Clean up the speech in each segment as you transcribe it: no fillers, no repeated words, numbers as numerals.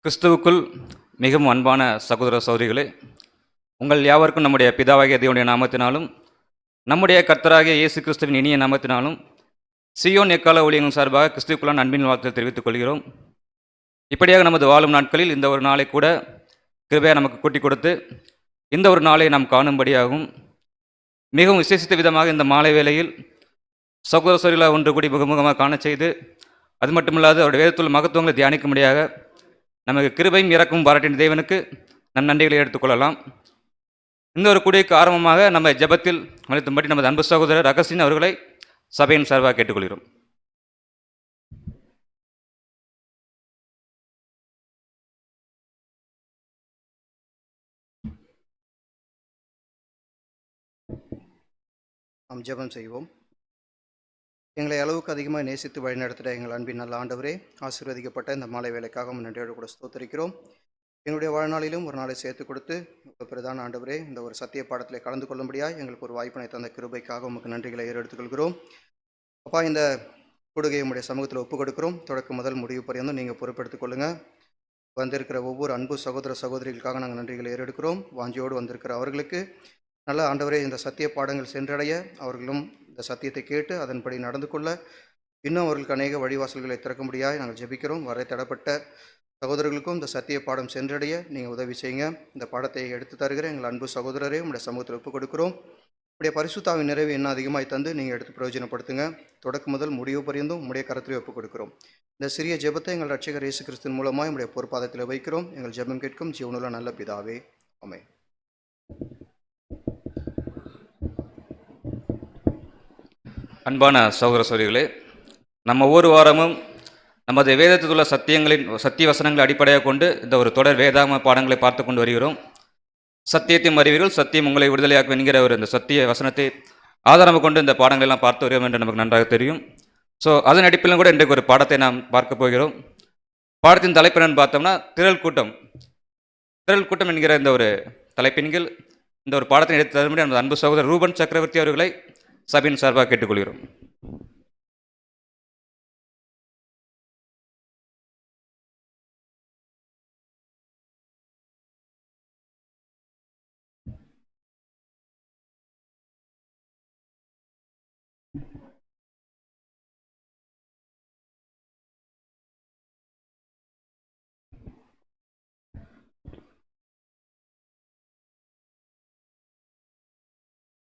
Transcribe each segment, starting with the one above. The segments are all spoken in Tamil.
கிறிஸ்துவுக்குள் மிகவும் அன்பான சகோதர சகோதரிகளே, உங்கள் யாவருக்கும் நம்முடைய பிதாவாகிய தேவனுடைய நாமத்தினாலும் நம்முடைய கர்த்தராகிய இயேசு கிறிஸ்துவின் இனிய நாமத்தினாலும் சியோன் எக்கால ஊழியங்கள் சார்பாக கிறிஸ்துவுக்குள்ளான அன்பின் வாழ்த்தை தெரிவித்துக் கொள்கிறோம். இப்படியாக நமது வாழும் நாட்களில் இந்த ஒரு நாளை கூட கிருபையாக நமக்கு கூட்டி கொடுத்து இந்த ஒரு நாளை நாம் காணும்படியாகவும் மிகவும் விசேஷித்த விதமாக இந்த மாலை வேளையில் சகோதர சகோதரிகளை ஒன்று கூடி முகமுகமாக காண செய்து, அது மட்டுமில்லாது அவருடைய வேதத்துள்ள மகத்துவங்களை தியானிக்கும்படியாக நமக்கு கிருபையும் இறக்கும் பாராட்டின தேவனுக்கு நம் நன்றிகளை எடுத்துக்கொள்ளலாம். இந்த ஒரு கூடியக்கு ஆரம்பமாக நம்ம ஜெபத்தில் அழைத்தும்படி நமது அன்பு சகோதரர் அகஸ்டின் அவர்களை சபையின் சார்பாக கேட்டுக்கொள்கிறோம். நாம் ஜெபம் செய்வோம். எங்களை அளவுக்கு அதிகமாக நேசித்து வழிநடத்துகிற எங்கள் அன்பின் நல்ல ஆண்டவரே, ஆசீர்வதிக்கப்பட்ட இந்த மாலை வேலைக்காக நன்றியோடு கூட ஸ்தோத்திரிக்கிறோம். எங்களுடைய வாழ்நாளிலும் ஒரு நாளை சேர்த்து கொடுத்து பிரதான ஆண்டவரே, இந்த ஒரு சத்திய பாடத்தில் கலந்து கொள்ளும்படியாக எங்களுக்கு ஒரு வாய்ப்பினை தந்த கிருபைக்காக உங்களுக்கு நன்றிகளை ஏறெடுத்துக்கொள்கிறோம். அப்பா, இந்த கொடுகையை உடைய சமூகத்தில் ஒப்புக் கொடுக்கிறோம். தொடக்க முதல் முடிவு பரியந்தும் நீங்கள் பொறுப்பெடுத்துக் கொள்ளுங்கள். வந்திருக்கிற ஒவ்வொரு அன்பு சகோதர சகோதரிகளுக்காக நாங்கள் நன்றிகளை ஏறெடுக்கிறோம். வாஞ்சியோடு வந்திருக்கிற அவர்களுக்கு நல்ல ஆண்டவரே, இந்த சத்திய பாடங்கள் சென்றடைய அவர்களும் இந்த சத்தியத்தை கேட்டு அதன்படி நடந்து கொள்ள இன்னும் அவர்களுக்கு அநேக வழிவாசல்களை திறக்க முடியாது நாங்கள் ஜெபிக்கிறோம். வரை தடப்பட்ட சகோதரர்களுக்கும் இந்த சத்திய பாடம் சென்றடைய நீங்கள் உதவி செய்யுங்க. இந்த பாடத்தை எடுத்து தருகிற எங்கள் அன்பு சகோதரரே உங்களுடைய சமூகத்தில் ஒப்புக் கொடுக்கிறோம். உடைய பரிசுத்தாவின் நிறைவு இன்னும் அதிகமாய் தந்து நீங்கள் எடுத்து பிரயோஜனப்படுத்துங்க. தொடக்க முதல் முடிவு பரியந்தும் உடைய கரத்திலே ஒப்புக் கொடுக்கிறோம். இந்த சிறிய ஜெபத்தை எங்கள் ரட்சகர் இயேசு கிறிஸ்துவின் மூலமாக உடைய பொறுப்பாதத்தில் வைக்கிறோம். எங்கள் ஜெபம் கேட்கும் ஜீவனுள்ள நல்ல பிதாவே, ஆமென். அன்பான சகோதர சகோதரிகளே, நம்ம ஒவ்வொரு வாரமும் நமது வேதத்தில் உள்ள சத்திய வசனங்களை அடிப்படையாக கொண்டு இந்த ஒரு தொடர் வேதாகம பாடங்களை பார்த்து கொண்டு வருகிறோம். சத்தியத்தையும் அறிவீர்கள், சத்தியம் உங்களை விடுதலையாக்கும் என்கிற ஒரு இந்த சத்திய வசனத்தை ஆதாரமாக கொண்டு இந்த பாடங்களெல்லாம் பார்த்து வருகிறோம் என்று நமக்கு நன்றாக தெரியும். ஸோ அதன் அடிப்படையிலும் கூட இன்றைக்கு ஒரு பாடத்தை நாம் பார்க்க போகிறோம். பாடத்தின் தலைப்பு என்னன்னு பார்த்தோம்னா திரள் கூட்டம் என்கிற இந்த ஒரு தலைப்பின் கீழ் இந்த ஒரு பாடத்தை எடுத்து தரும்படி நமது அன்பு சகோதரர் ரூபன் சக்கரவர்த்தி அவர்களை சபையின் சார்பாக கேட்டுக்கொள்கிறோம்.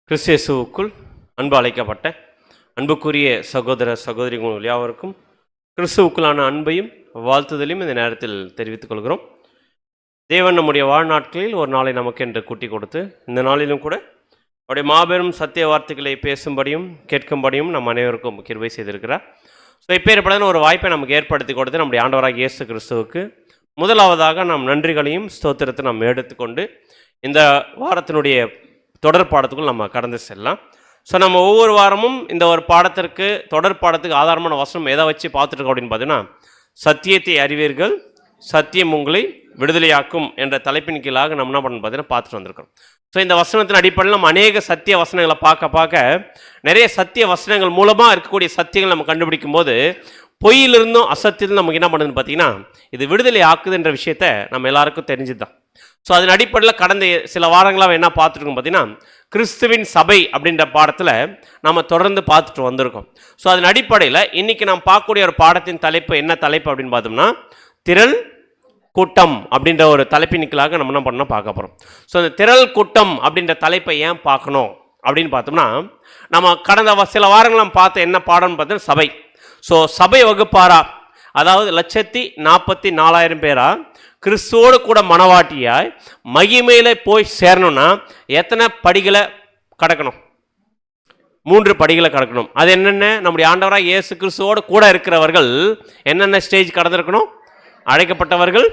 கிறிஸ்து இயேசுவுக்குள் அன்பு அழைக்கப்பட்ட அன்புக்குரிய சகோதர சகோதரிகள் யாவருக்கும் கிறிஸ்துவுக்குள்ளான அன்பையும் வாழ்த்துதலையும் இந்த நேரத்தில் தெரிவித்துக் கொள்கிறோம். தேவன் நம்முடைய வாழ்நாட்களில் ஒரு நாளை நமக்கு என்று கூட்டி கொடுத்து இந்த நாளிலும் கூட அவருடைய மாபெரும் சத்திய வார்த்தைகளை பேசும்படியும் கேட்கும்படியும் நம் அனைவருக்கும் கிருபை செய்திருக்கிறார். ஸோ இப்பேற்பட்ட ஒரு வாய்ப்பை நமக்கு ஏற்படுத்தி கொடுத்து நம்முடைய ஆண்டவராக இயேசு கிறிஸ்துவுக்கு முதலாவதாக நாம் நன்றிகளையும் ஸ்தோத்திரத்தை நாம் எடுத்துக்கொண்டு இந்த வாரத்தினுடைய தொடர் பாடத்துக்குள் நம்ம கடந்து செல்லலாம். ஸோ நம்ம ஒவ்வொரு வாரமும் இந்த ஒரு பாடத்திற்கு தொடர் பாடத்துக்கு ஆதாரமான வசனம் எதை வச்சு பார்த்துருக்கோம் அப்படின்னு பார்த்தீங்கன்னா, சத்தியத்தை அறிவீர்கள், சத்தியம் உங்களை விடுதலையாக்கும் என்ற தலைப்பின் கீழாக நம்ம என்ன பண்ணணும் பார்த்தீங்கன்னா பார்த்துட்டு வந்திருக்கிறோம். ஸோ இந்த வசனத்தின் அடிப்படையில் நம்ம அநேக சத்திய வசனங்களை பார்க்க நிறைய சத்திய வசனங்கள் மூலமாக இருக்கக்கூடிய சத்தியங்கள் நம்ம கண்டுபிடிக்கும் போது பொய்யிலிருந்தும் அசத்தியிலும் நமக்கு என்ன பண்ணுதுன்னு பார்த்தீங்கன்னா இது விடுதலை ஆக்குதுன்ற விஷயத்த நம்ம எல்லாருக்கும் தெரிஞ்சுதான். ஸோ அதன் அடிப்படையில் கடந்த சில வாரங்களாக என்ன பார்த்துருக்கோம் பார்த்தீங்கன்னா, கிறிஸ்துவின் சபை அப்படின்ற பாடத்தில் நம்ம தொடர்ந்து பார்த்துட்டு வந்திருக்கோம். ஸோ அதன் அடிப்படையில் இன்றைக்கி நாம் பார்க்கக்கூடிய ஒரு பாடத்தின் தலைப்பு என்ன தலைப்பு அப்படின்னு பார்த்தோம்னா, திரள் கூட்டம் அப்படின்ற ஒரு தலைப்பின்களாக நம்ம என்ன பண்ணணும் பார்க்க போகிறோம். ஸோ இந்த திரள் கூட்டம் அப்படின்ற தலைப்பை ஏன் பார்க்கணும் அப்படின்னு பார்த்தோம்னா, நம்ம கடந்த சில வாரங்கள் நம்ம பார்த்த என்ன பாடம்னு பார்த்தோம்னா சபை. ஸோ சபை வகுப்பாரா, அதாவது 144,000 பேரா கிறிஸ்துவோடு கூட மனவாட்டியாய் மகிமையில போய் சேரணும்னா எத்தனை படிகளை கடக்கணும்? 3 படிகளை கடக்கணும். அது என்னென்ன? நம்முடைய ஆண்டவராக இயேசு கிறிஸ்துவோடு கூட இருக்கிறவர்கள் என்னென்ன ஸ்டேஜ் கடந்திருக்கணும்? அழைக்கப்பட்டவர்கள்,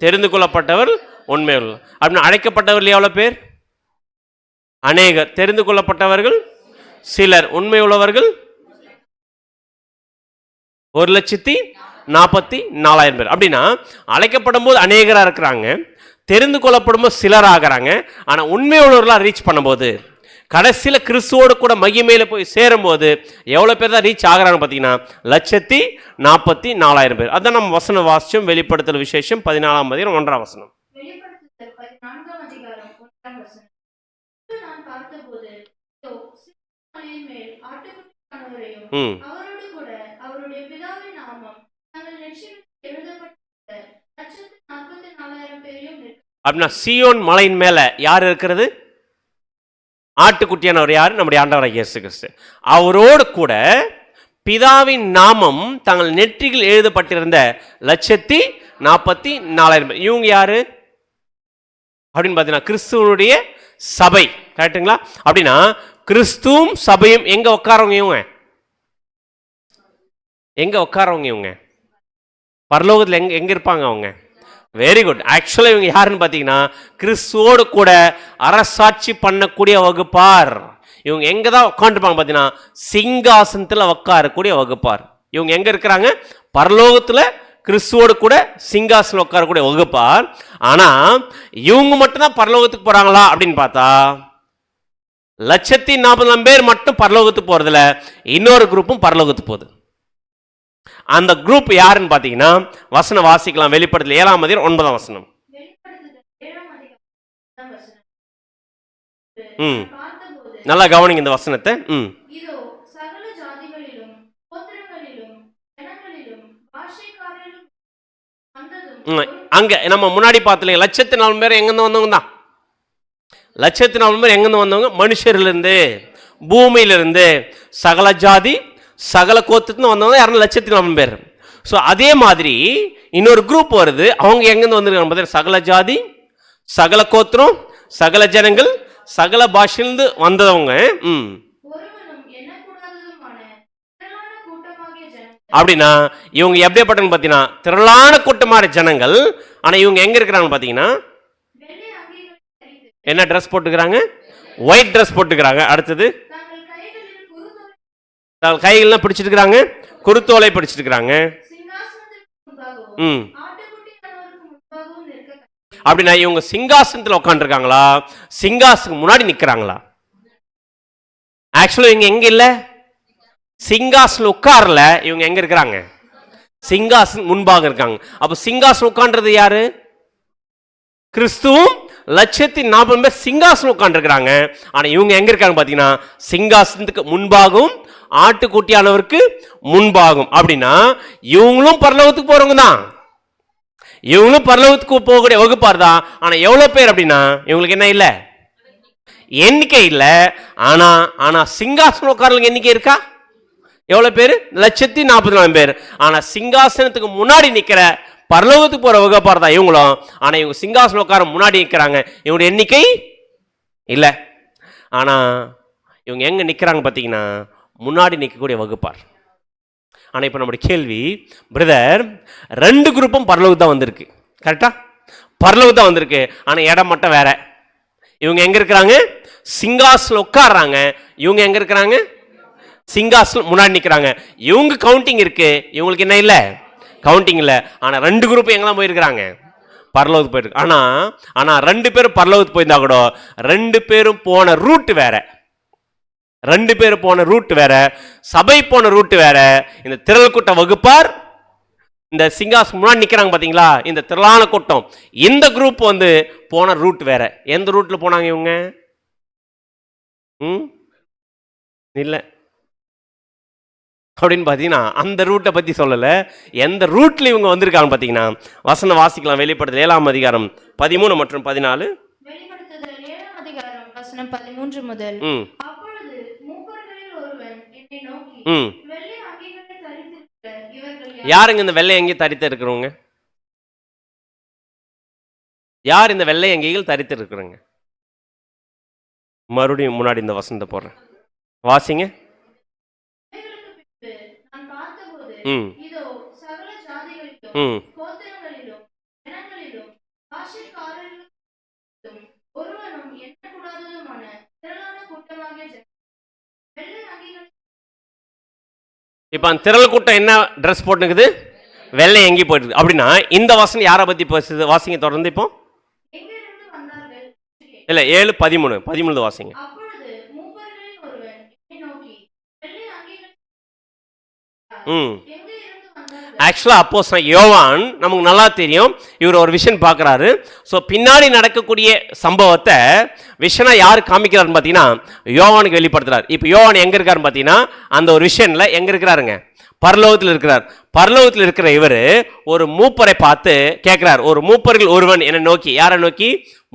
தெரிந்து கொள்ளப்பட்டவர், உண்மையுள்ள. அப்படின்னு அழைக்கப்பட்டவர்கள் எவ்வளோ பேர்? அநேகர். தெரிந்து கொள்ளப்பட்டவர்கள் சிலர், உண்மையுள்ளவர்கள் 1,44,000 பேர். அப்படின்னா அழைக்கப்படும் போது அநேகராக இருக்கிறாங்க, தெரிந்து கொள்ளப்படும் போது சிலர் ஆகிறாங்க. ஆனால் உண்மை உள்ளவர்களாக ரீச் பண்ணும்போது கடைசியில் கிறிஸ்துவோடு கூட மகிமையில போய் சேரும்போது எவ்வளோ பேர் தான் ரீச் ஆகிறாங்க பார்த்தீங்கன்னா 144,000 பேர். அதான் நம்ம வசனம் வாசிச்சோம். வெளிப்படுத்தல் விசேஷம் 14ஆம் அதிகாரம் 1ஆம் வசனம். வெளிப்படுத்துதல் 14ஆம் அதிகாரம் 1ஆம் வசனம். நான் பார்த்தபோது இதோ சீயோன் மலையின் மேல் ஆட்டுக்குட்டியானவரையும் அவரோடு கூட அவருடைய பிதாவின் நாமம் தங்கள் நெற்றியில் எழுதப்பட்டிருந்த 144,000 பேரையும் அப்படின்னா சீயோன் மலையின் மேல யார் இருக்கிறது? ஆட்டுக்குட்டியானவர் யார்? நம்முடைய ஆண்டவராகிய இயேசு கிறிஸ்து. அவரோடு கூட பிதாவின் நாமம் தங்கள் நெற்றியில் எழுதப்பட்டிருந்த 144,000 பேர். இவங்க யாரு அப்படின்னு பார்த்தீங்கன்னா கிறிஸ்துவனுடைய சபை. கரெக்டுங்களா? அப்படின்னா கிறிஸ்துவும் சபையும் எங்க உட்காரவங்க? இவங்க எங்க உட்காரவங்க? இவங்க பரலோகத்தில் எங்க இருப்பாங்க அவங்க? Very good. ஆக்சுவலாக இவங்க யாருன்னு பார்த்தீங்கன்னா கிறிஸ்துவோடு கூட அரசாட்சி பண்ணக்கூடிய வகுப்பார். இவங்க எங்கே தான் உட்காந்துருப்பாங்க பார்த்தீங்கன்னா சிங்காசனத்தில் உட்காரக்கூடிய வகுப்பார். இவங்க எங்கே இருக்கிறாங்க? பரலோகத்தில் கிறிஸ்துவோடு கூட சிங்காசனம் உட்காரக்கூடிய வகுப்பார். ஆனால் இவங்க மட்டும்தான் பரலோகத்துக்கு போகிறாங்களா அப்படின்னு பார்த்தா 140,000 பேர் மட்டும் பரலோகத்துக்கு போகிறதில்ல, இன்னொரு குரூப்பும் பரலோகத்துக்கு போகுது. அந்த குரூப் யாருன்னு பார்த்தீங்கன்னா வசனம் வாசிக்கலாம். வெளிப்படுத்தல் 7ஆம் அதிகாரம் 9ஆம் வசனம். நல்லா கவனிங்க இந்த வசனத்தை. இதோ சகல ஜாதிகளிலும் கோத்திரங்களிலும் ஜனங்களிலும் பாஷைக்காரரிலும் வந்ததும் அங்க நம்ம முன்னாடி பார்த்தீங்க 104,000 பேர் எங்கிருந்து வந்தவங்க தான். 104,000 பேர் எங்கிருந்து வந்தவங்க? மனுஷரிலிருந்து, பூமியிலிருந்து, சகல ஜாதி சகல கோத்திரத்துல வந்தவங்க யாரும் 104,000 பேர். ஸோ அதே மாதிரி இன்னொரு குரூப் வருது. அவங்க எங்கிருந்து வந்திருக்காங்க? சகல ஜாதி, சகல கோத்திரம், சகல ஜனங்கள், சகல பாஷையிலிருந்து வந்தவங்க. அப்படின்னா இவங்க எப்படிப்பட்டவங்க பார்த்தீங்கன்னா திரளான கூட்டமான ஜனங்கள். ஆனால் இவங்க எங்க இருக்கிறாங்க பார்த்தீங்கன்னா என்ன ட்ரெஸ் போட்டுக்கிறாங்க? ஒயிட் ட்ரெஸ் போட்டுக்கிறாங்க. அடுத்தது கைகள்லாம் பிடிச்சிட்டு இருக்கிறாங்க, குருத்தோலை பிடிச்சிட்டு இருக்கிறாங்க. அப்படின்னா இவங்க சிங்காசனத்தில் உட்காந்துருக்காங்களா, சிங்காசனுக்கு முன்னாடி நிற்கிறாங்களா? ஆக்சுவலா இவங்க எங்க இல்ல, சிங்காசனம் உட்காரல. இவங்க எங்க இருக்கிறாங்க? சிங்காசனம் முன்பாக இருக்காங்க. அப்ப சிங்காசனம் உட்கார்றது யாரு? கிறிஸ்துவும் 140,000 பேர் சிங்காசனம் உட்காந்துருக்கிறாங்க. ஆனா இவங்க எங்க இருக்காங்க பாத்தீங்கன்னா சிங்காசனத்துக்கு முன்பாகவும் ஆட்டுக்குட்டியானவருக்கு முன்பாகும். அப்படின்னா இவங்களும் பரலோகத்துக்கு போறவங்க தான், இவங்களும் பரலோகத்துக்கு போகக்கூடிய வகுப்பார் தான். ஆனா எவ்வளவு பேர் அப்படின்னா இவங்களுக்கு என்ன இல்லை, எண்ணிக்கை இல்லை. ஆனா ஆனா சிங்காசனம் உட்காரலுக்கு எண்ணிக்கை இருக்கா? எவ்வளவு பேர்? 144,000 பேர். ஆனா சிங்காசனத்துக்கு முன்னாடி நிக்கிற பரலோகத்துக்கு போற வகுப்பார் தான் இவங்களும். ஆனா இவங்க சிங்காசனம் உட்கார முன்னாடி நிற்கிறாங்க, இவங்களுடைய எண்ணிக்கை இல்லை. ஆனா இவங்க எங்க நிக்கிறாங்க பாத்தீங்கன்னா முன்னாடி நிற்கக்கூடிய வகுப்பார். ஆனால் இப்போ நம்முடைய கேள்வி, பிரதர் 2 குரூப்பும் பரலோகம் தான் வந்திருக்கு. கரெக்டா? பரலோகம் தான் வந்திருக்கு. ஆனால் இடம் மட்டும் வேற. இவங்க எங்க இருக்கிறாங்க? சிங்காசனம் உட்கார்றாங்க. இவங்க எங்க இருக்கிறாங்க? சிங்காசனம் முன்னாடி நிற்கிறாங்க. இவங்க கவுண்டிங் இருக்கு, இவங்களுக்கு என்ன இல்லை, கவுண்டிங் இல்லை. ஆனால் 2 குரூப் எங்கெல்லாம் போயிருக்கிறாங்க? பரலோகத்துக்கு போயிருக்கு. ஆனால் 2 பேரும் பரலோகத்துக்கு போயிருந்தா கூட 2 பேரும் போன ரூட் வேற. 2 பேர் போன ரூட் வேற, சபை போன ரூட் வேற. இந்த திரள் கூட்ட வகுப்பார் இந்த சிங்காசனம் முன்னாடி நிற்கிறாங்க பார்த்தீங்களா, இந்த திரளான கூட்டம், இந்த குரூப் வந்து போன ரூட் வேற. எந்த ரூட்ல போனாங்க இவங்க? இல்லை அப்படின்னு பார்த்தீங்கன்னா அந்த ரூட்டை பற்றி சொல்லலை. எந்த ரூட்ல இவங்க வந்திருக்காங்க பார்த்தீங்கன்னா வசனம் வாசிக்கலாம். வெளிப்படுத்தல் 7ஆம் அதிகாரம் 13 மற்றும் 14. வெளிப்படுத்துதல் 7ஆம் அதிகாரம் வசனம் 13 முதல். யாருங்க இந்த வெள்ளை அங்கி தரித்து இருக்கிறவங்க? யார் இந்த வெள்ளை அங்கிகள் தரித்து இருக்கிறவங்க? மறுபடியும் முன்னாடி இந்த வசனத்தை போடுறேன், வாசிங்க. இப்ப அந்த திரள் கூட்டம் என்ன ட்ரெஸ் போட்டுக்குது? வெள்ளை எங்கி போயிட்டு. அப்படின்னா இந்த வசனம் யாரை பத்தி பேசுது? வாசிங்க தொடர்ந்து. இப்போ இல்ல 7:13 வாசிங்க. ம். எங்கு இருந்து வந்தார்கள்? ஆக்சுவலாக அப்போஸ்தலன் யோவான் நமக்கு நல்லா தெரியும், இவர் ஒரு விஷன் பார்க்குறாரு. ஸோ பின்னாடி நடக்கக்கூடிய சம்பவத்தை விஷனா யார் காமிக்கிறாருன்னு பார்த்தீங்கன்னா யோவானுக்கு வெளிப்படுத்துறாரு. இப்போ யோவான் எங்கே இருக்காருன்னு பார்த்தீங்கன்னா அந்த ஒரு விஷனில் எங்கே இருக்கிறாருங்க? பரலோகத்தில் இருக்கிறார். பரலோகத்தில் இருக்கிற இவர் ஒரு மூப்பரை பார்த்து கேட்கிறார். ஒரு மூப்பர்கள் ஒருவன் என்னை நோக்கி, யாரை நோக்கி?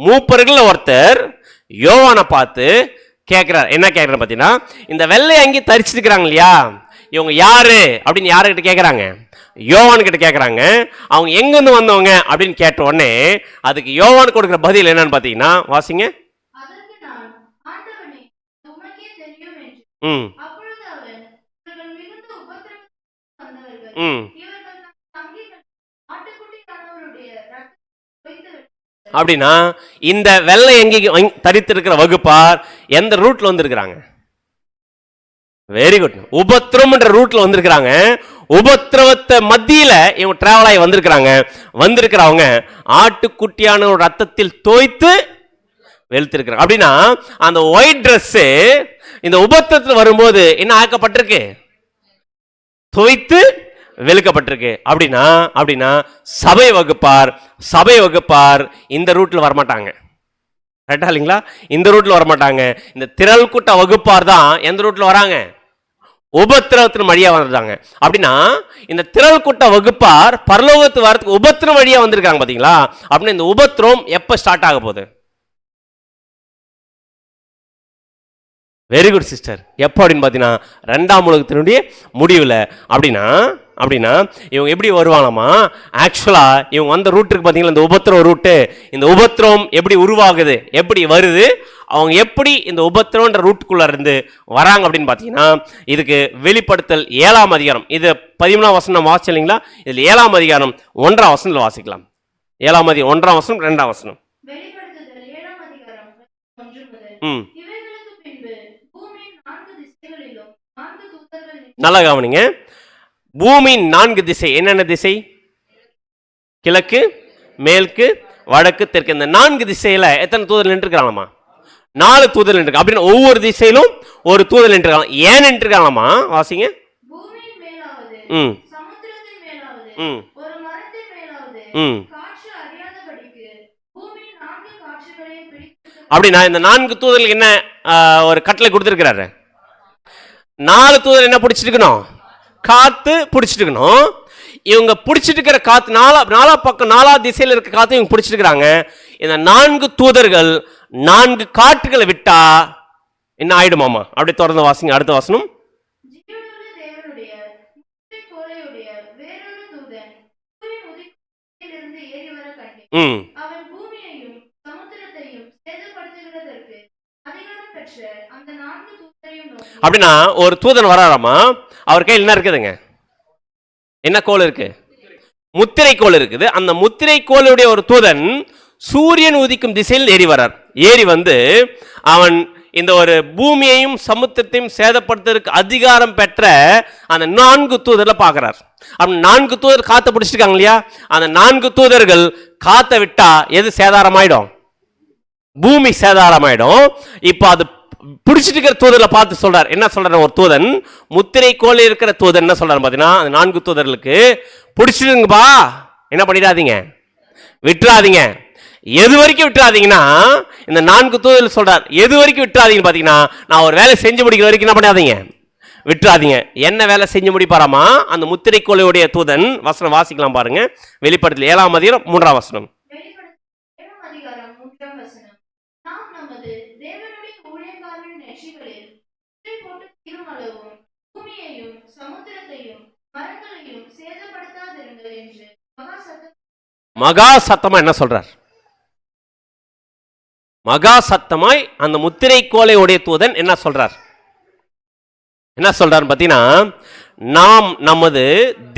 மூப்பர்கள் ஒருத்தர் யோவானை பார்த்து கேட்கிறார். என்ன கேட்கிறார் பார்த்தீங்கன்னா, இந்த வெள்ளை அங்கி தரிச்சிருக்கிறாங்க இல்லையா, இவங்க யாரு அப்படின்னு யாருக்கிட்ட கேட்குறாங்க? யோவான் கிட்ட கேட்குறாங்க. அவங்க எங்கேருந்து வந்தவங்க அப்படின்னு கேட்ட உடனே அதுக்கு யோவான் கொடுக்குற பதில் என்னன்னு பார்த்தீங்கன்னா, வாசிங்க. அதற்கு நான், ஆண்டவனே, உமக்கே தெரியும் என்று. ம் அப்பொழுது அவன், இவர்கள் மிகுந்த உபத்திரவத்திற்கு வந்தவர்கள். ம் இவர்கள் தங்கள் அங்கிகள் ஆட்டுக்குட்டியானவருடைய இரத்தத்தை தோய்த்து விட்டார்கள். அப்படின்னா இந்த வெள்ளை எங்கி தரித்திருக்கிற வகுப்பார் எந்த ரூட்ல வந்திருக்கிறாங்க? வெரி குட், உபத்திரம்ன்ற ரூட்ல வந்திருக்கிறாங்க. உபத்திரவத்தை மத்தியில இவங்க டிராவல் ஆகி வந்திருக்கிறவங்க ஆட்டுக்குட்டியான ஒரு ரத்தத்தில் தோய்த்து வெளுத்திருக்கிறாங்க. அப்படின்னா அந்த ஒயிட் ட்ரெஸ் இந்த உபத்திரத்தில் வரும்போது என்ன ஆக்கப்பட்டிருக்கு? தோய்த்து வெளுக்கப்பட்டிருக்கு. அப்படின்னா சபை வகுப்பார் இந்த ரூட்ல வரமாட்டாங்க. கரெக்டா இல்லைங்களா? இந்த ரூட்ல வரமாட்டாங்க. இந்த திரள் கூட்ட வகுப்பார் தான் எந்த ரூட்ல வராங்க? உபத்திரவத்தின் வழியா வந்துட்டாங்க. அப்படின்னா இந்த திரள் கூட்ட வகுப்பார் பரலோகத்து வரத்துக்கு உபத்திரம் வழியா வந்திருக்காங்க. பாத்தீங்களா? அப்படின்னா இந்த உபத்திரம் எப்ப ஸ்டார்ட் ஆக போகுது? Very good sister. எப்போ அப்படின்னு பார்த்தீங்கன்னா 2ஆம் உலகத்தினுடைய முடிவில். அப்படின்னா இவங்க எப்படி வருவாங்களாமா? ஆக்சுவலாக இவங்க வந்த ரூட் இருக்கு பார்த்தீங்களா, இந்த உபத்திரம் ரூட்டு. இந்த உபத்திரம் எப்படி உருவாகுது, எப்படி வருது, அவங்க எப்படி இந்த உபத்திரம்ன்ற ரூட்டுக்குள்ளே இருந்து வராங்க அப்படின்னு பார்த்தீங்கன்னா இதுக்கு வெளிப்படுத்தல் 7ஆம் அதிகாரம், இது 13ஆம் வசனம் வாசிச்சு இல்லைங்களா, இதில் 7ஆம் அதிகாரம் 1ஆம் வசனத்தில் வாசிக்கலாம். 7ஆம் அதிகாரம் 1ஆம் வசனம் 2ஆம் வசனம். வெளிப்படுத்துதல் 7ஆம் அதிகாரம் 1 முதல். ம் இவைகளுக்கு பின்பு பூமியின் 4 திசைகளிலும் 4 தூதர்கள் நல்லா கவனிங்க. பூமியின் 4 திசை என்னென்ன திசை? கிழக்கு, மேற்கு, வடக்கு, தெற்கு. இந்த 4 திசையில எத்தனை தூதர் நின்றுருக்காங்களாமா? 4 தூதர் நின்று. அப்படின்னு ஒவ்வொரு திசையிலும் ஒரு தூதர் நின்றுருக்காங்க. ஏன் நின்றுருக்காங்களாமா? வாசிங்க. பூமியின் மேலாவது, ம் சமுத்திரத்தின் மேலாவது, ம் ஒரு மரத்தின் மேலாவது, ம் காற்று அறியாதபடிக்கு பூமியின் 4 காற்றுகளையும் பிடித்து. அப்படின்னா இந்த 4 தூதர்களுக்கு என்ன ஒரு கட்டளை கொடுத்துருக்கிறாரு? 4 தூதர் என்ன பிடிச்சிருக்கணும்? காத்து பிடிச்சிருக்கணும். இவங்க பிடிச்சிட்டு இருக்கிற காத்து நாலா பக்கம் 4 திசையில் இருக்க காத்து இவங்க பிடிச்சிருக்கிறாங்க. இந்த 4 தூதர்கள் 4 காற்றுகளை விட்டா என்ன ஆயிடுமாமா? அப்படி தொடர்ந்து வாசிங்க. அடுத்த வசனம். ஜீவனுள்ள தேவனுடைய முத்திரை கோலையுடைய வேறொரு தூதன் சூரியன் உதிப்பிலிருந்து ஏறி வர கண்டேன். அவன் பூமியையும் சமுத்திரத்தையும் சேதப்படுத்துகிறதற்கு அதிகாரம் பெற்ற அந்த 4 தூதரையும் நோக்கி. அப்படின்னா ஒரு தூதன் வராராமா, அவர் கையில் என்ன இருக்குதுங்க? என்ன கோல் இருக்கு? முத்திரை கோல் இருக்குது. அந்த முத்திரை கோளுடைய ஒரு தூதன் சூரியன் உதிக்கும் திசையில் ஏறி வரார். ஏறி வந்து அவன் இந்த ஒரு பூமியையும் சமுத்திரத்தையும் சேதப்படுத்துறதுக்கு அதிகாரம் பெற்ற அந்த 4 தூதர்ல பார்க்கிறார். அப்ப 4 தூதர் காத்த பிடிச்சிருக்காங்க இல்லையா, அந்த 4 தூதர்கள் காத்த விட்டா எது சேதாரமாயிடும்? பூமி சேதாரமாயிடும். இப்போ அது பிடிச்சிட்டு இருக்கிற தூதர்ல பார்த்து சொல்றார். என்ன சொல்றாரு? ஒரு தூதன் முத்திரை கோல் இருக்கிற தூதன் என்ன சொல்றாரு பார்த்தீங்கன்னா, அந்த 4 தூதர்களுக்கு பிடிச்சிருங்கப்பா, என்ன பண்ணிடாதீங்க, விட்டுறாதீங்க. எது வரைக்கும் விட்டுறாதீங்கன்னா, இந்த 4 தூதர்கள் சொல்றார், எது வரைக்கும் விட்டுறாதீங்க பார்த்தீங்கன்னா, நான் ஒரு வேலை செஞ்சு முடிக்கிற வரைக்கும் என்ன பண்ணாதீங்க, விட்டுறாதீங்க. என்ன வேலை செஞ்சு முடிப்பாராமா அந்த முத்திரை கோலையுடைய தூதன்? வசனம் வாசிக்கலாம் பாருங்க. வெளிப்படுத்தல் 7ஆம் அதிகாரம் 3ஆம் வசனம். வெளிப்படுத்தல் 7ஆம் அதிகாரம் 3ஆம் வசனம். நாம் நமது தேவனுடைய ஊழியக்காரரின் நெற்றிகளில் முத்திரை போட்டு தீருமளவும் பூமியையும் சமுத்திரத்தையும் மரங்களையும் சேதப்படுத்தாதிருங்கள் என்று மகா சத்தமா என்ன சொல்றார்? மகா சத்தமாய் அந்த முத்திரை கோலை உடைய தூதன் என்ன சொல்றார்? என்ன சொல்றாரு பார்த்தீங்கன்னா, நாம் நமது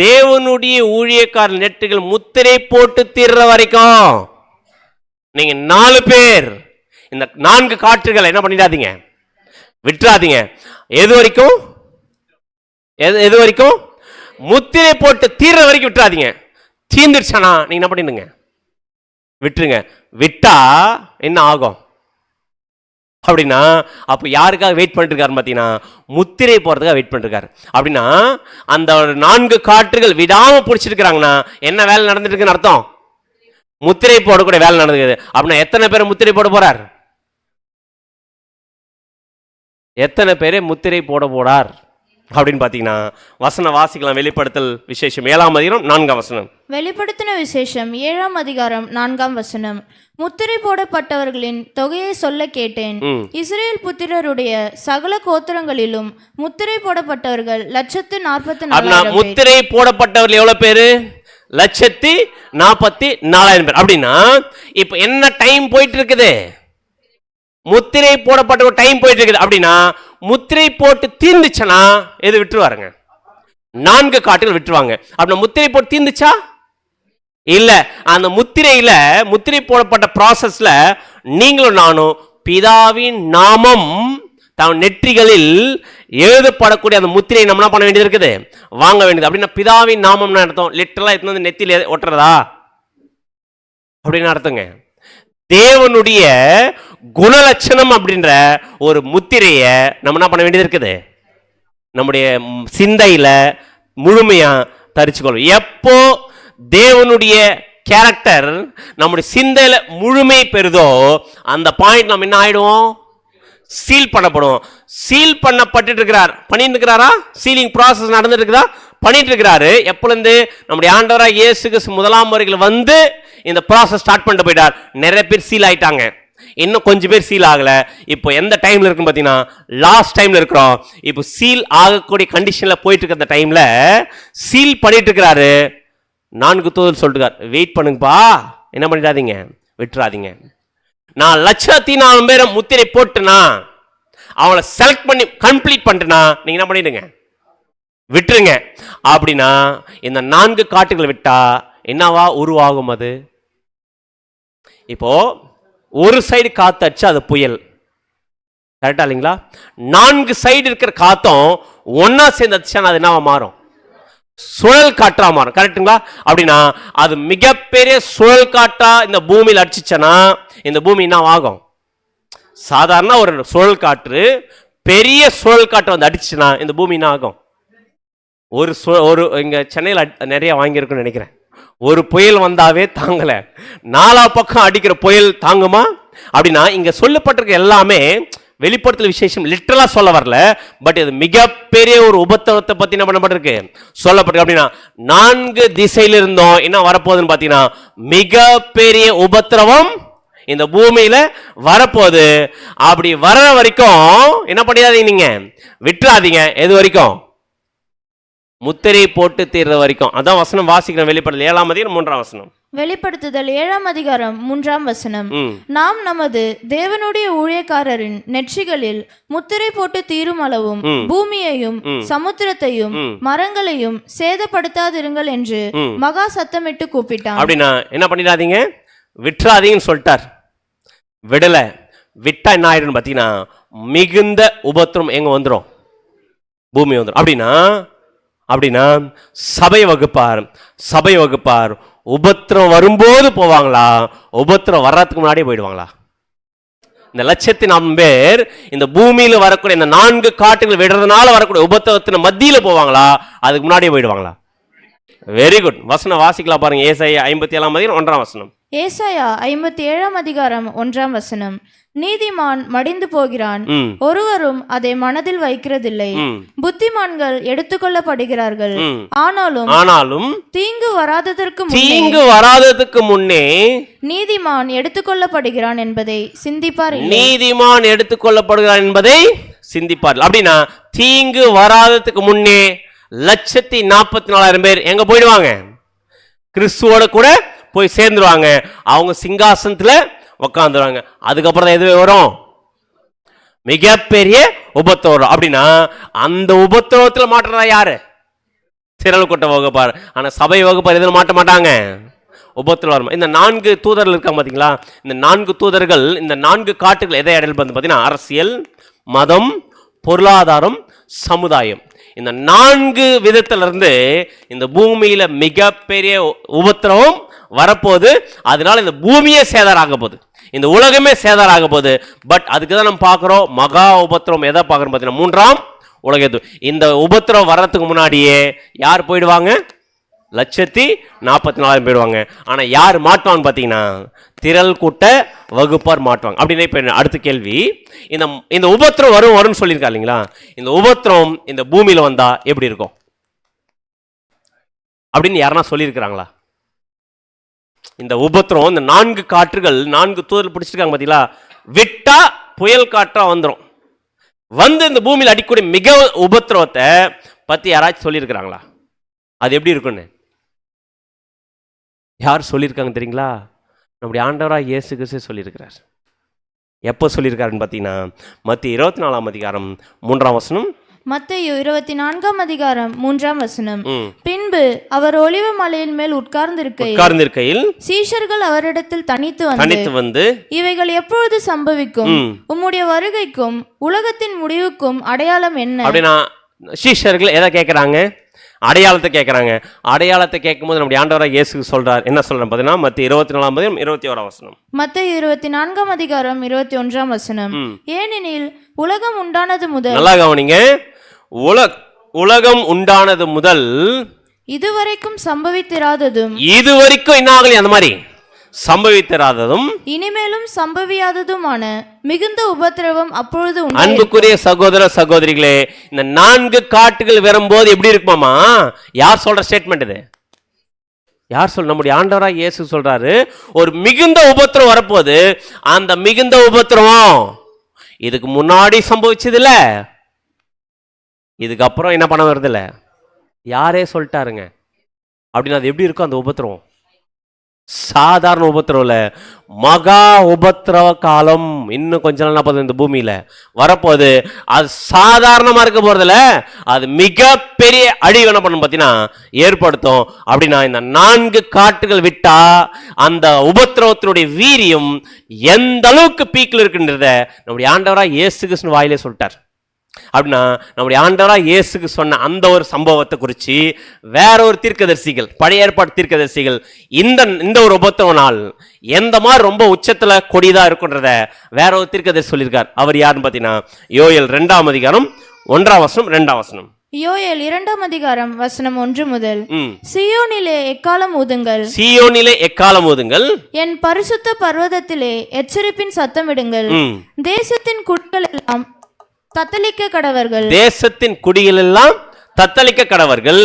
தேவனுடைய ஊழியக்கார நெட்டுகள் முத்திரை போட்டு தீர்ற வரைக்கும் நீங்க 4 பேர் இந்த 4 காற்றுகளை என்ன பண்ணிடாதீங்க, விட்டுறாதீங்க. எது வரைக்கும்? எது வரைக்கும்? முத்திரை போட்டு தீர்ற வரைக்கும் விட்டுறாதீங்க. தீர்ந்துருச்சானா நீங்க என்ன பண்ணிடுங்க, விட்டுருங்க. விட்டா என்ன ஆகும்? அப்படின்னா அப்போ யாருக்காக வெயிட் பண்ணிட்டு இருக்காரு பார்த்தீங்கன்னா முத்திரை போறதுக்காக வெயிட் பண்ணிட்டு இருக்காரு. அப்படின்னா அந்த 4 காற்றுகள் விடாம பிடிச்சிருக்கிறாங்கன்னா என்ன வேலை நடந்துட்டு இருக்குன்னு அர்த்தம்? முத்திரை போடக்கூடிய வேலை நடந்துக்குது. அப்படின்னா எத்தனை பேர் முத்திரை போட போறார்? எத்தனை பேரை முத்திரை போட போறார் அப்படின்னு பார்த்தீங்கன்னா வசனம் வாசிக்கலாம். வெளிப்படுத்தல் விசேஷம் 7ஆம் அதிகாரம் 4ஆம் வசனம். வெளிப்படுத்தின விசேஷம் 7ஆம் அதிகாரம் 4ஆம் வசனம். முத்திரை போடப்பட்டவர்களின் தொகையை சொல்ல கேட்டேன். இஸ்ரேல் புத்திரருடைய சகல கோத்திரங்களிலும் முத்திரை போடப்பட்டவர்கள் 144,000. முத்திரை போடப்பட்டவர்கள் எவ்வளவு பேரு? 144,000 பேர். அப்படின்னா இப்ப என்ன டைம் போயிட்டு இருக்குது? முத்திரை போடப்பட்ட ஒரு டைம் போயிட்டு இருக்குது. அப்படின்னா முத்திரை போட்டு தீர்ந்துச்சுன்னா எது விட்டுருவாருங்க? 4 காட்டுகள் விட்டுருவாங்க. அப்படின்னா முத்திரை போட்டு தீர்ந்துச்சா? இல்ல. அந்த முத்திரை போடப்பட்ட ப்ராசஸ்ல நீங்களும் நானும் பிதாவின் நாமம் தம் நெற்றிகளில் எழுதப்படக்கூடிய அந்த முத்திரையை நம்ம என்ன பண்ண வேண்டியது இருக்குது? வாங்க வேண்டியது. அப்படின்னா பிதாவின் நாமம்னு அர்த்தம் லிட்டரலா எடுத்து வந்து நெத்தியில ஒட்டுறதா அப்படின்னு அர்த்தங்க. தேவனுடைய குணலட்சணம் அப்படின்ற ஒரு முத்திரையை நம்ம என்ன பண்ண வேண்டியது இருக்குது? நம்முடைய சிந்தையில முழுமையா தரிச்சுக்கொள்ளும். எப்போ தேவனுடைய கேரக்டர் நம்முடைய சிந்தையில முழுமை பெறுதோ அந்த பாயிண்ட் நம்ம என்ன ஆயிடுவோம்? சீல் பண்ணப்படும். சீல் பண்ணப்பட்டு இருக்கிறார். பண்ணிட்டு இருக்கிறாரா? சீலிங் ப்ராசஸ் நடந்துட்டு இருக்குதா? பண்ணிட்டு இருக்கிறாரு. எப்பொழுது? நம்முடைய ஆண்டவராக இயேசு கிறிஸ்து முதலாம் முறையில் வந்து இந்த ப்ராசஸ் ஸ்டார்ட் பண்ணிட்டு போயிட்டார். நிறைய பேர் சீல் ஆயிட்டாங்க. இன்னும் கொஞ்சம் பேர் சீல் ஆகல. இப்போ எந்த டைம்ல இருக்குன்னு பார்த்தீங்கன்னா லாஸ்ட் டைம்ல இருக்கிறோம். இப்போ சீல் ஆகக்கூடிய கண்டிஷன்ல போயிட்டு இருக்கிற டைம்ல சீல் பண்ணிட்டு இருக்கிறாரு. 4 தூதர் சொல்லிட்டு வெயிட் பண்ணுங்கப்பா, என்ன பண்ணிடாதீங்க, விட்டுறாதீங்க. நான் 1,400,000 பேரை முத்திரை போட்டுனா அவங்கள செலக்ட் பண்ணி கம்ப்ளீட் பண்ணிட்டுனா நீங்க என்ன பண்ணிடுங்க? விட்டுருங்க. அப்படின்னா இந்த 4 காட்டுகளை விட்டா என்னவா உருவாகும்? அது இப்போ ஒரு சைடு காத்து அடிச்சா அது புயல், கரெக்டா இல்லைங்களா? 4 சைடு இருக்கிற காத்தும் ஒன்னா சேர்ந்து அடிச்சா அது என்னவா மாறும்? சுழல் காற்றா மாறும், கரெக்டுங்களா? அப்படின்னா அது மிகப்பெரிய சுழல் காற்றா இந்த பூமியில் அடிச்சுச்சனா இந்த பூமி என்ன ஆகும்? சாதாரண ஒரு சுழல் காற்று பெரிய சுழல் காற்று வந்து அடிச்சுச்சுன்னா இந்த பூமி என்ன ஆகும்? ஒரு இங்க சென்னையில் நிறைய வாங்கியிருக்குன்னு நினைக்கிறேன். ஒரு புயல் வந்தாவே தாங்கல, 4 பக்கம் அடிக்கிற புயல் தாங்குமா? அப்படின்னா இங்க சொல்லப்பட்டிருக்க எல்லாமே வெளிப்படுத்தல் விசேஷம் லிட்டரலா சொல்ல வரல. பட் இது மிகப்பெரிய ஒரு உபத்திரவத்தை பத்தி என்ன பண்ணப்பட்டிருக்கு? சொல்லப்பட்டிருக்கு. அப்படின்னா 4 திசையில இருந்தோம் என்ன வரப்போகுதுன்னு பாத்தீங்கன்னா மிகப்பெரிய உபத்திரவம் இந்த பூமியில வரப்போகுது. அப்படி வர்ற வரைக்கும் என்ன பண்ணிடாதீங்க, நீங்க விட்டுறாதீங்க. எது வரைக்கும்? முத்திரை போட்டு தீர்ற வரைக்கும். அதான் வசனம் வாசிக்கிறோம். வெளிப்படுத்தல் 7ஆம் அதிகாரம் 3ஆம் வசனம். வெளிப்படுத்துதல் 7ஆம் அதிகாரம் 3ஆம் வசனம். நாம் நமது தேவனுடைய ஊழியக்காரரின் நெற்றிகளில் முத்திரை போட்டு தீரும் அளவும் பூமியையும் சமுத்திரத்தையும் மரங்களையும் சேதப்படுத்தாதிருங்கள் என்று மகா சத்தமிட்டு கூப்பிட்டான். அப்படின்னா என்ன பண்ணிடாதீங்க, விட்டுறாதீங்கன்னு சொல்லிட்டார். விடல. விட்டா என்ன ஆயிடும் பாத்தீங்கன்னா மிகுந்த உபத்திரம் எங்க வந்துடும்? பூமி வந்துடும். அப்படின்னா சபை வகுப்பார் உபத்திரம் வரும்போது போவாங்களா, உபத்திரம் வர்றதுக்கு முன்னாடியே போயிடுவாங்களா? இந்த 1,400,000 பேர் இந்த பூமியில வரக்கூடிய இந்த 4 காட்டுகள் விடுறதுனால வரக்கூடிய உபத்திரத்தின் மத்தியில போவாங்களா, அதுக்கு முன்னாடியே போயிடுவாங்களா? Very good. வசனம் வாசிக்கலாம் பாருங்க. ஏசாயா 57ஆம் அதிகாரம் 1ஆம் வசனம். ஏசாயா 57ஆம் அதிகாரம் 1ஆம் வசனம். நீதிமான் மடிந்து போகிறான், ஒருவரும் அதை மனதில் வைக்கிறதில்லை. புத்திமான்கள் எடுத்துக்கொள்ளப்படுகிறார்கள், ஆனாலும் தீங்கு வராததற்கு முன்னே நீதிமான் எடுத்துக்கொள்ளப்படுகிறான் என்பதை சிந்திப்பார். நீதிமான் எடுத்துக்கொள்ளப்படுகிறான் என்பதை சிந்திப்பார். அப்படின்னா தீங்கு வராததுக்கு முன்னே 1,44,000 பேர் எங்க போயிடுவாங்க? கிறிஸ்துவோட கூட போய் சேர்ந்துருவாங்க. அவங்க சிங்காசனத்துல உட்காந்துருவாங்க. அதுக்கப்புறம் தான் எது வரும்? மிகப்பெரிய உபத்திரம். அப்படின்னா அந்த உபத்திரவத்தில் மாற்றதா யாரு? திரள் கூட்ட வகுப்பார். ஆனா சபை வகுப்பார் எதில் மாட்ட மாட்டாங்க, உபத்திரம் வரும். இந்த 4 தூதர்கள் இருக்காங்க பாத்தீங்களா? இந்த 4 தூதர்கள் இந்த 4 காட்டுகள் எதை அடையாளம் பார்த்தீங்கன்னா அரசியல், மதம், பொருளாதாரம், சமுதாயம். இந்த 4 விதத்திலிருந்து இந்த பூமியில மிகப்பெரிய உபத்திரவம் வரப்போகுது. அதனால இந்த பூமியே சேதாரம் ஆக போகுது. இந்த உலகமே சேதாரம் ஆக போகுது. பட் அதுக்கு தான் நம்ம பார்க்குறோம், மகா உபத்திரம் எதை பார்க்குறோம் பார்த்தீங்கன்னா 3ஆம் உலக யுத்தம். இந்த உபத்திரம் வர்றதுக்கு முன்னாடியே யார் போயிடுவாங்க? 1,44,000 போயிடுவாங்க. ஆனால் யார் மாட்டுவான்னு பார்த்தீங்கன்னா திரள் கூட்ட வகுப்பார் மாட்டுவாங்க. அப்படின்னு இப்போ அடுத்த கேள்வி, இந்த உபத்திரம் வரும்னு சொல்லியிருக்கா இல்லைங்களா? இந்த உபத்திரம் இந்த பூமியில் வந்தா எப்படி இருக்கும் அப்படின்னு யாருன்னா சொல்லியிருக்கிறாங்களா? இந்த உபத்திரம், இந்த 4 காற்றுகள் 4 தூதர்கள் பிடிச்சிருக்காங்க பார்த்தீங்களா, விட்டா புயல் காற்றா வந்துடும். வந்து இந்த பூமியில் அடிக்கக்கூடிய மிக உபத்திரவத்தை பற்றி யாராச்சும் சொல்லியிருக்கிறாங்களா? அது எப்படி இருக்குன்னு யார் சொல்லியிருக்காங்க தெரியுங்களா? நம்முடைய ஆண்டவராக இயேசு கிறிஸ்து சொல்லியிருக்கிறார். எப்போ சொல்லியிருக்காருன்னு பார்த்தீங்கன்னா மத்திய 24ஆம் அதிகாரம் 3ஆம் வசனம். மத்தேயு 24ஆம் அதிகாரம் 3ஆம் வசனம். பின்பு அவர் ஒலிவ மலையின் மேல் உட்கார்ந்திருக்கையில் சீஷர்கள் அவரிடத்தில் தனித்து வந்து இவைகள் எப்பொழுது சம்பவிக்கும், உம்முடைய வருகைக்கும் உலகத்தின் முடிவுக்கும் அடையாளம் என்ன? அப்படின்னா சீஷர்கள் எதை கேட்கிறாங்க? அடையாளத்தை கேட்கிறாங்க. அடையாளத்தை கேட்கும்போது நம்முடைய ஆண்டவராக இயேசு சொல்றார், என்ன சொல்றாரு பார்த்தீங்கன்னா மத்திய 24ஆம் அதிகாரம் 21ஆம் வசனம். மத்தேயு 24ஆம் அதிகாரம் 21ஆம் வசனம். ஏனெனில் உலகம் உண்டானது முதல், நல்லா கவனிங்க, உலகம் உண்டானது முதல் இதுவரைக்கும் சம்பவித்திராததும், இதுவரைக்கும் என்ன ஆகலையே அந்த மாதிரி சம்பவித்திராததும், இனிமேலும் சம்பவியாததுமான மிகுந்த உபத்திரவம் அப்பொழுது உண்டாயிருக்கும். அன்புக்குரிய சகோதர சகோதரிகளே, இந்த 4 காட்டுகள் வரும்போது எப்படி இருக்குமாமா? யார் சொல்ற ஸ்டேட்மெண்ட் இது? யார் சொல்ற? நம்முடைய ஆண்டவராக இயேசு சொல்றாரு, ஒரு மிகுந்த உபத்திரம் வரப்போது. அந்த மிகுந்த உபத்திரம் இதுக்கு முன்னாடி சம்பவிச்சது இல்ல, இதுக்கப்புறம் என்ன பண்ண வருது இல்ல, யாரே சொல்லிட்டாருங்க. அப்படின்னு அது எப்படி இருக்கும்? அந்த உபத்திரம் சாதாரண உபத்திரம் இல்ல, மகா உபத்திரவ காலம் இன்னும் கொஞ்ச நாள் போதும் இந்த பூமியில வரப்போகுது. அது சாதாரணமா இருக்க போறதில்ல, அது மிகப்பெரிய அழிவு என்ன பண்ணும் பார்த்தீங்கன்னா ஏற்படுத்தும். அப்படின்னா இந்த 4 காட்டுகள் விட்டா அந்த உபத்திரவத்தினுடைய வீரியம் எந்த அளவுக்கு பீக்கில் இருக்குன்றத நம்முடைய ஆண்டவராக இயேசு கிறிஸ்து வாயிலே சொல்லிட்டார். அப்படின்னா நம்முடைய ஆண்டவராக இயேசுக்கு சொன்ன அந்த ஒரு சம்பவத்தை குறித்து வேற ஒரு தீர்க்கதரிசிகள், பழைய ஏற்பாடு தீர்க்கதரிசிகள் இந்த ஒரு உபத்திரவ நாள் எந்த மாதிரி ரொம்ப உச்சத்துல கொடிதா இருக்குன்றத வேற ஒரு தீர்க்கதரிசி சொல்லியிருக்கார். அவர் யாருன்னு பார்த்தீங்கன்னா யோயேல் 2ஆம் அதிகாரம் 1ஆம் வசனம் 2ஆம் வசனம். யோயேல் 2ஆம் அதிகாரம் வசனம் 1 முதல். சீயோனிலே எக்காலம் ஊதுங்கள், சீயோனிலே எக்காலம் ஊதுங்கள், என் பரிசுத்த பர்வதத்திலே எச்சரிப்பின் சத்தமிடுங்கள். தேசத்தின் குடிகள் எல்லாம் தத்தளிக்க கடவர்கள், தேசத்தின் குடிகள் எல்லாம் தத்தளிக்க கடவர்கள்.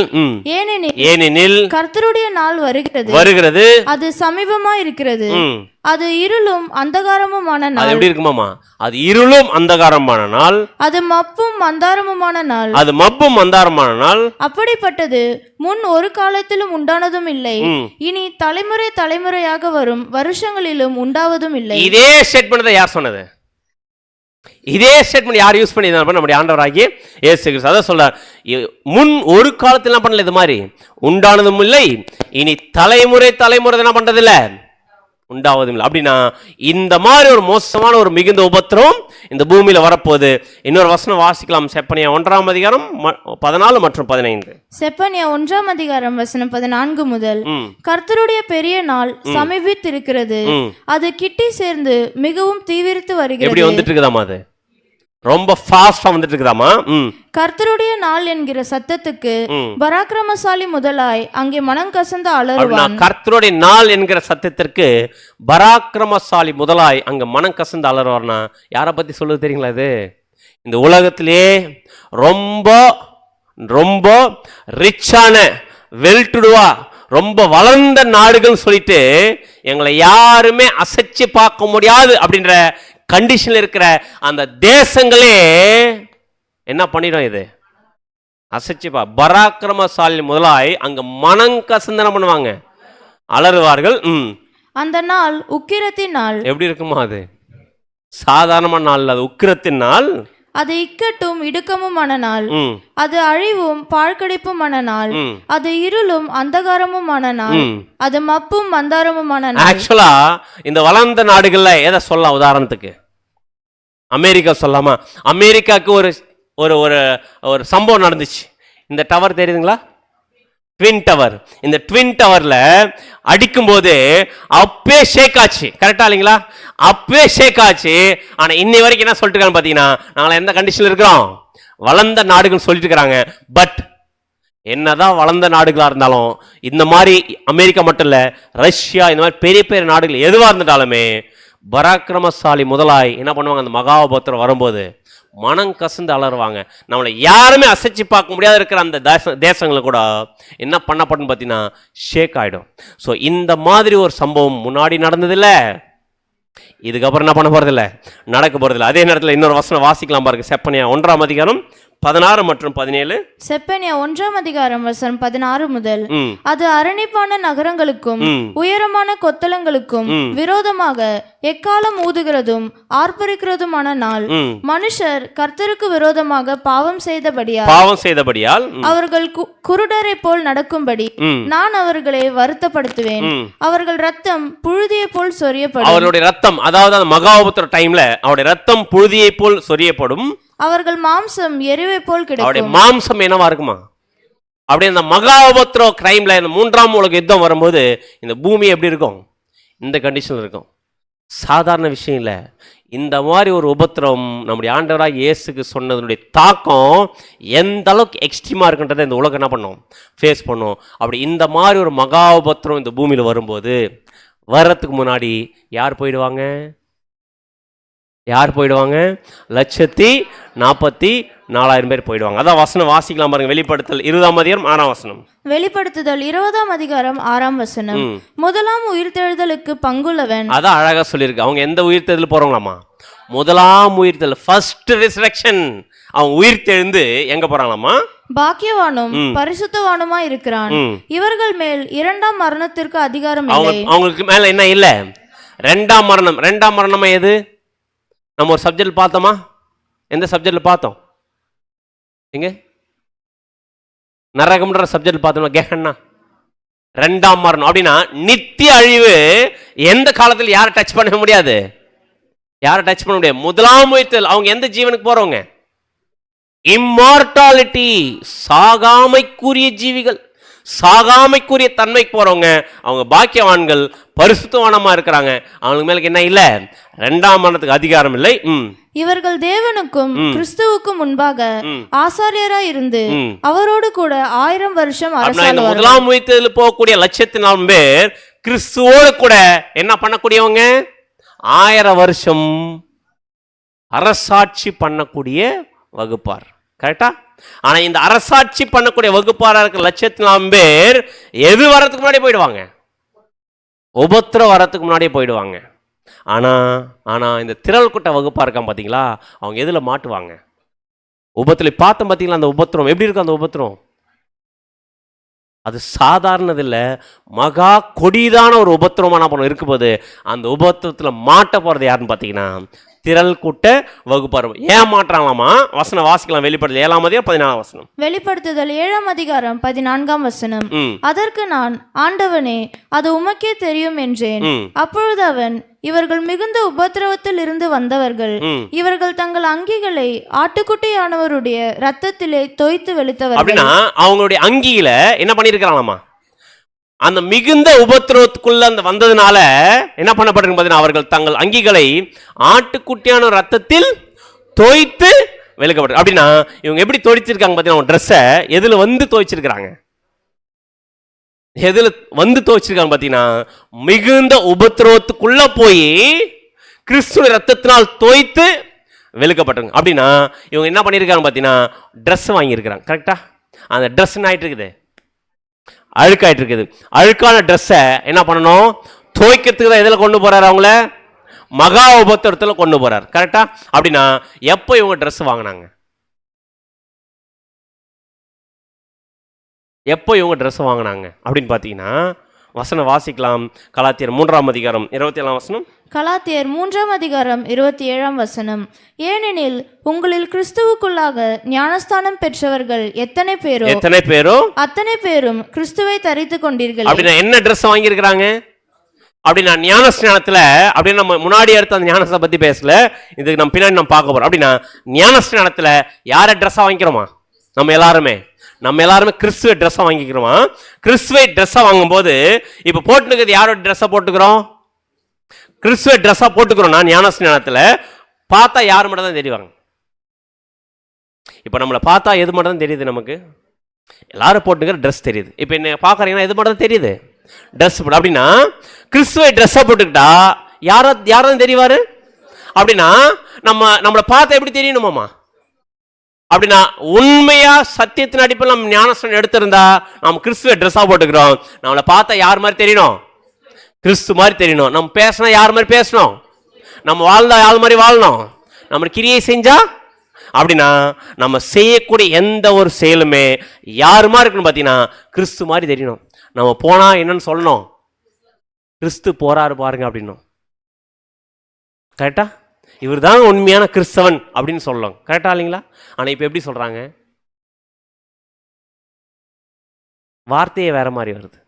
ஏனெனில் கர்த்தருடைய நாள் வருகிறது, அது சமீபமா இருக்கிறது. அது இருளும் அந்தகாரமுமான நாள். எப்படி இருக்குமாமா? அது இருளும் அந்தகாரமான நாள், அது மப்பும் மந்தாரமுமான நாள், அது மப்பும் மந்தாரமான நாள். அப்படிப்பட்டது முன் ஒரு காலத்திலும் உண்டானதும் இல்லை, இனி தலைமுறை தலைமுறையாக வரும் வருஷங்களிலும் உண்டாவதும் இல்லை. இதே ஸ்டேட்மெண்ட் யார் சொன்னது? இதே ஸ்டேட்மெண்ட் யார் யூஸ் பண்ணி நம்முடைய ஆண்டவராகிய இயேசு கிறிஸ்து அதான் சொல்றார், முன் ஒரு காலத்தில் என்ன பண்ணல இது மாதிரி உண்டானதும் இல்லை, இனி தலைமுறை தலைமுறை என்ன பண்றது இல்ல, உண்டாவதும் இல்லை. அப்படின்னா இந்த மாதிரி ஒரு மோசமான ஒரு மிகுந்த உபத்திரம் இந்த பூமியில வரப்போகுது. இன்னொரு வசனம் வாசிக்கலாம், செப்பனியா 1ஆம் அதிகாரம் 14 மற்றும் 15. செப்பனியா 1ஆம் அதிகாரம் வசனம் 14 முதல். கர்த்தருடைய பெரிய நாள் சமீபித்திருக்கிறது, அது கிட்டி சேர்ந்து மிகவும் தீவிரித்து வருகிறது. எப்படி வந்துட்டு இருக்குதாமா? அது ரொம்ப ஃபாஸ்டா வந்துட்டு இருக்குதாமா? கர்த்தருடைய நாள் என்கிற சத்தத்துக்கு பராக்கிரமசாலி முதலாய் அங்கே மனம் கசந்து அலறுவான். கர்த்தருடைய நாள் என்கிற சத்தத்திற்கு பராக்கிரமசாலி முதலாய் அங்க மனம் கசந்து அலறுவார்னா யாரை பத்தி சொல்லுது தெரியுங்களா? இது இந்த உலகத்திலே ரொம்ப ரொம்ப ரிச்சான வெல்டுடுவா ரொம்ப வளர்ந்த நாடுகள் சொல்லிட்டு எங்களை யாருமே அசைச்சு பார்க்க முடியாது அப்படின்ற கண்டிஷன்ல இருக்கிற அந்த தேசங்களே என்ன பண்ணிடும்? இது அசைச்சுப்பா பராக்கிரமசாலி முதலாய் அங்க மனங்கசந்தனம் பண்ணுவாங்க, அலறுவார்கள். அந்த நாள் உக்கிரத்தின் நாள். எப்படி இருக்குமா? அது சாதாரணமான நாள், அது உக்கிரத்தின் நாள், அது இக்கட்டும் இடுக்கமுமான நாள், அது அழிவும் பாழ்கடிப்புமான நாள், அது இருளும் அந்தகாரமுமான நாள், அது மப்பும் மந்தாரமுமான நாள். ஆக்சுவலா இந்த வளர்ந்த நாடுகள்ல எதை சொல்லலாம்? உதாரணத்துக்கு அமெரிக்கா சொல்லலாமா? அமெரிக்காவுக்கு ஒரு ஒரு ஒரு சம்பவம் நடந்துச்சு. இந்த டவர் தெரியுதுங்களா? Twin tower. இந்த ட்வின் டவர்ல அடிக்கும் போது அப்பே ஷேக் ஆச்சு. கரெக்டா இல்லைங்களா? அப்பே ஷேக் ஆச்சு. ஆனா இன்னை வரைக்கும் என்ன சொல்லிட்டு இருக்காங்க பாத்தீங்கன்னா, நாங்க எந்த கண்டிஷன்ல இருக்கிறோம்? வளர்ந்த நாடுகள் சொல்லிட்டு இருக்கிறாங்க. பட் என்னதான் வளர்ந்த நாடுகளா இருந்தாலும், இந்த மாதிரி அமெரிக்கா மட்டும் இல்ல, ரஷ்யா, இந்த மாதிரி பெரிய பெரிய நாடுகள் எதுவா இருந்துட்டாலுமே பராக்கிரமசாலி முதலாய் என்ன பண்ணுவாங்க? அந்த மகாபத்திரம் வரும்போது மனம் கசந்து அலறுவாங்க. நம்மளை யாருமே அசைச்சு பார்க்க முடியாத இருக்கிற அந்த தேசங்களை கூட என்ன பண்ணப்படும் பார்த்தீங்கன்னா ஷேக் ஆகிடும். ஸோ இந்த மாதிரி ஒரு சம்பவம் முன்னாடி நடந்ததில்ல, இதுக்கப்புறம் என்ன பண்ண போறதில்ல, நடக்க போறதில்ல. அதே நேரத்தில் இன்னொரு வசனம் வாசிக்கலாம் பாருங்க. செப்பனியா 1ஆம் அதிகாரம் 16 மற்றும் 17. செப்பனியா 1ஆம் அதிகாரம் வசனம் 16 முதல். அது அரணிப்பான நகரங்களுக்கும் உயரமான கொத்தளங்களுக்கும் விரோதமாக எக்காலம் ஊதுகிறதும் ஆர்ப்பரிக்கிறதுமான நாள். மனுஷர் கர்த்தருக்கு விரோதமாக பாவம் செய்தபடியால் அவர்கள் குருடரை போல் நடக்கும்படி நான் அவர்களை வருத்தப்படுத்துவேன். அவர்கள் ரத்தம் புழுதியை போல் சொரியப்படும். அவருடைய ரத்தம், அதாவது அந்த மகாபத்திர டைம்ல அவருடைய ரத்தம் புழுதியை போல் சொரியப்படும். அவர்கள் மாம்சம் எரிவை போல் கிடைக்கும். அவருடைய மாம்சம் என்னவா இருக்குமா? அப்படியே அந்த மகாபத்திர கிரைம்ல இந்த 3ஆம் உலக யுத்தம் வரும்போது இந்த பூமி எப்படி இருக்கும்? இந்த கண்டிஷன்ல இருக்கும். சாதாரண விஷயம் இல்லை. இந்த மாதிரி ஒரு உபத்திரம் நம்முடைய ஆண்டவராக இயேசுக்கு சொன்னதனுடைய தாக்கம் எந்த அளவுக்கு எக்ஸ்ட்ரீமா இருக்குன்றதை இந்த உலகம் என்ன பண்ணும்? ஃபேஸ் பண்ணும். அப்படி இந்த மாதிரி ஒரு மகா உபத்திரம் இந்த பூமியில் வரும்போது வர்றதுக்கு முன்னாடி யார் போயிடுவாங்க? 1,44,000 பேர் போயிடுவாங்க. அதான் வசனம் வாசிக்கலாம் பாருங்க. வெளிப்படுத்தல் 20ஆம் அதிகாரம் 6ஆம் வசனம். வெளிப்படுத்துதல் 20ஆம் அதிகாரம் 6ஆம் வசனம். முதலாம் உயிர்த்தெழுதலுக்கு பங்குள்ளவன். அதான் அழகா சொல்லியிருக்கு. அவங்க எந்த உயிர்த்தெழுதல் போறாங்களாமா? முதலாம் உயிர்த்தெழுதல், ஃபர்ஸ்ட் ரிசரக்ஷன். அவங்க உயிர்த்தெழுந்து எங்க போறாங்களாமா? பாக்கியவானும் பரிசுத்தவானுமா இருக்கிறான். இவர்கள் மேல் 2ஆம் மரணத்திற்கு அதிகாரம் இல்லை. அவங்களுக்கு மேல என்ன இல்ல? 2ஆம் மரணம். 2ஆம் மரணமா எது? நம்ம ஒரு சப்ஜெக்ட் பார்த்தோமா? எந்த சப்ஜெக்ட்ல பார்த்தோம்? எங்க? நரகம்ன்ற சப்ஜெக்ட் பார்த்தோம். கெஹன்னா 2ஆம் மரணம். அப்படின்னா நித்திய அழிவு. எந்த காலத்தில் யாரை டச் பண்ண முடியாது? முதலாம் உயிர்த்தெழுதல். அவங்க எந்த ஜீவனுக்கு போறவங்க? இம்மார்டாலிட்டி, சாகாமைக்குரிய ஜீவிகள், சாகாமைக்குரிய தன்மைக்கு போறவங்க. அவங்க பாக்கியவான்கள், பரிசுத்தவானமா இருக்கிறாங்க. அவங்களுக்கு மேலுக்கு என்ன இல்ல? 2ஆம் மரணத்துக்கு அதிகாரம் இல்லை. இவர்கள் தேவனுக்கும் கிறிஸ்துவுக்கும் முன்பாக ஆசாரியராய் இருந்து அவரோடு கூட 1000 வருஷம் அரசாளுவார்கள். முதலாம் உயிர்த்தெழுதல் போகக்கூடிய 1,04,000 பேர் கிறிஸ்துவோடு கூட என்ன பண்ணக்கூடியவங்க? 1000 வருஷம் அரசாட்சி பண்ணக்கூடிய வகுப்பார். கரெக்டா? ஆனா இந்த அரசாட்சி பண்ணக்கூடிய வகுப்பாரா இருக்கிற 1,04,000 பேர் எது வரதுக்கு முன்னாடி போயிடுவாங்க? உபத்திரம் வரத்துக்கு முன்னாடியே போயிடுவாங்க. ஆனா இந்த திரள் கூட்ட வகுப்பா இருக்கான் பாத்தீங்களா, அவங்க எதுல மாட்டுவாங்க? உபத்தில பார்த்தோம் பாத்தீங்களா? அந்த உபத்திரம் எப்படி இருக்கும்? அந்த உபத்திரம் அது சாதாரணது இல்லை, மகா கொடிதான ஒரு உபத்திரமான இருக்கும் போது அந்த உபத்திரத்துல மாட்ட போறது யாருன்னு பாத்தீங்கன்னா திரள் கூட்ட வகுப்பார். ஏன் மாற்றாங்களாமா? வசனம் வாசிக்கலாம். வெளிப்படுத்தல் 7ஆம் அதிகாரம் 14ஆம் வசனம். வெளிப்படுத்துதல் 7ஆம் அதிகாரம் 14ஆம் வசனம். அதற்கு நான், ஆண்டவனே, அது உமக்கே தெரியும் என்றேன். அப்பொழுது அவன், இவர்கள் மிகுந்த உபத்திரவத்தில் இருந்து வந்தவர்கள். இவர்கள் தங்கள் அங்கிகளை ஆட்டுக்குட்டியானவருடைய ரத்தத்திலே தோய்த்து வெளுத்தவர்கள். அப்படின்னா அவங்களுடைய அங்கியில என்ன பண்ணிருக்கிறாங்களாமா? அந்த மிகுந்த உபத்திரவத்துக்குள்ள அந்த வந்ததுனால என்ன பண்ணப்பட்டிருக்கு பார்த்தீங்கன்னா, அவர்கள் தங்கள் அங்கிகளை ஆட்டுக்குட்டியான ரத்தத்தில் தோய்த்து வெளுக்கப்பட்டு. அப்படின்னா இவங்க எப்படி தோய்ச்சிருக்காங்க பார்த்தீங்கன்னா, ட்ரெஸ்ஸை எதுல வந்து தோய்ச்சிருக்கிறாங்க? எதுல வந்து தோய்ச்சிருக்காங்க பார்த்தீங்கன்னா, மிகுந்த உபத்திரவத்துக்குள்ள போய் கிறிஸ்துவின் ரத்தத்தினால் தோய்த்து வெளுக்கப்பட்டிருங்க. அப்படின்னா இவங்க என்ன பண்ணியிருக்காங்க பார்த்தீங்கன்னா, ட்ரெஸ் வாங்கியிருக்கிறாங்க. கரெக்டா? அந்த ட்ரெஸ் என்ன ஆயிட்டு இருக்குது? அழுக்காயிட்டு இருக்குது. அழுக்கான ட்ரெஸ்ஸை என்ன பண்ணணும்? துவைக்கிறதுக்கு தான் எதில் கொண்டு போறாரு? அவங்கள மகா உபத்திரத்தில் கொண்டு போறார். கரெக்டா? அப்படின்னா எப்போ இவங்க ட்ரெஸ் வாங்கினாங்க? அப்படின்னு பார்த்தீங்கன்னா வசனம் வாசிக்கலாம். கலாத்தியர் 3ஆம் அதிகாரம் 27ஆம் வசனம். கலாத்தியர் 3ஆம் அதிகாரம் 27ஆம் வசனம். ஏனெனில் உங்களில் கிறிஸ்துவுக்குள்ளாக ஞானஸ்தானம் பெற்றவர்கள் எத்தனை பேரோ அத்தனை பேரும் கிறிஸ்துவை தரித்து கொண்டீர்கள். அப்படின்னா என்ன ட்ரெஸ் வாங்கியிருக்கிறாங்க? அப்படின்னா ஞானஸ்நானத்துல, அப்படின்னு நம்ம முன்னாடி எடுத்த அந்த ஞானத்தை பத்தி பேசல, இதுக்கு நம்ம பின்னாடி நம்ம பார்க்க போறோம். அப்படின்னா ஞானஸ்நானத்துல யார ட்ரெஸ்ஸா வாங்கிக்கிறோமா? நம்ம எல்லாருமே கிறிஸ்துவ ட்ரெஸ்ஸை வாங்கிக்கிறோமா? கிறிஸ்துவ ட்ரெஸ்ஸை வாங்கும்போது இப்போ போட்டுக்கிறது யாரோட ட்ரெஸ்ஸை போட்டுக்கிறோம்? கிறிஸ்துவ ட்ரெஸ்ஸாக போட்டுக்கிறோம். நான் ஞானஸ்நானத்தில் பார்த்தா யார் மட்டும் தான் தெரிவாங்க. இப்போ நம்மளை பார்த்தா எது மட்டும் தான் தெரியுது? நமக்கு எல்லாரும் போட்டுக்கிற ட்ரெஸ் தெரியுது. இப்போ என்ன பார்க்குறீங்கன்னா எது மட்டும் தான் தெரியுது? ட்ரெஸ் போட்டு. அப்படின்னா கிறிஸ்துவ ட்ரெஸ்ஸாக போட்டுக்கிட்டா யாரும் தெரிவாரு? அப்படின்னா நம்மளை பார்த்தா எப்படி தெரியணுமாம்மா? அப்படின்னா உண்மையா சத்தியத்தின் அடிப்பில் நம்ம ஞானஸ்நானம் எடுத்திருந்தா நம்ம கிறிஸ்துவ ட்ரெஸ்ஸாக போட்டுக்கிறோம். நம்மளை பார்த்தா யார் மாதிரி தெரியணும்? கிறிஸ்து மாதிரி தெரியணும். நம்ம பேசினா யார் மாதிரி பேசணும்? நம்ம வாழ்ந்தா யார் மாதிரி வாழணும்? நம்ம கிரியை செஞ்சா அப்படின்னா நம்ம செய்யக்கூடிய எந்த ஒரு செயலுமே யார் மாதிரி இருக்குன்னு பார்த்தீங்கன்னா கிறிஸ்து மாதிரி தெரியணும். நம்ம போனா என்னன்னு சொல்லணும்? கிறிஸ்து போறாரு பாருங்க அப்படின்னும். கரெக்டா? இவர் தான் உண்மையான கிறிஸ்தவன் அப்படின்னு சொல்லலாம். கரெக்டா இல்லைங்களா? ஆனால் இப்போ எப்படி சொல்றாங்க? வார்த்தையே வேற மாதிரி வருது.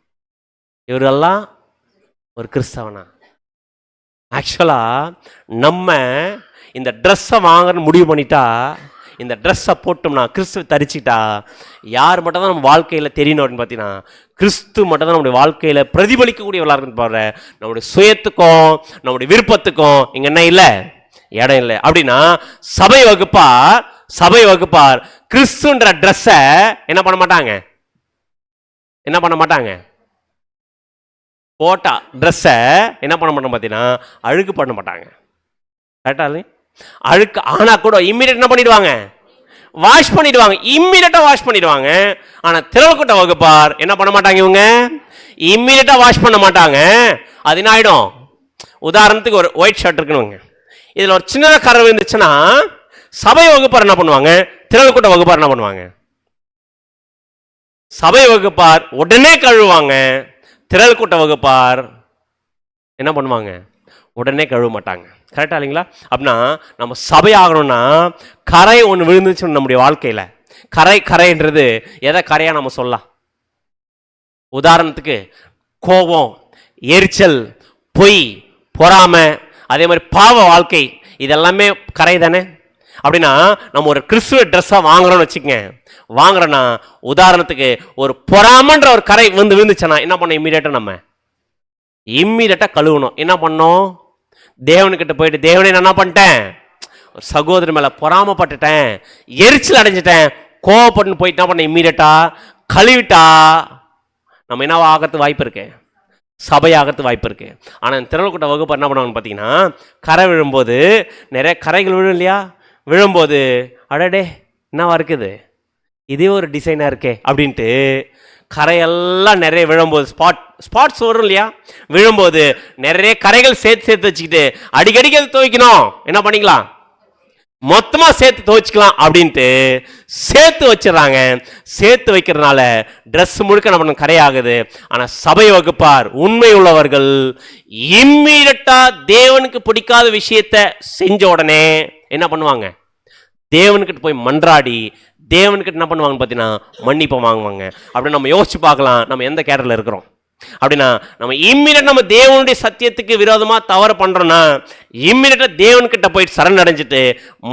இவரெல்லாம் ஒரு கிறிஸ்தவனா? ஆக்சுவலா நம்ம இந்த ட்ரெஸ்ஸை வாங்கன்னு முடிவு பண்ணிட்டா, இந்த ட்ரெஸ்ஸை போட்டோம்னா, கிறிஸ்துவ தரிச்சிட்டா யார் மட்டும் தான் நம்ம வாழ்க்கையில் தெரியணும் அப்படின்னு பார்த்தீங்கன்னா கிறிஸ்து மட்டும் தான் நம்முடைய வாழ்க்கையில் பிரதிபலிக்கக்கூடியவர்களாக இருக்குன்னு பாரு. நம்முடைய சுயத்துக்கும் நம்முடைய விருப்பத்துக்கும் இங்கே என்ன இல்லை, இடம் இல்லை. அப்படின்னா சபை வகுப்பார் கிறிஸ்துன்ற ட்ரெஸ்ஸை என்ன பண்ண மாட்டாங்க? போட்டா ட்ரெஸ்ஸை என்ன பண்ண மாட்டோம் பார்த்தீங்கன்னா அழுக்கு பண்ண மாட்டாங்க. கரெக்டாக? அழுக்கு ஆனால் கூட இம்மிடியட் என்ன பண்ணிடுவாங்க? வாஷ் பண்ணிடுவாங்க. ஆனால் திரள்கூட்ட வகுப்பார் என்ன பண்ண மாட்டாங்க? இவங்க இம்மிடியட்டாக வாஷ் பண்ண மாட்டாங்க. அது என்ன ஆகிடும்? உதாரணத்துக்கு ஒரு ஒயிட் ஷர்ட் இருக்குன்னு, இதில் ஒரு சின்னதாக கரை இருந்துச்சுன்னா சபை வகுப்பார் என்ன பண்ணுவாங்க? திரள்கூட்ட வகுப்பார் என்ன பண்ணுவாங்க? சபை வகுப்பார் உடனே கழுவுவாங்க. திரள்கூட்ட வகுப்பார் என்ன பண்ணுவாங்க? உடனே கழுவ மாட்டாங்க. கரெக்டா இல்லைங்களா? அப்படின்னா நம்ம சபை ஆகணும்னா கரை ஒன்று விழுந்துச்சு நம்முடைய வாழ்க்கையில். கரைன்றது எதை கரையா நம்ம சொல்லலாம்? உதாரணத்துக்கு கோபம், எரிச்சல், பொய், பொறாமை, அதே மாதிரி பாவ வாழ்க்கை, இதெல்லாமே கரை தானே. அப்படின்னா நம்ம ஒரு கிறிஸ்துவ ட்ரெஸ்ஸாக வாங்குறோம்னு வச்சுக்கோங்க. வாங்குறோன்னா உதாரணத்துக்கு ஒரு பொறாமன்ற ஒரு கரை விழுந்துச்சுன்னா என்ன பண்ண? இம்மீடியட்டாக கழுவணும். என்ன பண்ணோம்? தேவனுக்கிட்ட போயிட்டு, தேவனே நான் என்ன பண்ணிட்டேன்? ஒரு சகோதரி மேலே பொறாமப்பட்டுட்டேன், எரிச்சல் அடைஞ்சிட்டேன், கோவப்பட்டுன்னு போயிட்டு என்ன பண்ண? இம்மீடியட்டாக கழுவிட்டா நம்ம என்ன ஆகிறதுக்கு வாய்ப்பு இருக்கு? சபையாகிறது வாய்ப்பு இருக்கு. ஆனால் திரள்கூட்ட வகுப்பு என்ன பண்ணுவாங்கன்னு பார்த்தீங்கன்னா கரை விழும்போது நிறைய கரைகள் விழும் இல்லையா? விழும்போது அடடே என்னவா இருக்குது, இதே ஒரு டிசைனாக இருக்கே அப்படின்ட்டு கரையெல்லாம் நிறைய விழும்போது ஸ்பாட்ஸ் வரும் இல்லையா? விழும்போது நிறைய கரைகள் சேர்த்து வச்சுக்கிட்டு அடிக்கடிக்கு அது துவைக்கணும். என்ன பண்ணிக்கலாம்? மொத்தமாக சேர்த்து துவைச்சிக்கலாம் அப்படின்ட்டு சேர்த்து வச்சிடறாங்க. சேர்த்து வைக்கிறதுனால ட்ரெஸ் முழுக்க நம்ம கரையாகுது. ஆனால் சபை வகுப்பார் உண்மை உள்ளவர்கள் இம்மீடியட்டா தேவனுக்கு பிடிக்காத விஷயத்தை செஞ்ச உடனே என்ன பண்ணுவாங்க? தேவனுக்கிட்ட போய் மன்றாடி தேவனுக்கிட்ட என்ன பண்ணுவாங்கன்னு பார்த்தீங்கன்னா மன்னிப்பை வாங்குவாங்க. அப்படி நம்ம யோசிச்சு பார்க்கலாம் நம்ம எந்த கேட்டரில் இருக்கிறோம். அப்படின்னா நம்ம இம்மிடியட் நம்ம தேவனுடைய சத்தியத்துக்கு விரோதமாக தவறு பண்ணுறோன்னா இம்மிடியட்டாக தேவன்கிட்ட போயிட்டு சரணடைஞ்சிட்டு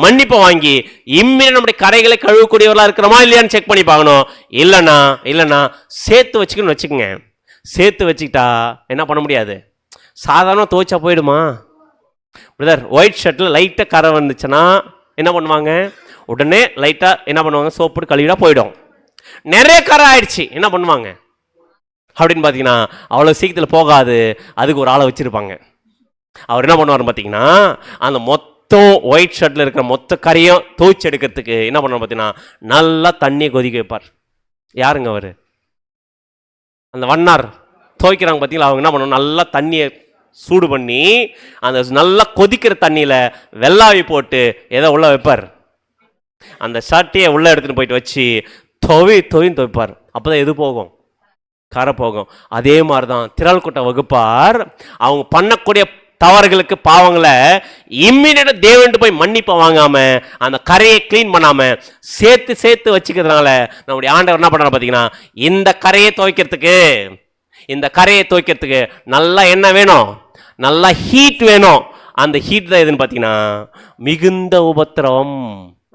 மன்னிப்பை வாங்கி இம்மிடியட் நம்முடைய கரைகளை கழுவக்கூடியவர்களாக இருக்கிறோமா இல்லையான்னு செக் பண்ணி பார்க்கணும். இல்லைன்னா சேர்த்து வச்சுக்கணும்னு வச்சுக்கோங்க. சேர்த்து வச்சுக்கிட்டா என்ன பண்ண முடியாது? சாதாரணமாக துவைச்சா போயிடுமா? பிரதர், ஒயிட் ஷர்ட்டில் லைட்டாக கரை வந்துச்சுன்னா என்ன பண்ணுவாங்க? உடனே லைட்டாக என்ன பண்ணுவாங்க? சோப்பு கழுவிடா போயிடும். நிறைய கரை ஆயிடுச்சு என்ன பண்ணுவாங்க அப்படின்னு பார்த்தீங்கன்னா அவ்வளோ சீக்கிரத்தில் போகாது. அதுக்கு ஒரு ஆளை வச்சுருப்பாங்க. அவர் என்ன பண்ணுவார்னு பார்த்தீங்கன்னா அந்த மொத்தம் ஒயிட் ஷர்ட்டில் இருக்கிற மொத்த கரையும் துவைச்சு எடுக்கிறதுக்கு என்ன பண்ணுவார் பார்த்தீங்கன்னா நல்லா தண்ணியை கொதிக்க வைப்பார். யாருங்க அவர்? அந்த வண்ணார் துவைக்கிறாங்க பார்த்தீங்களா? அவங்க என்ன பண்ணுவாங்க? நல்லா தண்ணியை சூடு பண்ணி அந்த நல்லா கொதிக்கிற தண்ணியில் வெள்ளாவி போட்டு எதை உள்ள வைப்பார்? அந்த ஷர்ட்டையை உள்ளே எடுத்துகிட்டு போயிட்டு வச்சு தொவின்னு துவைப்பார். அப்போ தான் எது போகும்? கரை போகும். அதே மாதிரி தான் திரள்கூட்ட வகுப்பார் அவங்க பண்ணக்கூடிய தவறுகளுக்கு பாவங்களை இம்மிடியட்டாக தேவன்ட்டு போய் மன்னிப்பை வாங்காம அந்த கரையை கிளீன் பண்ணாம சேர்த்து வச்சுக்கிறதுனால நம்முடைய ஆண்டவர் என்ன பண்ணுறாரு பார்த்தீங்கன்னா இந்த கரையை துவைக்கிறதுக்கு நல்லா என்ன வேணும்? நல்லா ஹீட் வேணும். அந்த ஹீட் தான் எதுன்னு பார்த்தீங்கன்னா மிகுந்த உபத்திரவம்.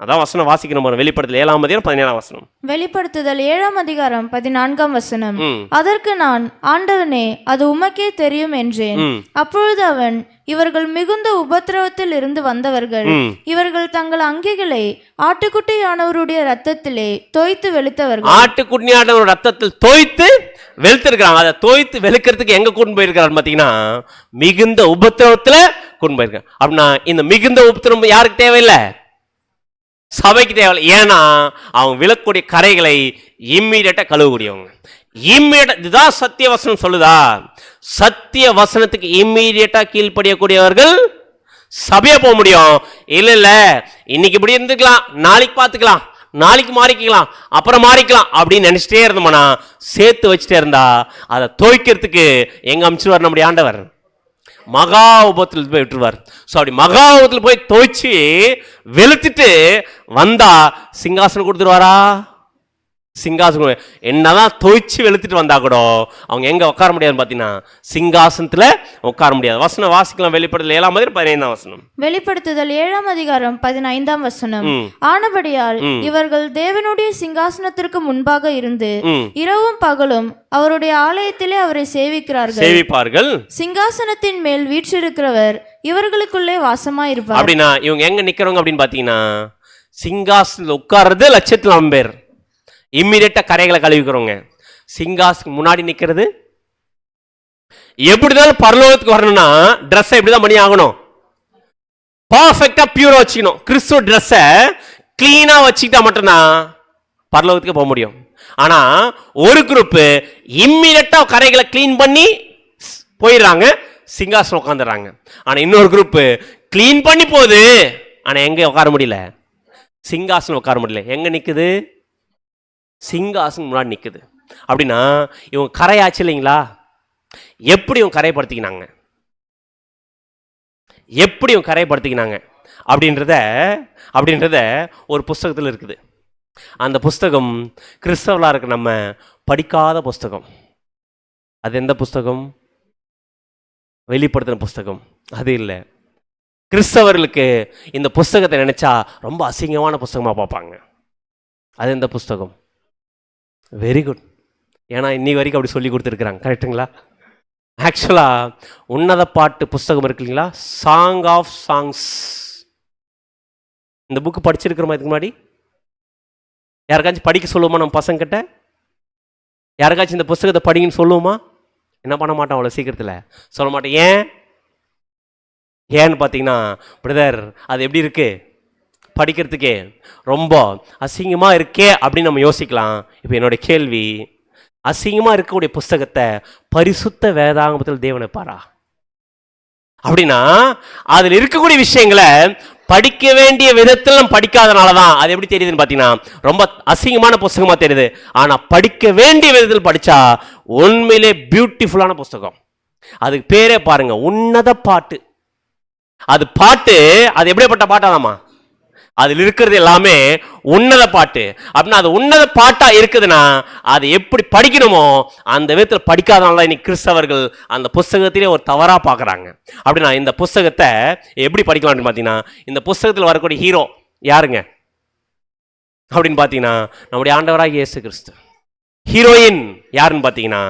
அதான் வசனம் வாசிக்கணும் பாருங்க. வெளிப்படுத்தல் 7ஆம் அதிகாரம் 17ஆம் வசனம். வெளிப்படுத்துதல் 7ஆம் அதிகாரம் 14ஆம் வசனம். ம். அதற்கு நான், ஆண்டவனே, அது உமக்கே தெரியும் என்றேன். ம். அப்பொழுது அவன், இவர்கள் மிகுந்த உபத்திரவத்தில் இருந்து வந்தவர்கள். ம். இவர்கள் தங்கள் அங்கிகளை ஆட்டுக்குட்டியானவருடைய ரத்தத்திலே தோய்த்து வெளுத்தவர்கள். ஆட்டுக்குட்டியானவர் ரத்தத்தில் தோய்த்து வெளுத்திருக்கிறாங்க. அதை தோய்த்து வெளுக்கிறதுக்கு எங்க கூட்டு போயிருக்கிறார் பாத்தீங்கன்னா, மிகுந்த உபத்திரவத்துல கூட்டு போயிருக்காங்க. அப்படின்னா இந்த மிகுந்த உபத்திரவம் யாருக்கு தேவையில்லை? சபைக்கு தேவையில்லை. ஏன்னா அவங்க விழக்கூடிய கரைகளை இம்மீடியட்டா கழுவக்கூடியவங்க. இம்மீடியட் இதுதான் சத்திய வசனம் சொல்லுதா? சத்திய வசனத்துக்கு இம்மீடியட்டா கீழ்ப்படியக்கூடியவர்கள் சபையை போக முடியும். இல்ல இன்னைக்கு இப்படி இருந்துக்கலாம், நாளைக்கு பார்த்துக்கலாம், நாளைக்கு மாறிக்கலாம், அப்புறம் மாறிக்கலாம் அப்படின்னு நினைச்சிட்டே இருந்தோம்னா, சேர்த்து வச்சுட்டே இருந்தா அதை தோய்க்கிறதுக்கு எங்க அமிச்சிருவார் நம்முடைய ஆண்டவர்? மகா உபத்தில் போய் விட்டுருவார். ஸோ அப்படி மகா உபத்தில் போய் தோய்ச்சி வெளுத்துட்டு வந்தா சிங்காசனம் கொடுத்துருவாரா? சிங்காசனம் என்னதான் தோய்ச்சி வெளுத்துட்டு வந்தா கூட அவங்க எங்க உட்கார முடியாது பார்த்தீங்கன்னா, சிங்காசனத்துல உட்கார முடியாது. வசனம் வாசிக்கலாம். வெளிப்படுத்தல் 7ஆம் அதிகாரம் 15ஆம் வசனம். வெளிப்படுத்துதல் 7ஆம் அதிகாரம் 15ஆம் வசனம். ம். ஆனபடியால் ம். இவர்கள் தேவனுடைய சிங்காசனத்திற்கு முன்பாக இருந்து ம். இரவும் பகலும் அவருடைய ஆலயத்திலே அவரை சேவிக்கிறார்கள். சேவிப்பார்கள். சிங்காசனத்தின் மேல் வீற்றிருக்கிறவர் இவர்களுக்குள்ளே வாசமாயிருப்பார். அப்படின்னா இவங்க எங்க நிக்கிறவங்க அப்படின்னு பாத்தீங்கன்னா, சிங்காசனத்தில் உட்கார்றது லட்சத்தில் அம்பேர். இம்மிடியட்டா கரைகளை கழுவிக்கிறவங்க. சிங்காசனுக்கு முன்னாடி நிக்கிறது. எப்படிதான் பரலோகத்துக்கு வரணும்னா ட்ரெஸ்ஸை எப்படிதான் பண்ணி ஆகணும்? பர்ஃபெக்டா பியூரா வச்சுக்கணும். கிறிஸ்துவ ட்ரெஸ்ஸை கிளீனா வச்சுக்கிட்டா மட்டும்தான் பரலோகத்துக்கு போக முடியும். ஆனா ஒரு குரூப் இம்மிடியட்டா கரைகளை கிளீன் பண்ணி போயிடுறாங்க, சிங்காசனம் உட்காந்துடுறாங்க. ஆனா இன்னொரு குரூப் கிளீன் பண்ணி போகுது, ஆனா எங்க உட்கார முடியல? சிங்காசனம் உட்கார முடியல. எங்க நிக்குது? சிங்காசனம் முன்னாடி நிக்குது. அப்படின்னா இவங்க கரையாச்சு இல்லைங்களா? எப்படி இவங்க கரைப்படுத்திக்கினாங்க? எப்படி இவங்க கரைப்படுத்திக்கினாங்க அப்படின்றத ஒரு புஸ்தகத்தில் இருக்குது. அந்த புஸ்தகம் கிறிஸ்தவர்களா இருக்க நம்ம படிக்காத புஸ்தகம். அது எந்த புஸ்தகம்? வெளிப்படுத்தின புஸ்தகம் அது இல்லை. கிறிஸ்தவர்களுக்கு இந்த புஸ்தகத்தை நினைச்சா ரொம்ப அசிங்கமான புஸ்தகமாக பார்ப்பாங்க. அது எந்த புஸ்தகம்? Very good. ஏன்னா இன்னி வரைக்கும் அப்படி சொல்லி கொடுத்துருக்குறாங்க. கரெக்டுங்களா? ஆக்சுவலாக உன்னத பாட்டு புஸ்தகம் இருக்கு இல்லைங்களா, சாங் ஆஃப் சாங்ஸ். இந்த புக்கு படிச்சிருக்கிறோமா இதுக்கு முன்னாடி? யாருக்காச்சும் படிக்க சொல்லுவோமா நம்ம பசங்கிட்ட? யாருக்காச்சும் இந்த புஸ்தகத்தை படிங்கன்னு சொல்லுவோமா? என்ன பண்ண மாட்டோம், அவ்வளோ சீக்கிரத்தில் சொல்ல மாட்டேன். ஏன்னு பார்த்தீங்கன்னா, பிரதர் அது எப்படி இருக்கு படிக்கிறதுக்கே ரொம்ப அசிங்கமாக இருக்கே அப்படின்னு நம்ம யோசிக்கலாம். இப்போ என்னுடைய கேள்வி, அசிங்கமாக இருக்கக்கூடிய புஸ்தகத்தை பரிசுத்த வேதாகமத்தில் தேவன் வைப்பாரா? அப்படின்னா அதில் இருக்கக்கூடிய விஷயங்களை படிக்க வேண்டிய விதத்தில் நம்ம படிக்காதனால தான் அது எப்படி தெரியுதுன்னு பார்த்தீங்கன்னா ரொம்ப அசிங்கமான புஸ்தகமாக தெரியுது. ஆனால் படிக்க வேண்டிய விதத்தில் படித்தா உண்மையிலே பியூட்டிஃபுல்லான புஸ்தகம். அதுக்கு பேரே பாருங்க, உன்னத பாட்டு. அது பாட்டு, அது எப்படிப்பட்ட பாட்டாதாமா? அதில் இருக்கிறது எல்லாமே உன்னத பாட்டு. அப்படின்னா அது உன்னத பாட்டா இருக்குதுன்னா அது எப்படி படிக்கணுமோ அந்த விதத்தில் படிக்காதனால இன்னைக்கு கிறிஸ்தவர்கள் அந்த புஸ்தகத்திலே ஒரு தவறா பார்க்குறாங்க. அப்படின்னா இந்த புஸ்தகத்தை எப்படி படிக்கலாம்னு பார்த்தீங்கன்னா, இந்த புஸ்தகத்தில் வரக்கூடிய ஹீரோ யாருங்க அப்படின்னு பார்த்தீங்கன்னா நம்முடைய ஆண்டவராகிய இயேசு கிறிஸ்து. ஹீரோயின் யாருன்னு பார்த்தீங்கன்னா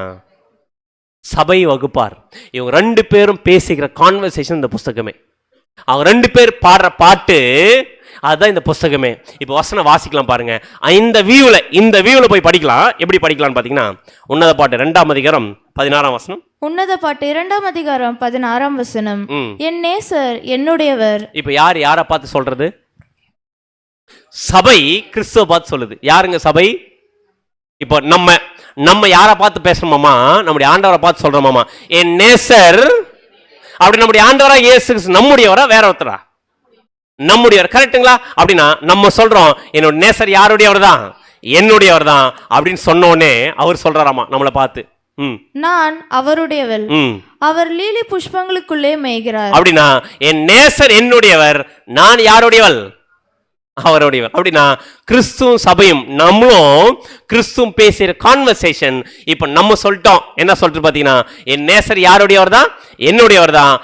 சபை வகுப்பார். இவங்க ரெண்டு பேரும் பேசிக்கிற கான்வர்சேஷன் இந்த புஸ்தகமே. அவங்க ரெண்டு பேர் பாடுற பாட்டு அதுதான் இந்த புஸ்தகமே. இப்போ வசனம் வாசிக்கலாம் பாருங்க. இந்த வியூவில் போய் படிக்கலாம். எப்படி படிக்கலாம்னு பார்த்தீங்கன்னா, உன்னத பாட்டு 2ஆம் அதிகாரம் 16ஆம் வசனம். உன்னத பாட்டு 2ஆம் அதிகாரம் 16ஆம் வசனம். என் நேசர் என்னுடையவர். இப்போ யாரை பார்த்து சொல்றது? சபை கிறிஸ்துவ பார்த்து சொல்லுது. யாருங்க சபை? இப்போ நம்ம யாரை பார்த்து பேசுறோமாமா? நம்முடைய ஆண்டவரை பார்த்து சொல்றோமாமா என் நேசர். அப்படி நம்முடைய ஆண்டவரா இயேசு நம்முடையவரா வேற ஒருத்தரா? நம்முடையவர். கரெக்டுங்களா? அப்படின்னா நம்ம சொல்றோம் என்னோட நேசர் யாருடையவர் தான்? என்னுடையவர் தான் அப்படின்னு சொன்னோடனே அவர் சொல்றாராமா நம்மளை பார்த்து, நான் அவருடையவள், அவர் லீலி புஷ்பங்களுக்குள்ளே மேய்கிறார். அப்படின்னா என் நேசர் என்னுடையவர், நான் யாருடையவள்? அவருடையவர். அப்படின்னா கிறிஸ்துவும் சபையும் நம்மளும் கிறிஸ்துவும் பேசுகிற கான்வர்சேஷன். இப்போ நம்ம சொல்லிட்டோம், என்ன சொல்லிட்டு பார்த்தீங்கன்னா என் நேசர் யாருடையவர் தான்? என்னுடையவர் தான்,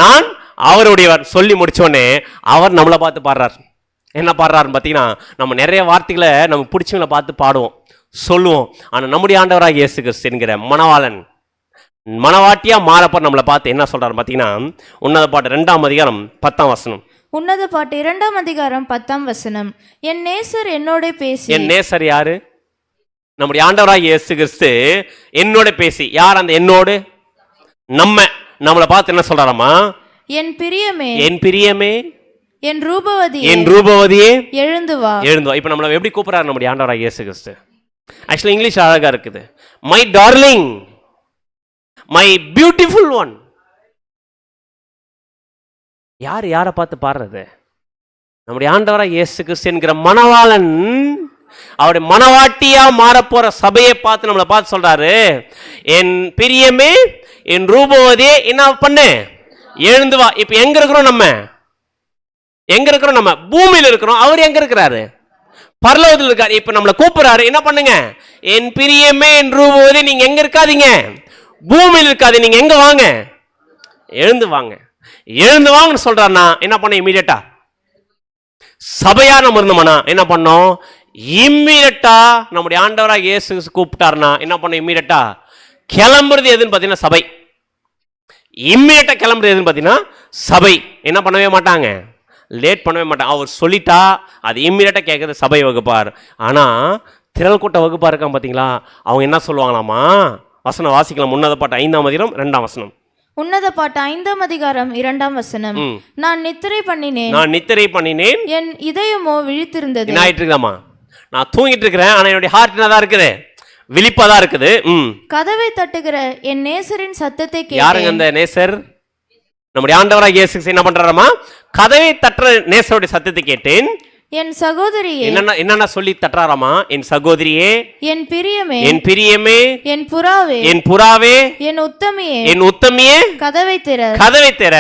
நான் அவருடையவர் சொல்லி முடிச்சோடனே அவர் நம்மளை பார்த்து பாடுறார். என்ன பாடுறாருன்னு பார்த்தீங்கன்னா, நம்ம நிறைய வார்த்தைகளை நம்ம பிடிச்சவங்களை பார்த்து பாடுவோம், சொல்லுவோம். ஆனால் நம்முடைய ஆண்டவராக இயேசு கிறிஸ்து என்கிற மணவாளன் மணவாட்டியா மாறப்ப நம்மளை பார்த்து என்ன சொல்றாரு பார்த்தீங்கன்னா, உன்னத பாட்டு 2ஆம் அதிகாரம் 10ஆம் வசனம். உன்னத பாட்டு 2ஆம் அதிகாரம் 10ஆம் வசனம். என் நேசர் என்னோட பேசி. என் நேசர் யாரு? நம்முடைய ஆண்டவராக இயேசு கிறிஸ்து என்னோட பேசி. யார் அந்த என்னோடு? நம்மளை பார்த்து என்ன சொல்றாராமா? என் பிரியமே, என் பிரியமே, என் ரூபவதியே, என் ரூபவதியே, எழுந்து வா. எழுந்து வா. இப்போ நம்மளை எப்படி கூப்பிடுறாரு நம்முடைய ஆண்டவராக இயேசு கிறிஸ்து? ஆக்சுவலி இங்கிலீஷ் அழகா இருக்குது. My darling, my beautiful one. யாரை பார்த்து பாடுறது? நம்முடைய ஆண்டவராக இயேசு கிறிஸ்து என்கிற மணவாளன் அவருடைய மணவாட்டியா மாறப்போற சபையை பார்த்து நம்மளை பார்த்து சொல்றாரு, என் பிரியமே, என் ரூபவதியே, என்ன பண்ணு, எழுந்து வா. இப்ப எங்க இருக்கிறோம் நம்ம? எங்க இருக்கிறோம் நம்ம? பூமியில இருக்கிறோம். அவர் எங்க இருக்கிறாரு? பரலோகத்தில் இருக்காரு. இப்ப நம்மளை கூப்பிடுறாரு, என்ன பண்ணுங்க? என் பிரியமே, என் ரூபவதியே, நீங்க எங்க இருக்காதீங்க, பூமியில் இருக்காது, நீங்க எங்க வாங்க, எழுந்து வாங்க. எழுந்து வாங்கன்னு சொல்றாருன்னா என்ன பண்ண? இமீடியட்டா சபையா நம்ம இருந்தோம்னா என்ன பண்ணோம்? இம்மீடியட்டா நம்முடைய ஆண்டவராக இயேசு கூப்பிட்டாருன்னா என்ன பண்ண? இம்மீடியட்டா கிளம்புறது எதுன்னு பார்த்தீங்கன்னா சபை. இம்மீடியட்டா கிளம்புறது எதுன்னு பார்த்தீங்கன்னா சபை. என்ன பண்ணவே மாட்டாங்க, லேட் பண்ணவே மாட்டாங்க. அவர் சொல்லிட்டா அது இம்மீடியட்டா கேட்கறது சபை வகுப்பார். ஆனால் திரள் கூட்ட வகுப்பார் இருக்காங்க பார்த்தீங்களா, அவங்க என்ன சொல்லுவாங்களாமா? வசனம் வாசிக்கலாம். உன்னத பாட்டு 5ஆம் அதிகாரம் 2ஆம் வசனம். உன்னத பாட்டு 5ஆம் அதிகாரம் 2ஆம் வசனம். நான் நித்திரை பண்ணினேன், என் இதயமோ விழித்திருந்தது. என்ன ஆயிட்டு இருக்குதாமா? நான் தூங்கிட்டு இருக்கிறேன், ஆனா என்னுடைய ஹார்ட் என்னதான் இருக்குது? விழிப்பாதான் இருக்குது. கதவை தட்டுகிற என் நேசரின் சத்தத்தை கேட்டேன். யாருங்க அந்த நேசர்? நம்முடைய ஆண்டவராக இயேசு என்ன பண்றாராமா? கதவை தட்டுற நேசருடைய சத்தத்தை கேட்டேன். என் சகோதரியே, என்னென்ன சொல்லி தட்டுறாராமா? என் சகோதரியே, என் பிரியமே, என் பிரியமே, என் புறாவே, என் புறாவே, என் உத்தமியே, என் உத்தமியே, கதவை திற, கதவை திற.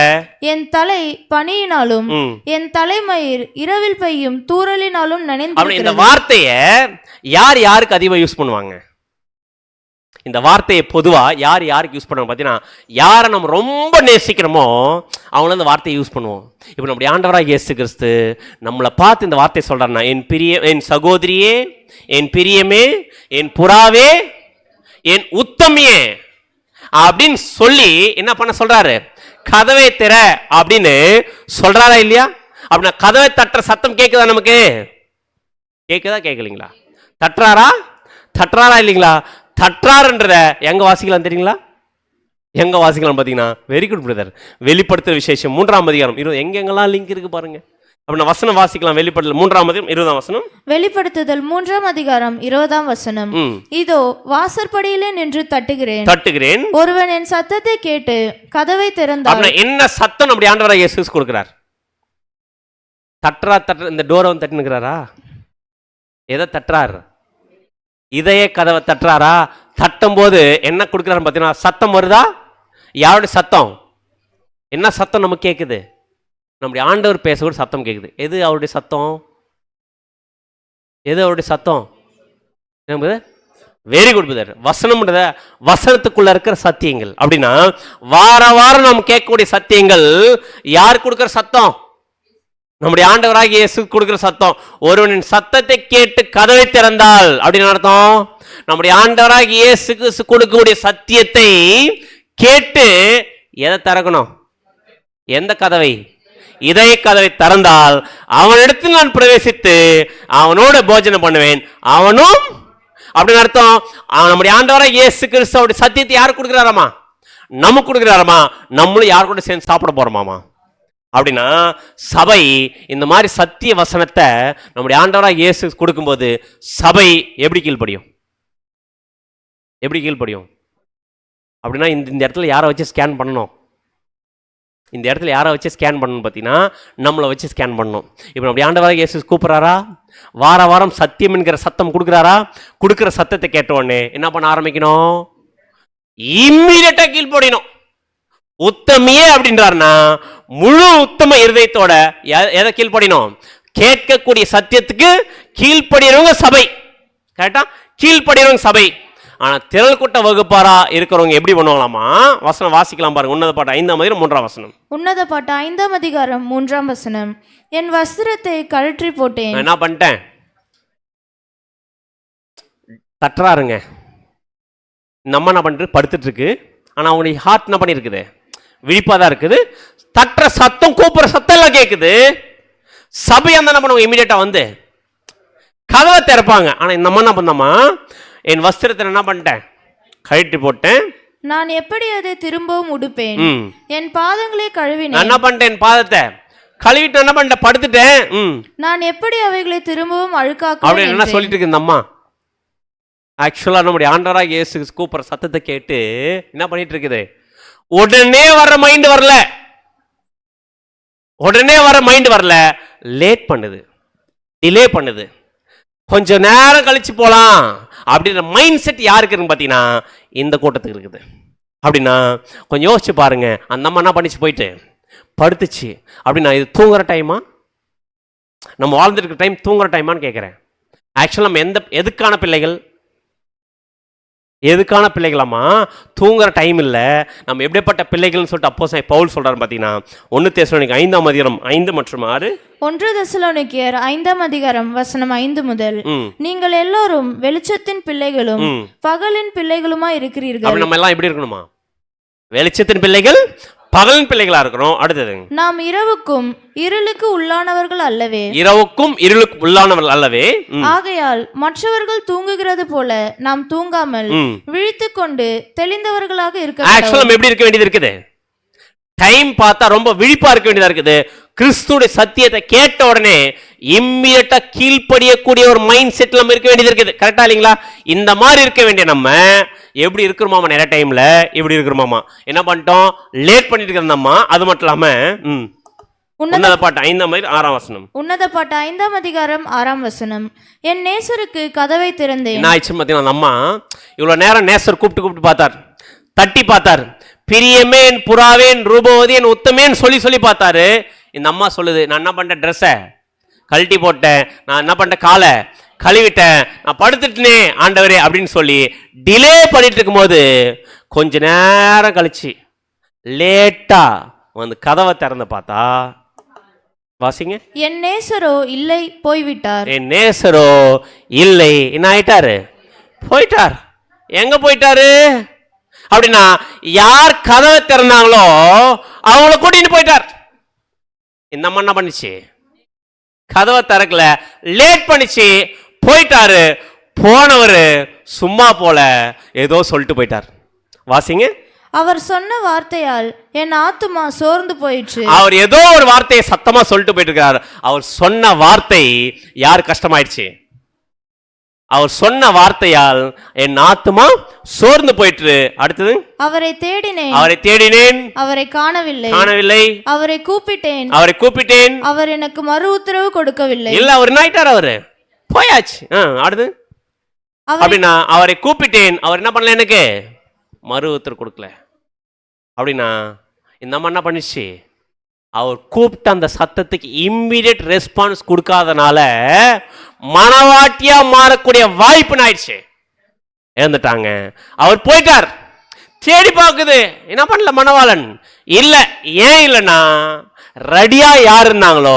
என் தலை பனியினாலும் என் தலைமயிர் இரவில் பெய்யும் தூறலினாலும் நனைந்து. இந்த வார்த்தைய யாருக்கு அதிகமாக யூஸ் பண்ணுவாங்க? இந்த வார்த்தையை பொதுவா யாருக்கு யூஸ் பண்ணுவாங்க பார்த்தீங்கன்னா, யாரை நம்ம ரொம்ப நேசிக்கிறோமோ அவங்கள இந்த வார்த்தையை யூஸ் பண்ணுவோம். இப்போ நம்முடைய ஆண்டவராக இயேசு கிறிஸ்து நம்மளை பார்த்து இந்த வார்த்தையை சொல்றாருன்னா, என் சகோதரியே, என் பிரியமே, என் புறாவே, என் உத்தமியே அப்படின்னு சொல்லி என்ன பண்ண சொல்றாரு? கதவை திற அப்படின்னு சொல்றாரா இல்லையா? அப்படின்னா கதவை தட்டுற சத்தம் கேட்குதா நமக்கு? கேட்குதா கேட்கலீங்களா? தட்டுறாரா இல்லைங்களா? தட்டுறாருன்றத எங்க வாசிக்கலாம் தெரியுங்களா? எங்க வாசிக்கலாம் பார்த்தீங்கன்னா, வெரி குட் பிரதர், வெளிப்படுத்துற விசேஷம் 3ஆம் அதிகாரம் 20. எங்கெங்கெல்லாம் லிங்க் இருக்கு பாருங்க. அப்படின்னா வசனம் வாசிக்கலாம். வெளிப்படுத்தல் 3ஆம் அதிகாரம் 20ஆம் வசனம். வெளிப்படுத்துதல் 3ஆம் அதிகாரம் 20ஆம் வசனம். இதோ வாசற்படியிலே நின்று தட்டுகிறேன், ஒருவன் என் சத்தத்தை கேட்டு கதவை திறந்தால். என்ன சத்தம் நம்முடைய ஆண்டவராக இயேசு கொடுக்கிறார்? தட்டுற இந்த டோரை வந்து தட்டுனுக்கிறாரா? எதை தட்டுறார்? இதய கதவை தட்டுறாரா? தட்டும் போது என்ன கொடுக்குறாரு பார்த்தீங்கன்னா, சத்தம் வருதா? யாருடைய சத்தம்? என்ன சத்தம் நமக்கு கேட்குது? நம்முடைய ஆண்டவர் பேசக்கூட சத்தம் கேட்குது. எது அவருடைய சத்தம்? எது அவருடைய சத்தம்? Very good brother. வசனம்ன்றத வசனத்துக்குள்ள இருக்கிற சத்தியங்கள். அப்படின்னா வாரம் நாம் கேட்கக்கூடிய சத்தியங்கள் யார் கொடுக்குற சத்தம்? நம்முடைய ஆண்டவராக இயேசு கொடுக்கிற சத்தம். ஒருவனின் சத்தத்தை கேட்டு கதவை திறந்தால் அப்படின்னு அர்த்தம். நம்முடைய ஆண்டவராக இயேசு கொடுக்கக்கூடிய சத்தியத்தை கேட்டு எதை திறக்கணும்? எந்த கதவை? இதய கதவை திறந்தால் அவனிடத்தில் நான் பிரவேசித்து அவனோட போஜனம் பண்ணுவேன், அவனும். அப்படின்னு அர்த்தம். நம்முடைய ஆண்டவராக இயேசு கிறிஸ்துவோட சத்தியத்தை யார் கொடுக்கிறாராமா? நமக்கு கொடுக்கிறாராமா. நம்மளும் யார் கூட சேர்ந்து சாப்பிட போறோமாமா? அப்படின்னா சபை இந்த மாதிரி சத்திய வசனத்தை நம்முடைய ஆண்டவராக இயேசு கொடுக்கும்போது சபை எப்படி கீழ்ப்படியும்? அப்படின்னா இந்த இடத்துல யாரை வச்சு ஸ்கேன் பண்ணணும்? இந்த இடத்துல யாரை வச்சு ஸ்கேன் பண்ணணும் பார்த்தீங்கன்னா, நம்மளை வச்சு ஸ்கேன் பண்ணணும். இப்போ நம்முடைய ஆண்டவராக இயேசு கூப்பிட்றாரா? வாரம் சத்தியம் என்கிற சத்தம் கொடுக்குறாரா? கொடுக்குற சத்தத்தை கேட்ட உடனே என்ன பண்ண ஆரம்பிக்கணும்? இம்மீடியட்டா கீழ்ப்படியணும். உத்தமியே அப்படின்றாருன்னா முழு உத்தம இருதயத்தோட எதை கீழ்ப்படியணும்? கேட்கக்கூடிய சத்தியத்துக்கு கீழ்ப்படிறவங்க சபை. கரெக்டா? கீழ்ப்படிறவங்க சபை. ஆனால் திரள் கூட்ட வகுப்பாரா இருக்கிறவங்க எப்படி பண்ணுவாங்களாமா? வசனம் வாசிக்கலாம் பாருங்க. உன்னத பாட்டு 5ஆம் அதிகாரம் 3ஆம் வசனம். உன்னத பாட்டு 5ஆம் அதிகாரம் 3ஆம் வசனம். என் வஸ்திரத்தை கழற்றி போட்டேன். நான் என்ன பண்ணிட்டேன்? தட்டுறாருங்க. நம்ம என்ன பண்ணிட்டு படுத்துட்டு இருக்கு. ஆனால் அவனுடைய ஹார்ட் என்ன பண்ணியிருக்குது? விழிப்பாக தான் இருக்குது. தட்டுற சத்தம், கூப்பிட்ற சத்தம் எல்லாம் கேட்குது. சபை அந்த என்ன பண்ணுவாங்க? இமீடியட்டாக வந்து கதவை திறப்பாங்க. ஆனால் இந்த அம்மா என்ன பண்ணாமா? என் வஸ்திரத்தை என்ன பண்ணிட்டேன்? கழட்டி போட்டேன். நான் எப்படி அதை திரும்பவும் உடுப்பேன்? என் பாதங்களை நான் கழுவினேன். என்ன பண்ணிட்டேன்? என் பாதத்தை கழுவிட்டு என்ன பண்ணிட்டேன்? படுத்துட்டேன். நான் எப்படி அவைகளை திரும்பவும் அழுக்காக்குவேன் அப்படின்னு என்ன சொல்லிட்டு இருக்கு இந்த அம்மா? ஆக்சுவலாக நம்முடைய ஆண்டவராக இயேசு கூப்பிட்ற சத்தத்தை கேட்டு என்ன பண்ணிட்டு இருக்குது? உடனே வர மைண்ட் வரல, உடனே வர மைண்ட் வரல, லேட் பண்ணுது, டிலே பண்ணுது. கொஞ்சம் நேரம் கழிச்சு போலாம் அப்படின்ற மைண்ட் செட் யாருக்குன்னு பார்த்தீங்கன்னா இந்த கூட்டத்துக்கு இருக்குது. அப்படின்னா கொஞ்சம் யோசிச்சு பாருங்க. அந்த அம்மா என்ன பண்ணிச்சு? போயிட்டு படுத்துச்சு. அப்படின்னா இது தூங்குற டைமா? நம்ம வாழ்ந்துருக்க டைம் தூங்குற டைமான்னு கேட்குறேன். ஆக்சுவலாக நம்ம எதுக்கான பிள்ளைகள்? எதுக்கான பிள்ளைகளாமா? தூங்குற டைம் இல்லை. நம்ம எப்படிப்பட்ட பிள்ளைகள்னு சொல்லிட்டு அப்போஸ்தலன் பவுல் சொல்றாரு பார்த்தீங்கன்னா 1 தெசலோனிக்கர் 5ஆம் அதிகாரம் 5 மற்றும் 6. 1 தெசலோனிக்கர் 5ஆம் அதிகாரம் வசனம் 5 முதல். நீங்கள் எல்லோரும் வெளிச்சத்தின் பிள்ளைகளும் பகலின் பிள்ளைகளுமா இருக்கிறீர்கள். அப்ப நம்ம எல்லாம் எப்படி இருக்கணுமா? வெளிச்சத்தின் பிள்ளைகள், பகலின் பிள்ளைகளா இருக்கிறோம். அடுத்தது, நாம் இரவுக்கும் இருளுக்கு உள்ளானவர்கள் அல்லவே. இரவுக்கும் இருளுக்கு உள்ளானவர்கள் அல்லவே. ஆகையால் மற்றவர்கள் தூங்குகிறது போல நாம் தூங்காமல் விழித்துக் கொண்டு தெளிந்தவர்களாக இருக்க. ஆக்சுவலா எப்படி இருக்க வேண்டியது இருக்குது? டைம் பார்த்தா ரொம்ப விழிப்பா இருக்க வேண்டியதா இருக்குது. கிறிஸ்துவோட சத்தியத்தை கேட்ட உடனே இம்மிடியட்டா கீழ்ப்படியக்கூடிய ஒரு மைண்ட் செட்ல நம்ம இருக்க வேண்டியது இருக்குது. கரெக்டா இல்லைங்களா? இந்த மாதிரி இருக்க வேண்டிய நம்ம எப்படி இருக்கிறோமாமா? நிறைய டைம்ல இப்படி இருக்கிறோமாமா? என்ன பண்ணிட்டோம்? லேட் பண்ணிட்டு இருக்கிறோம்மா. அது மட்டும் இல்லாம உன்னத பாட்டு 5ஆம் அதிகாரம் 6ஆம் வசனம். உன்னத பாட்டு 5ஆம் அதிகாரம் 6ஆம் வசனம். என் நேசருக்கு கதவை திறந்தேன். என்ன ஆயிடுச்சு பார்த்தீங்கன்னா, அம்மா இவ்வளவு நேரம் நேசர் கூப்பிட்டு பார்த்தார், தட்டி பார்த்தார். பிரியமேன், புறாவேன், ரூபவதியன், உத்தமேன் சொல்லி பார்த்தாரு. இந்த அம்மா சொல்லுது, நான் என்ன பண்ணிட்டேன்? ட்ரெஸ்ஸை கழட்டி போட்டேன், நான் என்ன பண்ணிட்டேன்? காலை கழுவிட்டேன், நான் படுத்துட்டேனே ஆண்டவரே அப்படின்னு சொல்லி டிலே பண்ணிட்டு இருக்கும்போது கொஞ்ச நேரம் கழிச்சு லேட்டா வந்து கதவை திறந்து பார்த்தா, வாசிங்க. என் நேசரோ இல்லை, போய்விட்டார். என் நேசரோ இல்லை, என்ன ஆயிட்டாரு? போயிட்டார். எங்க போயிட்டாரு? அப்படின்னா யார் கதவை திறந்தாங்களோ அவங்கள கூட்டிட்டு போயிட்டார். இந்த அம்மா என்ன பண்ணிச்சு? கதவை திறக்கல, லேட் பண்ணிச்சு, போயிட்டாரு. போனவர் சும்மா போல ஏதோ சொல்லிட்டு போயிட்டார். வாசிங்க. அவர் சொன்ன வார்த்தையால் என் ஆத்துமா சோர்ந்து போயிடுச்சு. அவர் ஏதோ ஒரு வார்த்தையை சத்தமா சொல்லிட்டு போயிட்டு இருக்கார். அவர் சொன்ன வார்த்தை யார் கஷ்டமாயிடுச்சு? அவர் சொன்ன வார்த்தையால் என் ஆத்துமா சோர்ந்து போயிட்டு. அடுத்தது, அவரை தேடினேன், அவரை காணவில்லை, அவரை கூப்பிட்டேன், அவர் எனக்கு மறு உத்தரவு கொடுக்கவில்லை. இல்ல, அவர் என்ன ஆயிட்டார்? அவரு போயாச்சு. அடுத்து, அப்படின்னா அவரை கூப்பிட்டேன், அவர் என்ன பண்ணல? எனக்கு மறு உத்தரவு கொடுக்கல. அப்படின்னா இந்த அம்மா என்ன பண்ணிச்சு? அவர் கூப்பிட்ட அந்த சத்தத்துக்கு இம்மிடியட் ரெஸ்பான்ஸ் கொடுக்காதனால மனவாட்டியா மாறக்கூடிய வாய்ப்பு ஆயிடுச்சு. இறந்துட்டாங்க. அவர் போயிட்டார். தேடி பார்க்குது, என்ன பண்ணல மணவாளன்? இல்ல. ஏன் இல்லைன்னா, ரெடியா யார் இருந்தாங்களோ,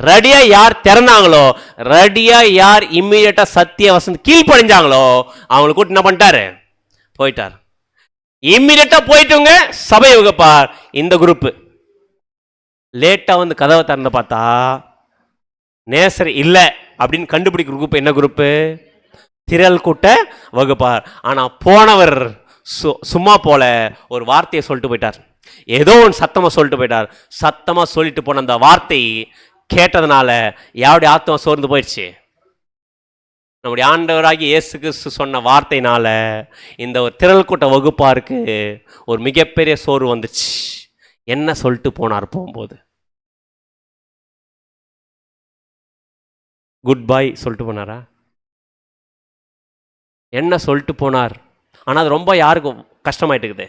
ரெடியா யார் திறந்தாங்களோ, ரெடியா யார் இம்மிடியட்டா சத்திய வசந்த் கீழ்ப்படிஞ்சாங்களோ அவங்களை கூட்டு என்ன பண்ணிட்டாரு? போயிட்டார். இம்மிடியட்டா போயிட்டுங்க சபை வகுப்பார். இந்த குரூப் லேட்டா வந்து கதவை திறந்து பார்த்தா நேசர் இல்லை அப்படின்னு கண்டுபிடிக்கிற குரூப் என்ன குரூப்பு? திரள் கூட்ட வகுப்பார். ஆனா போனவர் சும்மா போல ஒரு வார்த்தையை சொல்லிட்டு போயிட்டார். ஏதோ ஒன்று சத்தமா சொல்லிட்டு போயிட்டார். சத்தமா சொல்லிட்டு போன அந்த வார்த்தை கேட்டதுனால யாருடைய ஆத்மா சோர்ந்து போயிடுச்சு? நம்முடைய ஆண்டவராகி இயேசு கிறிஸ்து சொன்ன வார்த்தையினால இந்த ஒரு திரள் கூட்ட வகுப்பாருக்கு ஒரு மிகப்பெரிய சோர்வு வந்துச்சு. என்ன சொல்லிட்டு போனார்? போகும்போது குட் பை சொல்லிட்டு போனாரா? என்ன சொல்லிட்டு போனார்? ஆனால் அது ரொம்ப யாருக்கு கஷ்டமாயிட்டுக்குது?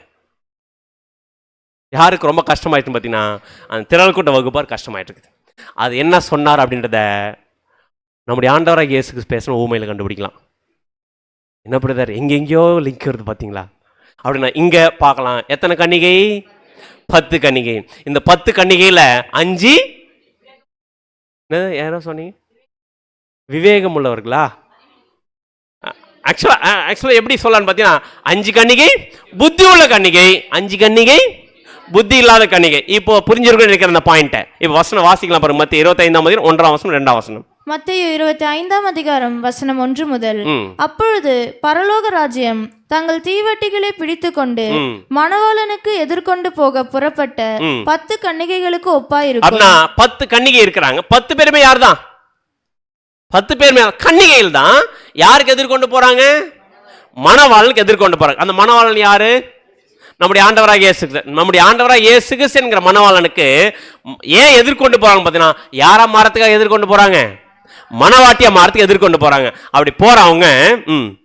யாருக்கு ரொம்ப கஷ்டமாயிட்டுன்னு பார்த்தீங்கன்னா, அந்த திரள் கூட்ட வகுப்பார் கஷ்டமாயிட்டுருக்குது. அது என்ன சொன்னார் அப்படின்றத நம்முடைய ஆண்டவராக இயேசு கிறிஸ்து பேசின ஊமையில் கண்டுபிடிக்கலாம். என்ன பிரதர் எங்கெங்கேயோ லிங்க் வருது பார்த்தீங்களா? அப்படின்னா இங்க பார்க்கலாம். எத்தனை கன்னிகை? 10 கன்னிகை. இந்த 10 கன்னிகையில 5 யாரோ சொன்னீங்க விவேகம் உள்ளவர்களா? ஆக்சுவலா எப்படி சொல்லலான்னு பார்த்தீங்கன்னா 5 கன்னிகை புத்தி உள்ள கன்னிகை, 5 கன்னிகை புத்தி இல்லாத கன்னிகை. இப்போ புரிஞ்சிருக்கும் நினைக்கிற அந்த பாயிண்ட்டை இப்போ வசனம் வாசிக்கலாம் பாருங்க. மத்திய 25ஆம் அதிகாரம் 1ஆம் வசனம் 2ஆம் வசனம். மத்தேயு 25ஆம் அதிகாரம் வசனம் 1 முதல். அப்பொழுது பரலோக ராஜ்யம் தங்கள் தீவட்டிகளை பிடித்துக்கொண்டு மணவாளனுக்கு எதிர்கொண்டு போக புறப்பட்ட 10 கன்னிகைகளுக்கு ஒப்பாயிருக்கும். அப்படின்னா 10 கன்னிகை இருக்கிறாங்க. 10 பேருமே யார் தான்? 10 பேருமே கன்னிகைகள் தான். யாருக்கு எதிர்கொண்டு போறாங்க? மணவாளனுக்கு எதிர்கொண்டு போறாங்க. அந்த மணவாளன் யாரு? நம்முடைய ஆண்டவராக இயேசு. நம்முடைய ஆண்டவராக இயேசு கிறிஸ்து என்கிற மணவாளனுக்கு ஏன் எதிர்கொண்டு போறாங்க பார்த்தீங்கன்னா, யாரா மாறத்துக்காக எதிர்கொண்டு போறாங்க? மணவாட்டியா மாறத்துக்கு எதிர்கொண்டு போறாங்க. அப்படி போறவங்க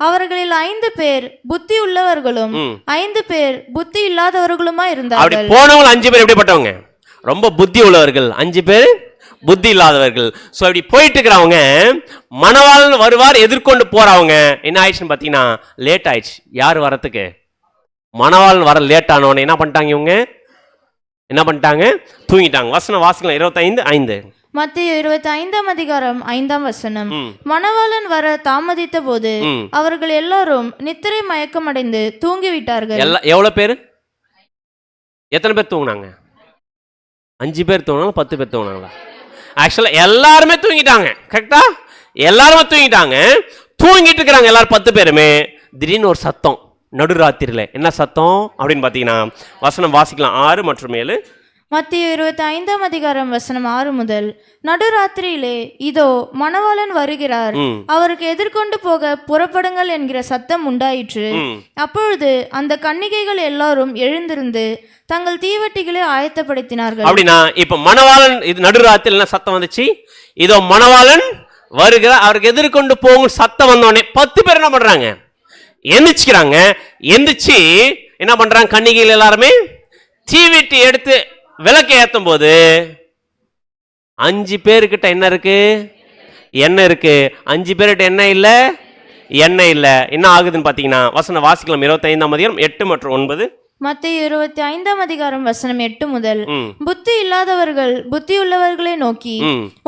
அவர்களில் 5 பேர் புத்தி உள்ளவர்களும் 5 பேர் புத்தி இல்லாதவர்களுமா இருந்தார்கள். அப்படி போனவங்க 5 பேர் எப்படிப்பட்டவங்க? ரொம்ப புத்தி உள்ளவர்கள், 5 பேர் புத்தி இல்லாதவர்கள். ஸோ அப்படி போயிட்டு இருக்கிறவங்க மணவாளன் வருவார் எதிர்கொண்டு போறவங்க என்ன ஆயிடுச்சுன்னு பார்த்தீங்கன்னா லேட் ஆயிடுச்சு. யார் வரத்துக்கு? மணவாளன் வர லேட் ஆனவன என்ன பண்ணிட்டாங்க? இவங்க என்ன பண்ணிட்டாங்க? தூங்கிட்டாங்க. வசனம் வாசிக்கலாம் 25:5. மத்தேயு 25ஆம் அதிகாரம் 5ஆம் வசனம். மணவாளன் வர தாமதித்த போது அவர்கள் எல்லாரும் நித்திரை மயக்கம் அடைந்து தூங்கிவிட்டார்கள். எவ்வளவு பேர்? எத்தனை பேர் தூங்கினாங்க? 5 பேர் தூங்கினாங்க, 10 பேர் தூங்கினாங்களா? ஆக்சுவலா எல்லாருமே தூங்கிட்டாங்க. கரெக்டா? எல்லாருமே தூங்கிட்டாங்க. தூங்கிட்டு இருக்கிறாங்க எல்லாரும் 10 பேருமே. திடீர்னு ஒரு சத்தம் நடுராத்திரியில. என்ன சத்தம் அப்படின்னு பாத்தீங்கன்னா வசனம் வாசிக்கலாம் 6 மற்றும் 7. மத்தேயு 25ஆம் அதிகாரம் வசனம் 6 முதல். நடுராத்திரியிலே இதோ மணவாளன் வருகிறார், அவருக்கு எதிர்கொண்டு போக புறப்படுங்கள் என்கிற சத்தம் உண்டாயிற்று. அப்பொழுது அந்த கன்னிகைகள் எல்லாரும் எழுந்திருந்து தங்கள் தீவட்டிகளை ஆயத்தப்படுத்தினார்கள். அப்படின்னா இப்ப மணவாளன் இது நடுராத்திரில சத்தம் வந்துச்சு. இதோ மணவாளன் வருகிறார், அவருக்கு எதிர்கொண்டு போகும் சத்தம் வந்தோடனே 10 பேர் என்ன பண்றாங்க? எந்திரிச்சுக்கிறாங்க. எந்திரிச்சு என்ன பண்றாங்க? கன்னிகைகள் எல்லாருமே தீவெட்டி எடுத்து விளக்கு ஏற்றும் போது 5 பேருக்கிட்ட என்ன இருக்கு? எண்ணெய் இருக்கு. 5 பேர்கிட்ட என்ன இல்லை? எண்ணெய் இல்லை. என்ன ஆகுதுன்னு பார்த்தீங்கன்னா வசனம் வாசிக்கலாம் 25ஆம் அதிகாரம் 8 மற்றும் 9. மத்தேயு 25ஆம் அதிகாரம் வசனம் 8 முதல். புத்தி இல்லாதவர்கள் புத்தி உள்ளவர்களை நோக்கி,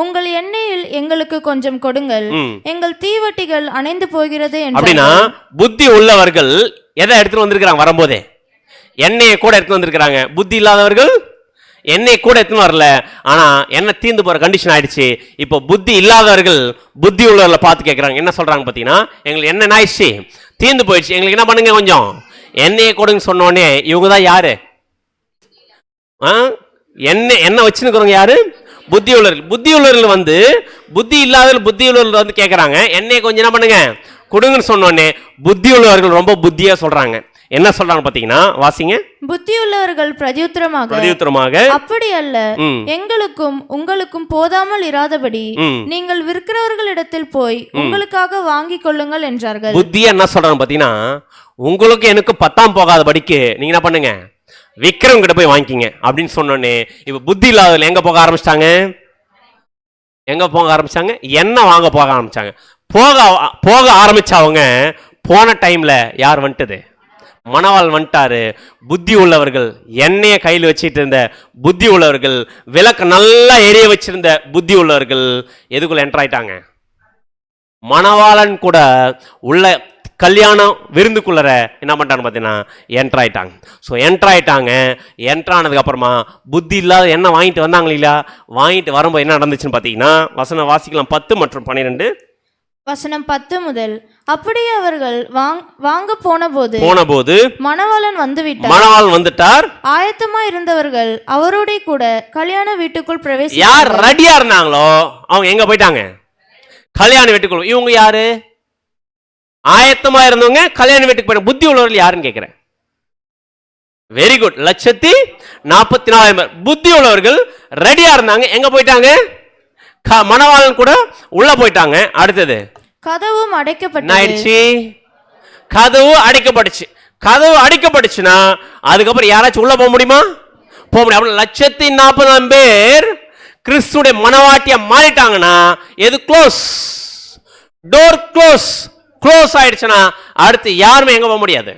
உங்கள் எண்ணெயில் எங்களுக்கு கொஞ்சம் கொடுங்கள், எங்கள் தீவட்டிகள் அணைந்து போகிறது என்று. அப்படின்னா புத்தி உள்ளவர்கள் எதை எடுத்துட்டு வந்திருக்கிறாங்க? வரும்போதே எண்ணெயை கூட எடுத்து வந்திருக்கிறாங்க. புத்தி இல்லாதவர்கள் எண்ணெய் கூட எடுத்துன்னு வரல. ஆனா எண்ணெய் தீர்ந்து போற கண்டிஷன் ஆயிடுச்சு. இப்போ புத்தி இல்லாதவர்கள் புத்தி உள்ளவர்களை பார்த்து கேட்கறாங்க. என்ன சொல்றாங்க பார்த்தீங்கன்னா, எங்களுக்கு எண்ணெய் ஆயிடுச்சு, தீர்ந்து போயிடுச்சு, எங்களுக்கு என்ன பண்ணுங்க, கொஞ்சம் எண்ணெயை கொடுங்க சொன்னோடனே இவங்க தான் யாரு? எண்ணெய் வச்சுருக்கிறவங்க யாரு? புத்தி உள்ளவர்கள். புத்தி உள்ளவர்கள் வந்து புத்தி இல்லாதவர்கள் புத்தி உள்ளவர்கள் வந்து கேட்கறாங்க, எண்ணெயை கொஞ்சம் என்ன பண்ணுங்க கொடுங்கன்னு சொன்னோடனே புத்தி உள்ளவர்கள் ரொம்ப புத்தியா சொல்றாங்க. என்ன சொல்றாங்க பாத்தீங்கன்னா வாசிங்க. புத்தி உள்ளவர்கள் பிரதியுத்தரமாக அப்படி அல்ல, எங்களுக்கும் உங்களுக்கும் போதாமல் இராதபடி நீங்கள் விற்கிறவர்களிடத்தில் போய் உங்களுக்காக வாங்கிக் கொள்ளுங்கள் என்றார்கள். புத்தியா என்ன சொல்றாங்க பாத்தீங்கன்னா, உங்களுக்கு எனக்கு 10ஆம் போகாதபடிக்கு நீங்க என்ன பண்ணுங்க, விற்கிறவங்க கிட்ட போய் வாங்கிக்கிங்க அப்படின்னு சொன்னோடனே இப்ப புத்தி இல்லாதவர்கள் எங்க போக ஆரம்பிச்சிட்டாங்க? எண்ணெய் வாங்க போக ஆரம்பிச்சாங்க. போக ஆரம்பிச்சவங்க போன டைம்ல யார் வந்துட்டது? மணவாள் வந்துட்டாரு. புத்தி உள்ளவர்கள் எண்ணெயை கையில் வச்சிட்டு இருந்த புத்தி உள்ளவர்கள், விளக்கு நல்லா எரிய வச்சிருந்த புத்தி உள்ளவர்கள் எதுக்குள்ள என்டர் ஆயிட்டாங்க? மணவாளன் கூட உள்ள கல்யாணம் விருந்துக்குள்ளர என்ன பண்ணிட்டாங்க பார்த்தீங்கன்னா என்டர் ஆயிட்டாங்க. ஸோ என்டர் ஆயிட்டாங்க. என்டர் ஆனதுக்கு அப்புறமா புத்தி இல்லாத எண்ணெய் வாங்கிட்டு வந்தாங்க இல்லையா? வாங்கிட்டு வரும்போது என்ன நடந்துச்சுன்னு பார்த்தீங்கன்னா வசனம் வாசிக்கலாம் 10 மற்றும் 12. வசனம் 10 முதல். அப்படியே அவர்கள் வாங்க போனபோது மணவாளன் வந்துவிட்டார். ஆயத்தமா இருந்தவர்கள் அவரோட கூட கல்யாண வீட்டுக்குள் பிரவேசி. யார் ரெடியா இருந்தாங்களோ அவங்க எங்க போயிட்டாங்க? கல்யாண வீட்டுக்குள். இவங்க யாரு? ஆயத்தமா இருந்தவங்க கல்யாண வீட்டுக்கு போயிட்டாங்க. புத்தி உள்ளவர்கள் யாருன்னு கேட்கிறேன். Very good. 1,44,000 புத்தி உள்ளவர்கள் ரெடியா இருந்தாங்க. எங்க போயிட்டாங்க? மணவாளன் கூட உள்ள போயிட்டாங்க. அடுத்தது கதவும் அடைக்கப்பட்டுச்சு. கதவு அடைக்கப்பட்டுச்சுன்னா அதுக்கப்புறம் யாராச்சும் உள்ள போக முடியுமா? போக முடியும். 1,40,000 பேர் கிறிஸ்துடைய மனவாட்டியா மாறிட்டாங்கன்னா எது க்ளோஸ்? Door close. க்ளோஸ் ஆயிடுச்சுன்னா அடுத்து யாருமே எங்க போக முடியாது,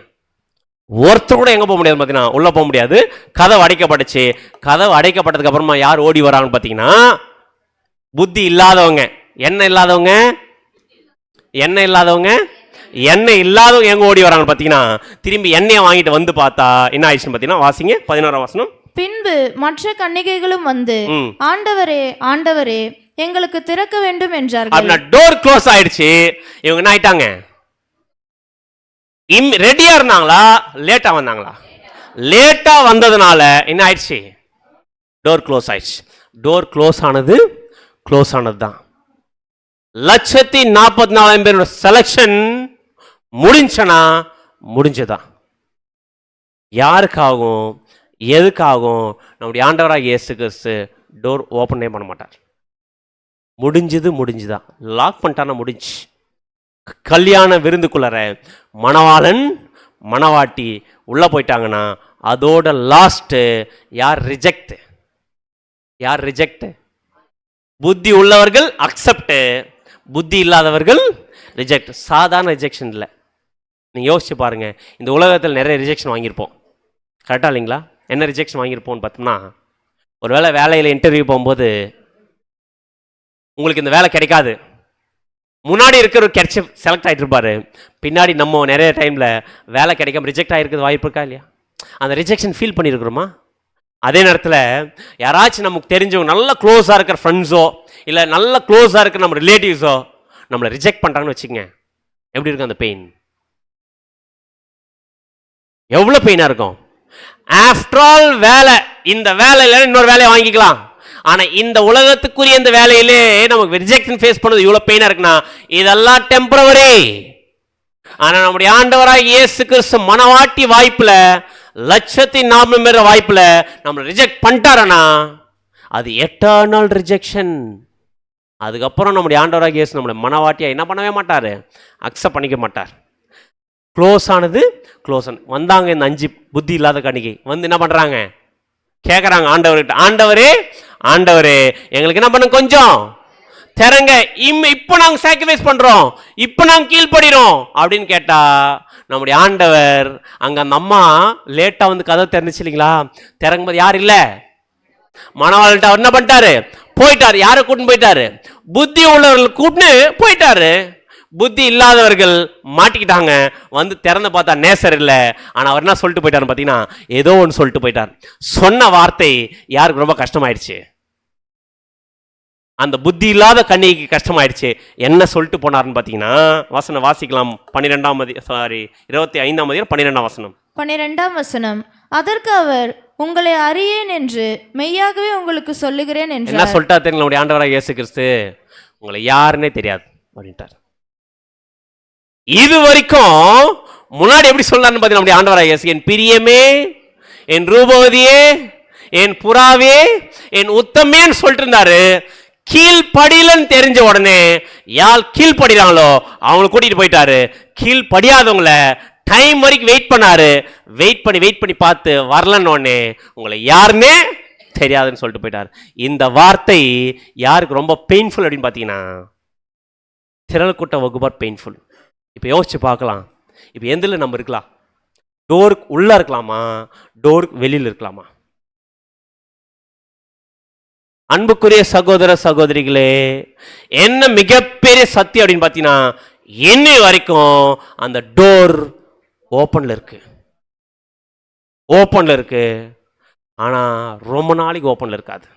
ஒருத்தர் கூட எங்க போக முடியாது. பார்த்தீங்கன்னா உள்ள போக முடியாது. கதவு அடைக்கப்பட்டுச்சு. கதவு அடைக்கப்பட்டதுக்கு அப்புறமா யார் ஓடி வராங்கன்னு பார்த்தீங்கன்னா புத்தி இல்லாதவங்க. எண்ணெய் இல்லாதவங்க எங்க ஓடி வராங்க பார்த்தீங்கன்னா திரும்பி எண்ணெயை வாங்கிட்டு வந்து பார்த்தா என்ன ஆயிடுச்சுன்னு பார்த்தீங்கன்னா வாசிங்க 11ஆம் வசனம். பின்பு மற்ற கன்னிகைகளும் வந்து ஆண்டவரே ஆண்டவரே எங்களுக்கு திறக்க வேண்டும் என்றார்கள். டோர் க்ளோஸ் ஆயிடுச்சு. இவங்க என்ன ஆயிட்டாங்க? ரெடியா இருந்தாங்களா லேட்டா வந்தாங்களா? லேட்டா வந்ததுனால என்ன ஆயிடுச்சு? டோர் க்ளோஸ் ஆயிடுச்சு. டோர் க்ளோஸ் ஆனது தான். 1,44,000 பேரோட செலக்ஷன் முடிஞ்சதான். யாருக்காகும் எதுக்காகும்? நம்முடைய ஆண்டவராக இயேசு கிறிஸ்து டோர் ஓப்பனே பண்ண மாட்டார். முடிஞ்சுதான். லாக் பண்ணிட்டானா முடிஞ்சு. கல்யாண விருந்துக்குள்ளற மணவாளன் மணவாட்டி உள்ள போயிட்டாங்கன்னா அதோட லாஸ்ட் யார் ரிஜெக்ட்? புத்தி உள்ளவர்கள் அக்செப்ட், புத்தி இல்லாதவர்கள் ரிஜெக்ட். சாதாரண ரிஜெக்ஷன் இல்லை. நீங்கள் யோசிச்சு பாருங்க, இந்த உலகத்தில் நிறைய ரிஜெக்ஷன் வாங்கியிருப்போம். கரெக்டாக இல்லைங்களா? என்ன ரிஜெக்ஷன் வாங்கியிருப்போம்னு பார்த்தோம்னா, ஒருவேளை வேலையில் இன்டர்வியூ போகும்போது உங்களுக்கு இந்த வேலை கிடைக்காது. முன்னாடி இருக்கிற கிடைச்சி செலக்ட் ஆகிட்டு இருப்பாரு. பின்னாடி நம்ம நிறைய டைமில் வேலை கிடைக்காம ரிஜெக்ட் ஆகிருக்கிறது வாய்ப்பு இருக்கா இல்லையா? அந்த ரிஜெக்ஷன் ஃபீல் பண்ணியிருக்கிறோமா? அதே நேரத்தில் யாராச்சும் நமக்கு தெரிஞ்சவங்க நல்ல க்ளோஸாக இருக்கிற ஃப்ரெண்ட்ஸோ இல்லை நல்ல க்ளோஸாக இருக்கிற நம்ம ரிலேட்டிவ்ஸோ நம்மளை ரிஜெக்ட் பண்ணுறாங்கன்னு வச்சுக்கோங்க, எப்படி இருக்கும் அந்த பெயின்? எவ்வளோ பெயினாக இருக்கும். ஆஃப்டர் ஆல் வேலை, இந்த வேலையில் இன்னொரு வேலையை வாங்கிக்கலாம். ஆனா இந்த உலகத்துக்குரிய இந்த வேலையிலே நமக்கு ரிஜெக்ஷன் ஃபேஸ் பண்ணது இவ்வளவு பெயினா இருக்குன்னா இதெல்லாம் டெம்பரவரி. ஆனா நம்முடைய ஆண்டவராக இயேசு கிறிஸ்து மனவாட்டி வாய்ப்புல 1,40,000 பேர் வாய்ப்புல நம்மளை ரிஜெக்ட் பண்ணிட்டாரனா அது எட்டர்னல் ரிஜெக்ஷன். அதுக்கப்புறம் நம்முடைய ஆண்டவராக இயேசு நம்மளை மனவாட்டியா என்ன பண்ணவே மாட்டாரு, அக்செப்ட் பண்ணிக்க மாட்டார். க்ளோஸ் ஆனது வந்தாங்க இந்த 5 புத்தி இல்லாத கன்னிகை வந்து என்ன பண்றாங்க, கேட்குறாங்க ஆண்டவர்கிட்ட, ஆண்டவரே எங்களுக்கு என்ன பண்ண கொஞ்சம் திறங்க, இப்போ நாங்கள் சாக்ரிஃபைஸ் பண்றோம், இப்போ நாங்கள் கீழ்படுறோம் அப்படின்னு கேட்டா நம்முடைய ஆண்டவர் அங்க அந்த அம்மா லேட்டா வந்து கதவை திறந்துச்சு இல்லைங்களா, திறங்கும்போது யார் இல்லை, மணவாள்கிட்ட அவர் என்ன பண்ணிட்டாரு, போயிட்டாரு. யாரை கூட்டின்னு போயிட்டாரு, புத்தி உள்ளவர்கள் கூட்டின்னு போயிட்டாரு. புத்தி இல்லாதவர்கள் மாட்டிக்கிட்டாங்க. வந்து திறந்து பார்த்தா நேசர் இல்லை. ஆனால் அவர் என்ன சொல்லிட்டு போயிட்டார் பார்த்தீங்கன்னா, ஏதோ ஒன்று சொல்லிட்டு போயிட்டார். சொன்ன வார்த்தை யாருக்கு ரொம்ப கஷ்டமாயிடுச்சு, அந்த புத்தி இல்லாத கன்னிகைக்கு கஷ்டமாயிடுச்சு. என்ன சொல்லிட்டு போனார்னு பார்த்தீங்கன்னா, வசனம் வாசிக்கலாம். 25ஆம் அதிகாரம் 12ஆம் வசனம். 12ஆம் வசனம். அதற்கு அவர், உங்களை அறியேன் என்று மெய்யாகவே உங்களுக்கு சொல்லுகிறேன் என்று. என்ன சொல்லிட்டா தெரியுங்களா நம்முடைய ஆண்டவராக இயேசு கிறிஸ்து, உங்களை யாருன்னே தெரியாது அப்படின்ட்டார். இது வரைக்கும் முன்னாடி எப்படி சொல்லான்னு பார்த்தீங்கன்னா நம்முடைய ஆண்டவராக இயேசு, என் பிரியமே, என் ரூபவதியே, என் புறாவே, என் உத்தமேன்னு சொல்லிட்டு இருந்தாரு. கீழ்படியலன்னு தெரிஞ்ச உடனே யார் கீழ்படிறாங்களோ அவங்களை கூட்டிட்டு போயிட்டாரு. கீழ்படியாதவங்களை டைம் வரைக்கும் வெயிட் பண்ணாரு. வெயிட் பண்ணி பார்த்து வரலன்னு உடனே உங்களை யாருன்னே தெரியாதுன்னு சொல்லிட்டு போயிட்டாரு. இந்த வார்த்தை யாருக்கு ரொம்ப பெயின்ஃபுல் அப்படின்னு பார்த்தீங்கன்னா, திரள் கூட்ட வகுப்பார் பெயின்ஃபுல். இப்போ யோசிச்சு பார்க்கலாம், இப்போ எந்தில் நம்ம இருக்கலாம், டோருக்கு உள்ள இருக்கலாமா, டோருக்கு வெளியில் இருக்கலாமா? அன்புக்குரிய சகோதர சகோதரிகளே, என்ன மிகப்பெரிய சத்தியம் அப்படின்னு பார்த்தீங்கன்னா, என்னை வரைக்கும் அந்த டோர் ஓப்பன்ல இருக்கு. ஆனால் ரொம்ப நாளைக்கு ஓப்பன்ல இருக்காது.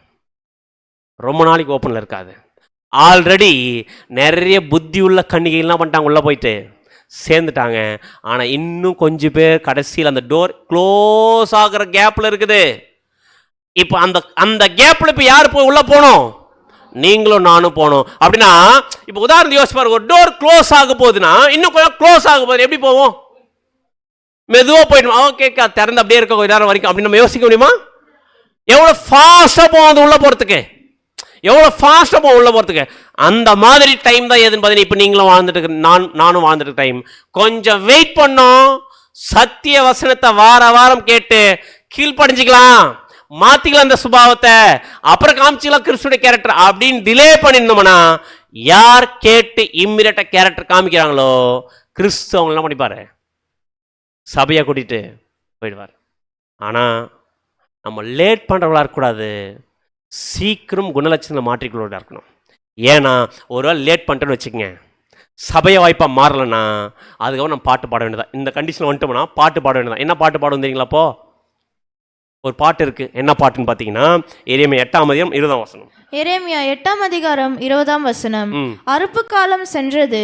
ஆல்ரெடி நிறைய புத்தி உள்ள கன்னிகைலாம் பண்ணிட்டாங்க, உள்ள போயிட்டு சேர்ந்துட்டாங்க. ஆனால் இன்னும் கொஞ்சம் பேர் கடைசியில் அந்த டோர் க்ளோஸ் ஆகிற கேப்ல இருக்குது. இப்போ அந்த கேப்ல இப்போ யார் போய் உள்ள போனோம், நீங்களும் நானும் போனோம். அப்படின்னா இப்போ உதாரணம் யோசிச்சு பாருங்க, ஒரு டோர் க்ளோஸ் ஆக போகுதுன்னா இன்னும் கொஞ்சம் க்ளோஸ் ஆக போகுது, எப்படி போவோம்? மெதுவாக போயிடுமா? ஓகே, திறந்து அப்படியே இருக்க கொஞ்ச நேரம் வரைக்கும் அப்படின்னு நம்ம யோசிக்க முடியுமா? எவ்வளோ ஃபாஸ்ட்டாக போவோம் அது உள்ள போகிறதுக்கு, அந்த மாதிரி டைம் தான் எதுன்னு பார்த்தீங்கன்னா, இப்போ நீங்களும் வாழ்ந்துட்டு நானும் வாழ்ந்துட்டு டைம். கொஞ்சம் வெயிட் பண்ணோம், சத்திய வசனத்தை வாரம் கேட்டு கீழ்படிஞ்சிக்கலாம், மாத்திக்கலாம் அந்த சுபாவத்தை, அப்புறம் காமிச்சிக்கலாம் கிறிஸ்துடைய கேரக்டர் அப்படின்னு டிலே பண்ணிருந்தோம்னா யார் கேட்டு இம்மிடியட்டா கேரக்டர் காமிக்கிறாங்களோ கிறிஸ்து அவங்க என்ன பண்ணிப்பாரு, சபையை கூட்டிட்டு போயிடுவார். ஆனால் நம்ம லேட் பண்ணுறவங்களா இருக்கக்கூடாது, சீக்கிரம் குணலட்சணங்களை மாற்றிக்கொள்ளா இருக்கணும். ஏன்னா ஒருவேளை லேட் பண்ணிட்டேன்னு வச்சுக்கோங்க, சபையை வாய்ப்பாக மாறலைன்னா அதுக்கப்புறம் நம்ம பாட்டு பாட வேண்டியதான். இந்த கண்டிஷன் வந்துட்டோம்னா பாட்டு பாட வேண்டியதான். என்ன பாட்டு பாடும் தெரியுங்களா? அப்போ ஒரு பாட்டு இருக்கு. என்ன பாட்டுன்னு பார்த்தீங்கன்னா எரேமியா 8:20. எரேமியா 8:20. அறுப்பு காலம் சென்றது,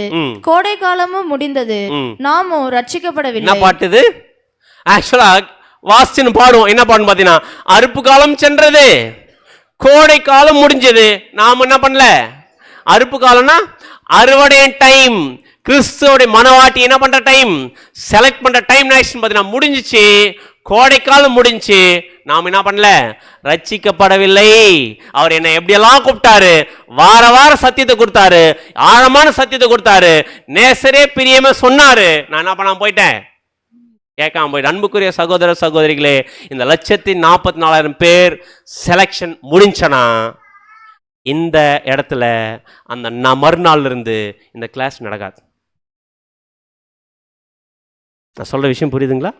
கோடை காலமும் முடிந்தது, நாமோ ரட்சிக்கப்படவில்லை. என்ன பாட்டு இது? ஆக்சுவலா வாசிச்சுன்னு பாடுவோம். என்ன பாட்டுன்னு பார்த்தீங்கன்னா அறுப்பு காலம் சென்றது, கோடை காலம் முடிஞ்சது, நாம என்ன பண்ணல. அறுப்பு காலம்னா அறுவடை டைம், கிறிஸ்துவோட மனவாட்டி என்ன பண்ற டைம், செலக்ட் பண்ற டைம் பார்த்தீங்கன்னா முடிஞ்சிச்சு. கோடைக்காலம் முடிஞ்சு, நாம் என்ன பண்ணல, ரட்சிக்கப்படவில்லை. அவர் என்ன எப்படியெல்லாம் கூப்பிட்டாரு, வார வாரம் சத்தியத்தை கொடுத்தாரு, ஆழமான சத்தியத்தை கொடுத்தாரு, நேசரே பிரியமே சொன்னாரு. நான் என்ன பண்ணாம போயிட்டேன், கேட்காம போயிட்டேன். அன்புக்குரிய சகோதர சகோதரிகளே, இந்த 1,44,000 பேர் செலக்ஷன் முடிஞ்சனா இந்த இடத்துல அந்த மறுநாள் இருந்து இந்த கிளாஸ் நடக்காது. நான் சொல்ற விஷயம் புரியுதுங்களா?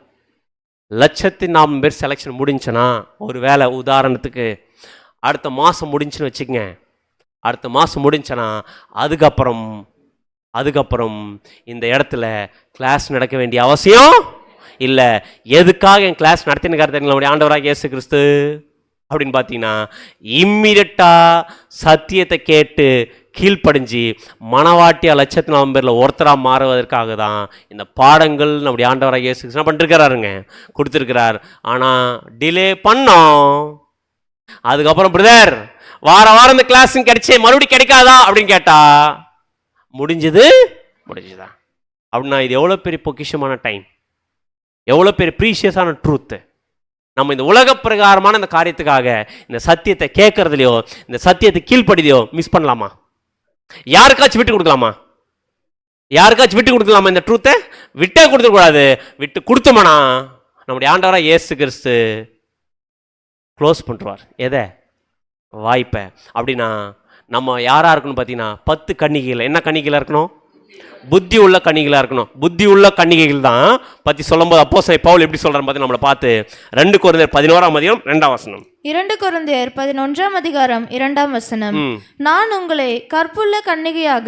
1,04,000 பேர் செலெக்ஷன் முடிஞ்சுன்னா, ஒரு வேளை உதாரணத்துக்கு அடுத்த மாதம் முடிஞ்சுன்னு வச்சுக்கங்க, அடுத்த மாதம் முடிஞ்சனா அதுக்கப்புறம் இந்த இடத்துல கிளாஸ் நடக்க வேண்டிய அவசியம் இல்லை. எதுக்காக என் கிளாஸ் நடத்தினுக்காரு தெரியுங்களா? நம்முடைய ஆண்டவராக இயேசு கிறிஸ்து அப்படின்னு பார்த்தீங்கன்னா இம்மிடியட்டாக சத்தியத்தை கேட்டு கீழ்ப்படிஞ்சு மனவாட்டியா 1,04,000 பேரில் ஒருத்தராக மாறுவதற்காக தான் இந்த பாடங்கள் நம்முடைய ஆண்டவராக இயேசு கிறிஸ்து பண்ணிருக்கிறாருங்க, கொடுத்துருக்கிறார். ஆனால் டிலே பண்ணோம். அதுக்கப்புறம் பிரதர் வார வாரம் இந்த கிளாஸ் கிடைச்சே மறுபடியும் கிடைக்காதா அப்படின்னு கேட்டா முடிஞ்சுதான் அப்படின்னா இது எவ்வளோ பெரிய பொக்கிஷமான டைம், எவ்வளோ பெரிய ப்ரீஷியஸான ட்ரூத்து. நம்ம இந்த உலக பிரகாரமான இந்த காரியத்துக்காக இந்த சத்தியத்தை கேட்கறதுலையோ இந்த சத்தியத்தை கீழ்ப்படிதையோ மிஸ் பண்ணலாமா? யாருக்காச்சும் விட்டு கொடுக்கலாமா? இந்த ட்ரூத்தை விட்டே கொடுத்துக்கூடாது. விட்டு கொடுத்தோம்னா நம்முடைய ஆண்டவராக இயேசு கிறிஸ்து க்ளோஸ் பண்ணுவார் எதை, வாய்ப்பை. அப்படின்னா நம்ம யாராக இருக்கணும் பார்த்தீங்கன்னா 10 கன்னிகைகள். என்ன கன்னிகைகளாக இருக்கணும்? புத்தி உள்ள கன்னிகைகளாக இருக்கணும். புத்தி உள்ள கன்னிகைகள் தான் பற்றி சொல்லும்போது அப்போஸ்தலன் பவுல் எப்படி சொல்கிறார் பார்த்து நம்மளை பார்த்து 2 கொரிந்தியர் 11:2. 2 கொரிந்தியர் 11:2. நான் உங்களை கற்புள்ள கன்னிகையாக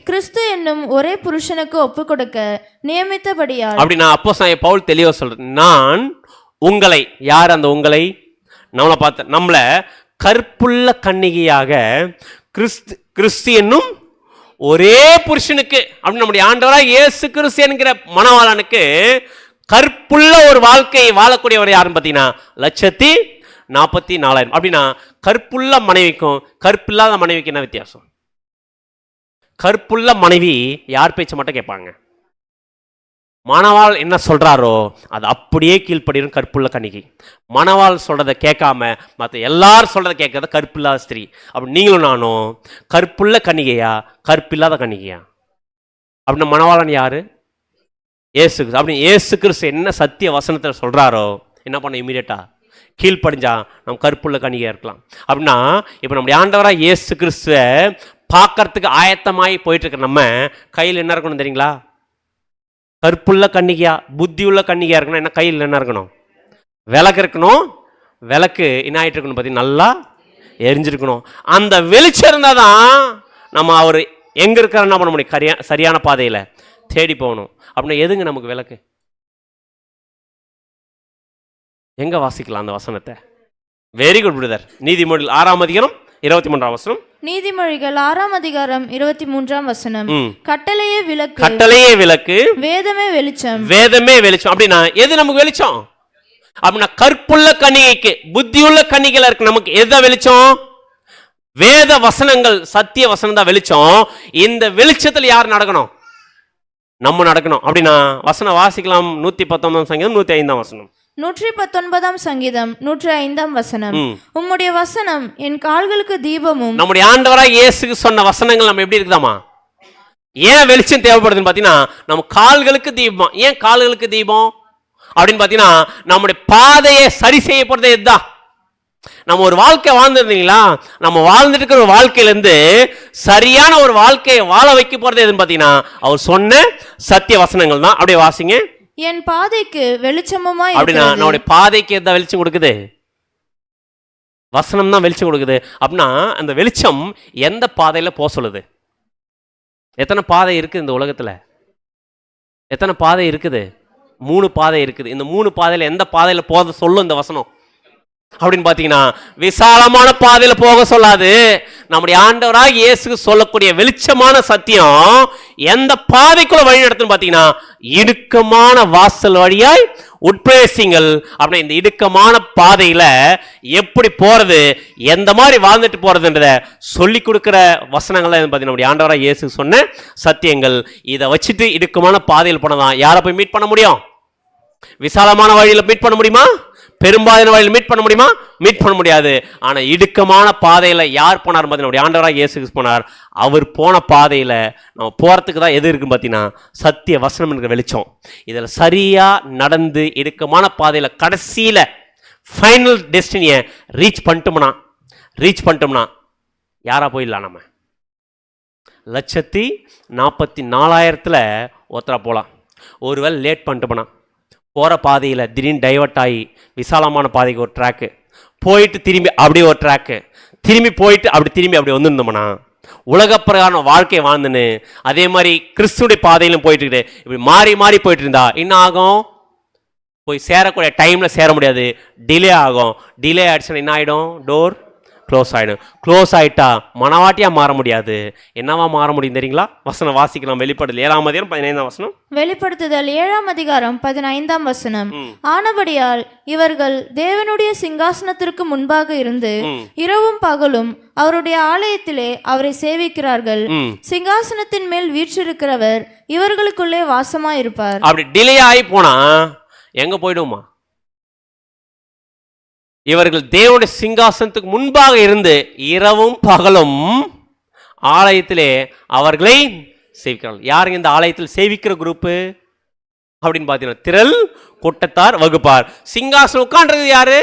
கிறிஸ்து என்னும் ஒரே புருஷனுக்கு ஒப்பு கொடுக்க நியமித்தபடியால். அப்படின்னா அப்போஸ்தலன் பவுல் தெளிவாக சொல்றேன், நான் உங்களை, யார் அந்த உங்களை? நம்மளை பார்த்து நம்மளை கற்புள்ள கன்னிகையாக கிறிஸ்து என்னும் ஒரே புருஷனுக்கு அப்படின்னு நம்முடைய ஆண்டவராக இயேசு கிறிஸ்து என்கிற மணவாளனுக்கு கற்புள்ள ஒரு வாழ்க்கையை வாழக்கூடியவர் யாருன்னு பார்த்தீங்கன்னா 1,44,000. அப்படின்னா கற்புள்ள மனைவிக்கும் கற்பில்லாத மனைவிக்கு என்ன வித்தியாசம்? கற்புள்ள மனைவி யார் பேச்ச மட்டும் கேட்பாங்க, மணவாள் என்ன சொல்றாரோ அது அப்படியே கீழ்ப்படியும் கற்புள்ள கன்னிகை. மணவாள் சொல்றதை கேட்காம மற்ற எல்லாரும் சொல்றதை கேட்கறத கற்பில்லாத ஸ்திரீ. அப்படி நீங்களும் நானும் கற்புள்ள கன்னிகையா கற்பில்லாத கன்னிகையா? அப்படின்னா மணவாளன் யாரு? இயேசு கிறிஸ்து. அப்படி இயேசு கிறிஸ்து என்ன சத்திய வசனத்தில் சொல்றாரோ என்ன பண்ண, இமீடியட்டா கீழ்ப்படிஞ்சா நம்ம கற்புள்ள கன்னிகையா இருக்கலாம். அப்படின்னா இப்போ நம்முடைய ஆண்டவராக இயேசு கிறிஸ்துவ பார்க்கறதுக்கு ஆயத்தமாகி போயிட்டு இருக்க நம்ம கையில் என்ன இருக்கணும் தெரியுங்களா? கற்புள்ள கன்னிகையா புத்தி உள்ள கன்னிகையா இருக்கணும். என்ன கையில் என்ன இருக்கணும்? விளக்கு இருக்கணும். விளக்கு என்ன ஆகிட்டு இருக்கணும் பார்த்தீங்கன்னா நல்லா எரிஞ்சிருக்கணும். அந்த வெளிச்சம் இருந்தால் தான் நம்ம அவர் எங்கே இருக்கிற என்ன பண்ண முடியும், சரியான பாதையில் தேடி போகணும். அப்படின்னா எதுங்க நமக்கு விளக்கு? எங்கே வாசிக்கலாம் அந்த வசனத்தை? Very good brother. நீதிமொழிகள் 6:23. நீதிமொழிகள் 6:23. கட்டளையே விளக்கு, கட்டளையே விளக்கு, வேதமே வெளிச்சம், வேதமே வெளிச்சம். அப்படின்னா எது நமக்கு வெளிச்சம்? அப்படின்னா கற்புள்ள கன்னிகைக்கு புத்தியுள்ள கன்னிகைல இருக்கு நமக்கு எது வெளிச்சம்? வேத வசனங்கள், சத்திய வசனம் தான் வெளிச்சம். இந்த வெளிச்சத்தில் யார் நடக்கணும்? நம்ம நடக்கணும். அப்படின்னா வசனம் வாசிக்கலாம். 119 சங்கீதம் 105. 119 சங்கீதம் 105. உம்முடைய வசனம் என் கால்களுக்கு தீபமும். நம்முடைய ஆண்டவராக இயேசுக்கு சொன்ன வசனங்கள் நம்ம எப்படி இருக்குதாமா? ஏன் வெளிச்சம் தேவைப்படுதுன்னு பார்த்தீங்கன்னா நம்ம கால்களுக்கு தீபம். ஏன் கால்களுக்கு தீபம் அப்படின்னு பார்த்தீங்கன்னா நம்முடைய பாதையை சரி செய்யப்படுறது இதுதான். நம்ம ஒரு வாழ்க்கை வாழ்ந்துருந்தீங்களா? நம்ம வாழ்ந்துட்டு இருக்கிற ஒரு வாழ்க்கையிலேருந்து சரியான ஒரு வாழ்க்கையை வாழ வைக்க போறது எதுன்னு பார்த்தீங்கன்னா அவர் சொன்ன சத்திய வசனங்கள் தான். அப்படியே வாசிங்க. என் பாதைக்கு வெளிச்சமுமாய் அப்படின்னா இருக்கிறது. நம்முடைய பாதைக்கு எந்த வெளிச்சம் கொடுக்குது? வசனம் தான் வெளிச்சம் கொடுக்குது. அப்படின்னா அந்த வெளிச்சம் எந்த பாதையில போக சொல்லுது? எத்தனை பாதை இருக்குது இந்த உலகத்துல? எத்தனை பாதை இருக்குது? 3 பாதை இருக்குது. இந்த 3 பாதையில எந்த பாதையில போக சொல்லும் இந்த வசனம் அப்படின்னு பார்த்தீங்கன்னா விசாலமான பாதையில போக சொல்லாது. நம்முடைய ஆண்டவராக இயேசுக்கு சொல்லக்கூடிய வெளிச்சமான சத்தியம் எந்த பாதைக்குள்ள வழி நடத்துன்னு பார்த்தீங்கன்னா இடுக்கமான வாசல் வழியாய் உட்பிரவேசிங்கள். அப்படின்னா இந்த இடுக்கமான பாதையில எப்படி போறது, எந்த மாதிரி வாழ்ந்துட்டு போறதுன்றத சொல்லி கொடுக்கிற வசனங்கள் தான் பார்த்தீங்கன்னா நம்முடைய ஆண்டவராக இயேசு சொன்ன சத்தியங்கள். இதை வச்சுட்டு இடுக்கமான பாதையில் போனதான் யாரை போய் மீட் பண்ண முடியும்? விசாலமான வழியில மீட் பண்ண முடியுமா? பெரும்பாலான வழியில் மீட் பண்ண முடியுமா? மீட் பண்ண முடியாது. ஆனா இடுக்கமான பாதையில யார் போனார்? நம்முடைய ஆண்டவராக இயேசு போனார். அவர் போன பாதையில நம்ம போறதுக்கு தான் எது இருக்குன்னு பார்த்தீங்கன்னா சத்திய வசனம் என்கிற வெளிச்சம். இதில் சரியா நடந்து இடுக்கமான பாதையில கடைசியில ஃபைனல் டெஸ்டினியை ரீச் பண்ணிட்டோம்னா யாரா போயிடலாம்? நம்ம 1,44,000 ஒருத்தரா போகலாம். ஒருவேளை லேட் பண்ணிட்டோம்னா போகிற பாதையில் திடீர்னு டைவர்ட் ஆகி விசாலமான பாதைக்கு ஒரு ட்ராக்கு போயிட்டு திரும்பி அப்படியே ஒரு ட்ராக்கு திரும்பி போயிட்டு திரும்பி அப்படி வந்துருந்தோம்னா உலகப்பிரகான வாழ்க்கை வாழ்ந்துன்னு அதே மாதிரி கிறிஸ்துடைய பாதையிலும் போயிட்டு இப்படி மாறி மாறி போயிட்டு இருந்தா என்ன ஆகும்? போய் சேரக்கூடிய டைமில் சேர முடியாது, டிலே ஆகும். டிலே ஆயிடுச்சுன்னா என்ன ஆகிடும்? டோர் க்ளோஸ் ஆகிடும். க்ளோஸ் ஆகிட்டா மனவாட்டியாக மாற முடியாது. என்னவா மாற முடியும் தெரியுங்களா? வசனம் வாசிக்கலாம். வெளிப்படுதல் 7ஆம் அதிகாரம் 15ஆம் வசனம். வெளிப்படுத்துதல் 7ஆம் அதிகாரம் 15ஆம் வசனம். ஆனபடியால் இவர்கள் தேவனுடைய சிங்காசனத்திற்கு முன்பாக இருந்து இரவும் பகலும் அவருடைய ஆலயத்திலே அவரை சேவிக்கிறார்கள். சிங்காசனத்தின் மேல் வீற்றிருக்கிறவர் இவர்களுக்குள்ளே வாசமாய் இருப்பார். அப்படி டிலே ஆகி போனா எங்க போயிடுமா? இவர்கள் தேவனுடைய சிங்காசனத்துக்கு முன்பாக இருந்து இரவும் பகலும் ஆலயத்திலே அவர்களை சேவிக்கிறார்கள். யாருங்க இந்த ஆலயத்தில் சேவிக்கிற குரூப்பு அப்படின்னு பார்த்தீங்கன்னா திரள் கூட்டத்தார் வகுப்பார். சிங்காசனம் உட்கார்றது யாரு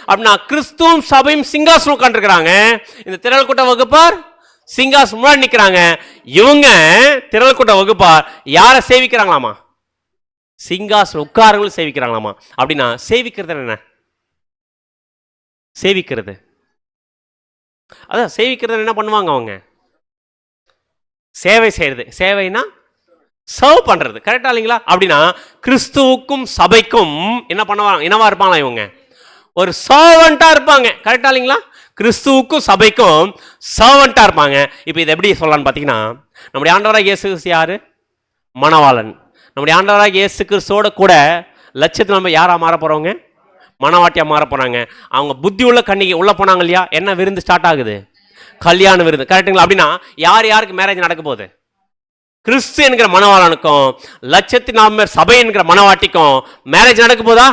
அப்படின்னா கிறிஸ்துவும் சபையும் சிங்காசனம் உட்கார்ந்துருக்கிறாங்க. இந்த திரள் கூட்ட வகுப்பார் சிங்காசனம் முன்னாடி நிற்கிறாங்க. இவங்க திரள் கூட்ட வகுப்பார் யாரை சேவிக்கிறாங்களாமா? சிங்காசனம் உட்காரங்களும் சேவிக்கிறாங்களாமா. அப்படின்னா சேவிக்கிறது என்ன? சேவிக்கிறது அதான் சேவிக்கிறது என்ன பண்ணுவாங்க? அவங்க சேவை செய்யறது. சேவைனா சர்வ் பண்றது. கரெக்டா இல்லைங்களா? அப்படின்னா கிறிஸ்துவுக்கும் சபைக்கும் என்ன பண்ணுவாங்க? என்னவா இருப்பாங்களா? இவங்க ஒரு சர்வெண்டா இருப்பாங்க. கரெக்டா இல்லைங்களா? கிறிஸ்துவுக்கும் சபைக்கும் சர்வெண்டா இருப்பாங்க. இப்போ இதை எப்படி சொல்லலாம்னு பார்த்தீங்கன்னா நம்முடைய ஆண்டவராக இயேசு கிறிஸ்து யாரு? மணவாளன். நம்முடைய ஆண்டவராக இயேசு கிறிஸ்துவோட கூட லட்சத்தில் நம்ம யாரா மாற போறவங்க? மனவாட்டியாக மாற போனாங்க. அவங்க புத்தி உள்ள கன்னிகை உள்ள போனாங்க இல்லையா? என்ன விருந்து ஸ்டார்ட் ஆகுது? கல்யாண விருந்து. கரெக்டுங்களா? அப்படின்னா யார் யாருக்கு மேரேஜ் நடக்க போகுது? கிறிஸ்து என்கிற மனவாளனுக்கும் 1,04,000 சபை என்கிற மனவாட்டிக்கும் மேரேஜ் நடக்க போதா?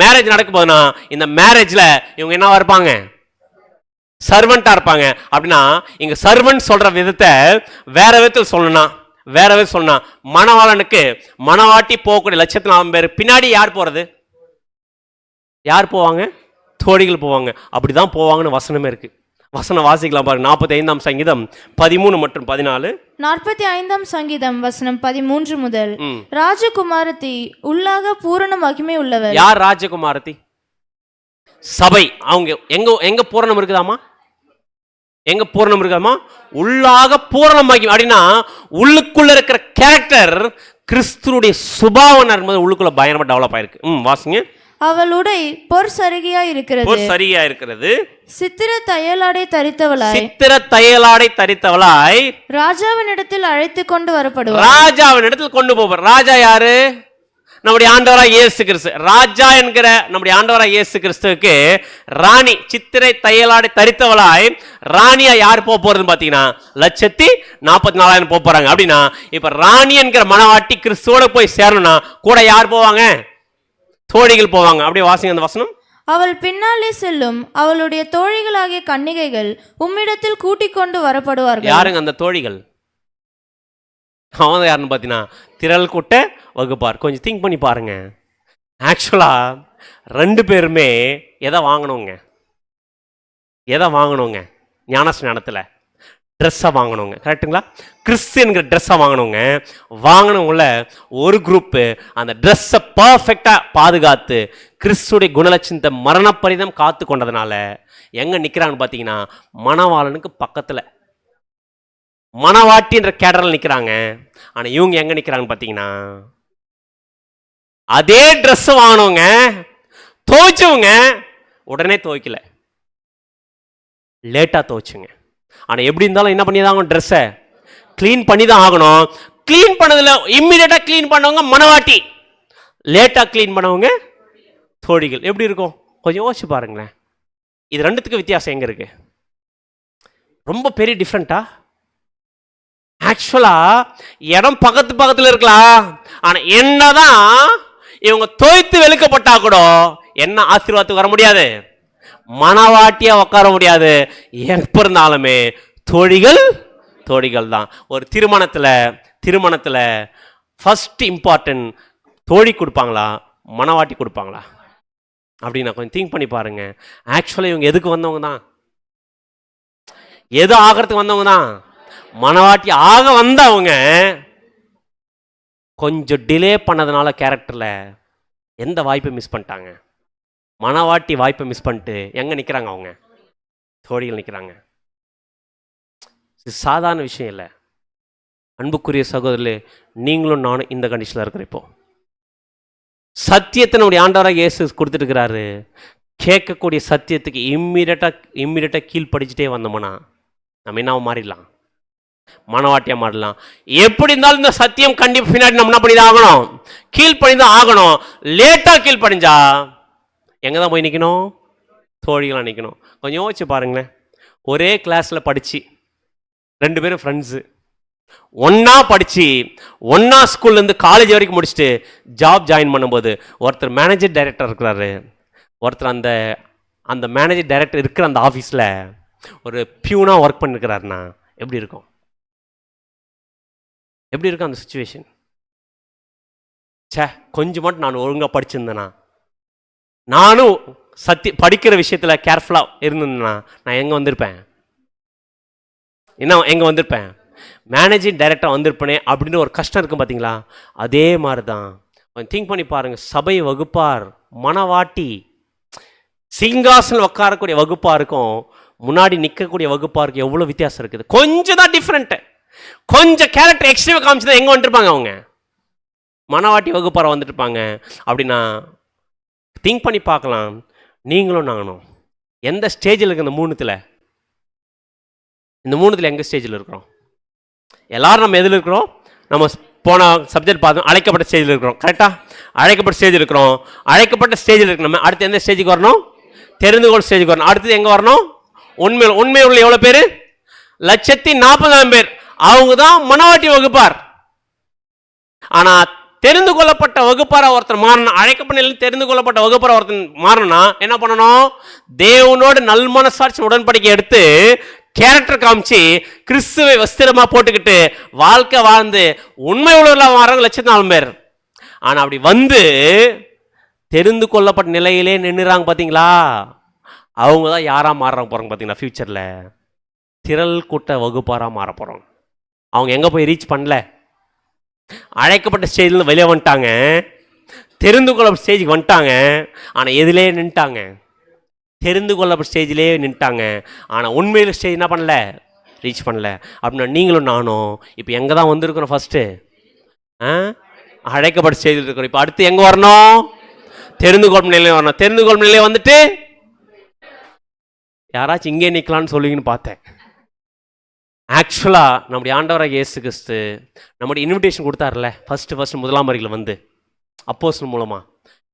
மேரேஜ் நடக்க போதுன்னா இந்த மேரேஜ்ல இவங்க என்னவா இருப்பாங்க? சர்வெண்டா இருப்பாங்க. அப்படின்னா இங்க சர்வெண்ட் சொல்ற விதத்தை வேற விதத்தில் சொல்லணும்னா மனவாளனுக்கு மனவாட்டி போகக்கூடிய 1,04,000 பின்னாடி யார் போறது? யார் போவாங்க? தோழிகள் போவாங்க. அப்படிதான் போவாங்கன்னு வசனமே இருக்கு. வசனம் வாசிக்கலாம் பாருங்க. 45ஆம் சங்கீதம் 13 மற்றும் 14. 45ஆம் சங்கீதம் வசனம் 13 முதல். ராஜகுமாரத்தி உள்ளாக பூரண மகிமை உள்ளவர். யார் ராஜகுமாரத்தி? சபை. அவங்க எங்க பூரணம் இருக்குதாமா? எங்க பூரணம் இருக்காமா? உள்ளாக பூரண மகிமை. அப்படின்னா உள்ளுக்குள்ள இருக்கிற கேரக்டர் கிறிஸ்துவுடைய சுபாவம் என்பது உள்ளுக்குள்ள பயங்கரமா டெவலப் ஆயிருக்கு. வாசிங்க. அவள் உடை பொற் சரிகையா இருக்கிறது. சித்திர தையலாடை தரித்தவளாய் ராஜாவினிடத்தில் அழைத்து கொண்டு வரப்படுவார். ராஜாவினிடத்தில் கொண்டு போவார். ராஜா யாரு? நம்முடைய ஆண்டவராக இயேசு கிறிஸ்து. ராஜா என்கிற நம்முடைய ஆண்டவராக இயேசு கிறிஸ்துவுக்கு ராணி சித்திரை தையலாடை தரித்தவளாய் ராணியா யார் போக போறதுன்னு பார்த்தீங்கன்னா 1,44,000 போக போறாங்க. அப்படின்னா இப்ப ராணி என்கிற மனவாட்டி கிறிஸ்துவோட போய் சேரணும்னா கூட யார் போவாங்க? தோழிகள் போவாங்க. அப்படியே வாசிங்க அந்த வசனம். அவள் பின்னாலே செல்லும் அவளுடைய தோழிகளாகிய கன்னிகைகள் உம்மிடத்தில் கூட்டிக் கொண்டு வரப்படுவார்கள். யாருங்க அந்த தோழிகள்? அவன் யாருன்னு பார்த்தீங்கன்னா திரள் கூட்ட வகுப்பார். கொஞ்சம் திங்க் பண்ணி பாருங்க. ஆக்சுவலா 2 பேருமே எதை வாங்கணுங்க? எதை வாங்கணுங்க? ஞானஸ்நானத்தில் ட்ரெஸ்ஸை வாங்கணுங்க. கரெக்டுங்களா? கிறிஸ்துங்கிற ட்ரெஸ்ஸை வாங்கணுங்க. வாங்கினவங்கள ஒரு குரூப்பு அந்த ட்ரெஸ்ஸை பர்ஃபெக்டாக பாதுகாத்து கிறிஸ்துடைய குணலட்சணத்தை மரணப்பரிதம் காத்து கொண்டதுனால எங்கே நிற்கிறாங்கன்னு பார்த்தீங்கன்னா, மணவாளனுக்கு பக்கத்தில் மணவாட்டின்ற கேடரில் நிற்கிறாங்க. ஆனால் இவங்க எங்கே நிற்கிறாங்கன்னு பார்த்தீங்கன்னா, அதே ட்ரெஸ் வாங்கணுங்க, துவைச்சவங்க உடனே துவைக்கல, லேட்டாக துவைச்சுங்க. ஆனால் எப்படி இருந்தாலும் என்ன பண்ணி தான் ஆகணும்? ட்ரெஸ்ஸை க்ளீன் பண்ணி தான் ஆகணும். க்ளீன் பண்ணதில் இம்மிடியட்டாக க்ளீன் பண்ணவங்க மணவாட்டி, லேட்டாக க்ளீன் பண்ணவங்க தோழிகள். எப்படி இருக்கும்? கொஞ்சம் யோசிச்சு பாருங்களேன். இது ரெண்டுத்துக்கு வித்தியாசம் எங்கே இருக்கு? ரொம்ப பெரிய டிஃப்ரெண்ட்டா? ஆக்சுவலாக இடம் பக்கத்தில் இருக்கலாம், ஆனால் என்னதான் இவங்க தோய்த்து வெளுக்கப்பட்டா கூட என்ன ஆசீர்வாதத்துக்கு வர முடியாது, மணவாட்டியா உட்கார முடியாது. எப்ப இருந்தாலுமே தோழிகள் தான். ஒரு திருமணத்தில் ஃபர்ஸ்ட் இம்பார்ட்டன்ட் தோழி கொடுப்பாங்களா, மணவாட்டி கொடுப்பாங்களா அப்படின்னு கொஞ்சம் திங்க் பண்ணி பாருங்க. ஆக்சுவலாக இவங்க எதுக்கு வந்தவங்க தான்? எது ஆகிறதுக்கு வந்தவங்க தான்? மணவாட்டி ஆக வந்தவங்க கொஞ்சம் டிலே பண்ணதுனால கேரக்டரில் எந்த வாய்ப்பை மிஸ் பண்ணிட்டாங்க? மணவாட்டி வாய்ப்பை மிஸ் பண்ணிட்டு எங்கே நிற்கிறாங்க? அவங்க தோழிகள் நிற்கிறாங்க. இது சாதாரண விஷயம் இல்லை. அன்புக்குரிய சகோதரர்களே, நீங்களும் நானும் இந்த கண்டிஷனில் இருக்கிற இப்போ சத்தியத்தை நம்முடைய ஆண்டவராக இயேசு கொடுத்துட்டு இருக்கிறாரு. கேட்கக்கூடிய சத்தியத்துக்கு இம்மிடியட்டாக கீழ்படிச்சுட்டே வந்தோம்னா நம்ம என்ன மாறிடலாம்? மனவாட்டியாக மாறலாம். எப்படி இருந்தாலும் இந்த சத்தியம் கண்டிப்பாக பின்னாடி நம்ம என்ன பண்ணி தான் ஆகணும்? கீழ்படி தான் ஆகணும். லேட்டாக கீழ்படிஞ்சா எங்கே தான் போய் நிற்கணும்? தோழிகளாக நிற்கணும். கொஞ்சம் யோசிச்சு பாருங்களேன். ஒரே கிளாஸில் படித்து 2 பேரும் ஃப்ரெண்ட்ஸு, ஒன்றா படித்து ஒன்றா ஸ்கூல்லேருந்து காலேஜ் வரைக்கும் முடிச்சுட்டு ஜாப் ஜாயின் பண்ணும்போது ஒருத்தர் மேனேஜர் டைரக்டர் இருக்கிறாரு, ஒருத்தர் அந்த மேனேஜர் டைரக்டர் இருக்கிற அந்த ஆஃபீஸில் ஒரு பியூனாக ஒர்க் பண்ணிருக்கிறாருன்னா எப்படி இருக்கும்? எப்படி இருக்கும் அந்த சுச்சுவேஷன்? கொஞ்சம் மட்டும் நான் ஒழுங்காக படிச்சிருந்தேனா, நானும் படிக்கிற விஷயத்தில் கேர்ஃபுல்லாக இருந்திருந்தேன்னா நான் எங்கே வந்திருப்பேன்? எங்கே வந்திருப்பேன்? மேனேஜிங் டைரக்டர் வந்திருப்பேனே அப்படின்னு ஒரு கஷ்டம் இருக்கும் பார்த்தீங்களா? அதே மாதிரி தான். திங்க் பண்ணி பாருங்கள். சபை வகுப்பார், மணவாட்டி, சிங்காசனம் உட்காரக்கூடிய வகுப்பாருக்கும் முன்னாடி நிற்கக்கூடிய வகுப்பாருக்கு எவ்வளோ வித்தியாசம் இருக்குது. கொஞ்சம் தான் டிஃப்ரெண்ட்டு. கொஞ்சம் கேரக்டர் எக்ஸ்ட்ரீவ் காமிச்சுதான் எங்கே வந்துருப்பாங்க? அவங்க மணவாட்டி வகுப்பாரை வந்துட்டுருப்பாங்க. அப்படின்னா திங்க் பண்ணி பார்க்கலாம். நீங்களும் நானும் எந்த ஸ்டேஜில் இருக்கு? இந்த மூணுத்தில் எங்கே ஸ்டேஜில் இருக்கிறோம்? எல்லாரும் நம்ம எதில் இருக்கிறோம்? நம்ம போன சப்ஜெக்ட் பார்த்தோம், அழைக்கப்பட்ட ஸ்டேஜில் இருக்கிறோம். கரெக்டாக? அழைக்கப்பட்ட ஸ்டேஜில் இருக்கிறோம். அழைக்கப்பட்ட ஸ்டேஜில் இருக்கு. நம்ம அடுத்து எந்த ஸ்டேஜுக்கு வரணும்? தெரிந்து கொள் ஸ்டேஜுக்கு வரணும். அடுத்தது எங்கே வரணும்? உண்மை உள்ள எவ்வளோ பேர்? 140,000 பேர். அவங்க தான் மணவாட்டி வகுப்பார். ஆனால் தெரிந்து கொள்ளப்பட்ட வகுப்பார ஒருத்தர் மாறணும், அழைக்கப்பட்ட தெரிந்து கொள்ளப்பட்ட வகுப்பார ஒருத்தர் மாறணும்னா என்ன பண்ணணும்? தேவனோடு நல்மனசாட்சி உடன்படிக்கை எடுத்து கேரக்டர் காமிச்சு கிறிஸ்துவை வஸ்திரமா போட்டுக்கிட்டு வாழ்க்கை வாழ்ந்து உண்மை உள்ளவர்களாக மாறவங்க 140,000 பேர். ஆனால் அப்படி வந்து தெரிந்து கொள்ளப்பட்ட நிலையிலே நின்றுறாங்க பார்த்தீங்களா? அவங்க தான் யாராக மாறுறாங்க போகிறாங்க பார்த்தீங்களா? ஃபியூச்சரில் திரள் கூட்ட வகுப்பாராக மாற போகிறோம். அவங்க எங்கே போய் ரீச் பண்ணல? அழைக்கப்பட்ட ஸ்டேஜில் வெளியே வந்துட்டாங்க, தெரிந்து கொள்ளப்பட்ட ஸ்டேஜுக்கு வந்துட்டாங்க. ஆனால் எதிலே நின்ட்டாங்க? தெரிந்து கொள்ளப்பட்ட ஸ்டேஜிலே நின்ட்டாங்க. ஆனால் உண்மையில் ஸ்டேஜ் என்ன பண்ணல? ரீச் பண்ணல. அப்படின்னா நீங்களும் நானும் இப்போ எங்கே தான் வந்திருக்கிறோம்? ஃபஸ்ட்டு அழைக்கப்பட்ட ஸ்டேஜில் இருக்கிறோம். இப்போ அடுத்து எங்கே வரணும்? தெரிந்து கொள்ளும் நிலையிலே வரணும். தெரிந்து கொள்ளும் நிலையிலே வந்துட்டு யாராச்சும் இங்கே நிற்கலான்னு சொல்லிங்கன்னு பார்த்தேன். ஆக்சுவலாக நம்முடைய ஆண்டவராக இயேசு கிறிஸ்து நம்முடைய இன்விடேஷன் கொடுத்தாருல, ஃபஸ்ட்டு முதலாம் வரியில் வந்து அப்போஸ்தலர் மூலமாக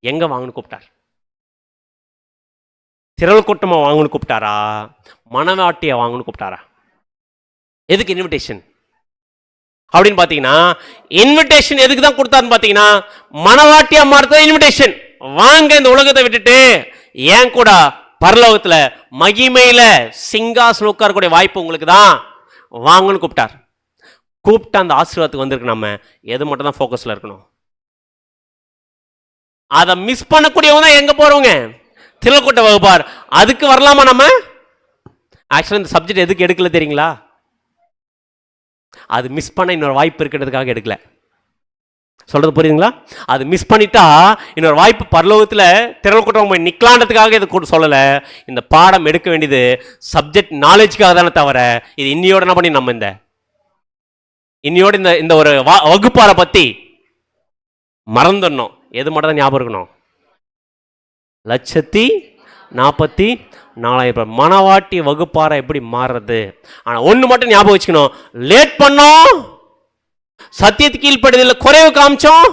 எங்கே வாங்கன்னு கூப்பிட்டார்? திரள் கூட்டமாக வாங்கன்னு கூப்பிட்டாரா? மணவாட்டியை வாங்கன்னு கூப்பிட்டாரா? எதுக்கு இன்விடேஷன் அப்படின்னு பார்த்தீங்கன்னா, இன்விடேஷன் எதுக்கு தான் கொடுத்தாருன்னு பார்த்தீங்கன்னா, மணவாட்டியா மாறுறது இன்விடேஷன். வாங்க இந்த உலகத்தை விட்டுட்டு ஏன் கூட பரலோகத்தில் மகிமையில் சிங்காசனம் உட்காரக்கூடிய வாய்ப்பு உங்களுக்கு தான், வாங்கன்னு கூப்பிட்டார். கூப்பிட்டு அந்த ஆசீர்வாதத்துக்கு வந்திருக்கு. நம்ம எது மட்டும் தான் ஃபோக்கஸில் இருக்கணும்? அதை மிஸ் பண்ணக்கூடியவங்க தான் எங்கே போகிறவங்க? திரள்கூட்ட வகுப்பார். அதுக்கு வரலாமா? நம்ம ஆக்சுவலாக இந்த சப்ஜெக்ட் எதுக்கு எடுக்கல தெரியுங்களா? அது மிஸ் பண்ண இன்னொரு வாய்ப்பு இருக்கிறதுக்காக எடுக்கல. சொல்றது புரியுதுங்களா? அது மிஸ் பண்ணிட்டா இன்னொரு வாய்ப்பு பரலோகத்தில் திரள் கூட்டம் போய் நிக்கலான்றதுக்காக இது சொல்லலை. இந்த பாடம் எடுக்க வேண்டியது சப்ஜெக்ட் நாலேஜுக்காக தானே தவிர இது இன்னியோட என்ன பண்ணி நம்ம இன்னியோட இந்த ஒரு வகுப்பாரை பத்தி மறந்துடணும். எது மட்டும் தான் ஞாபகம் இருக்கணும்? 1,44,000 மனவாட்டி வகுப்பாரை எப்படி மாறுறது? ஆனால் ஒன்று மட்டும் ஞாபகம் வச்சுக்கணும், லேட் பண்ணோம், சத்தியத்துக்கு கீழ்ப்படுதல் குறைவு காமிச்சோம்,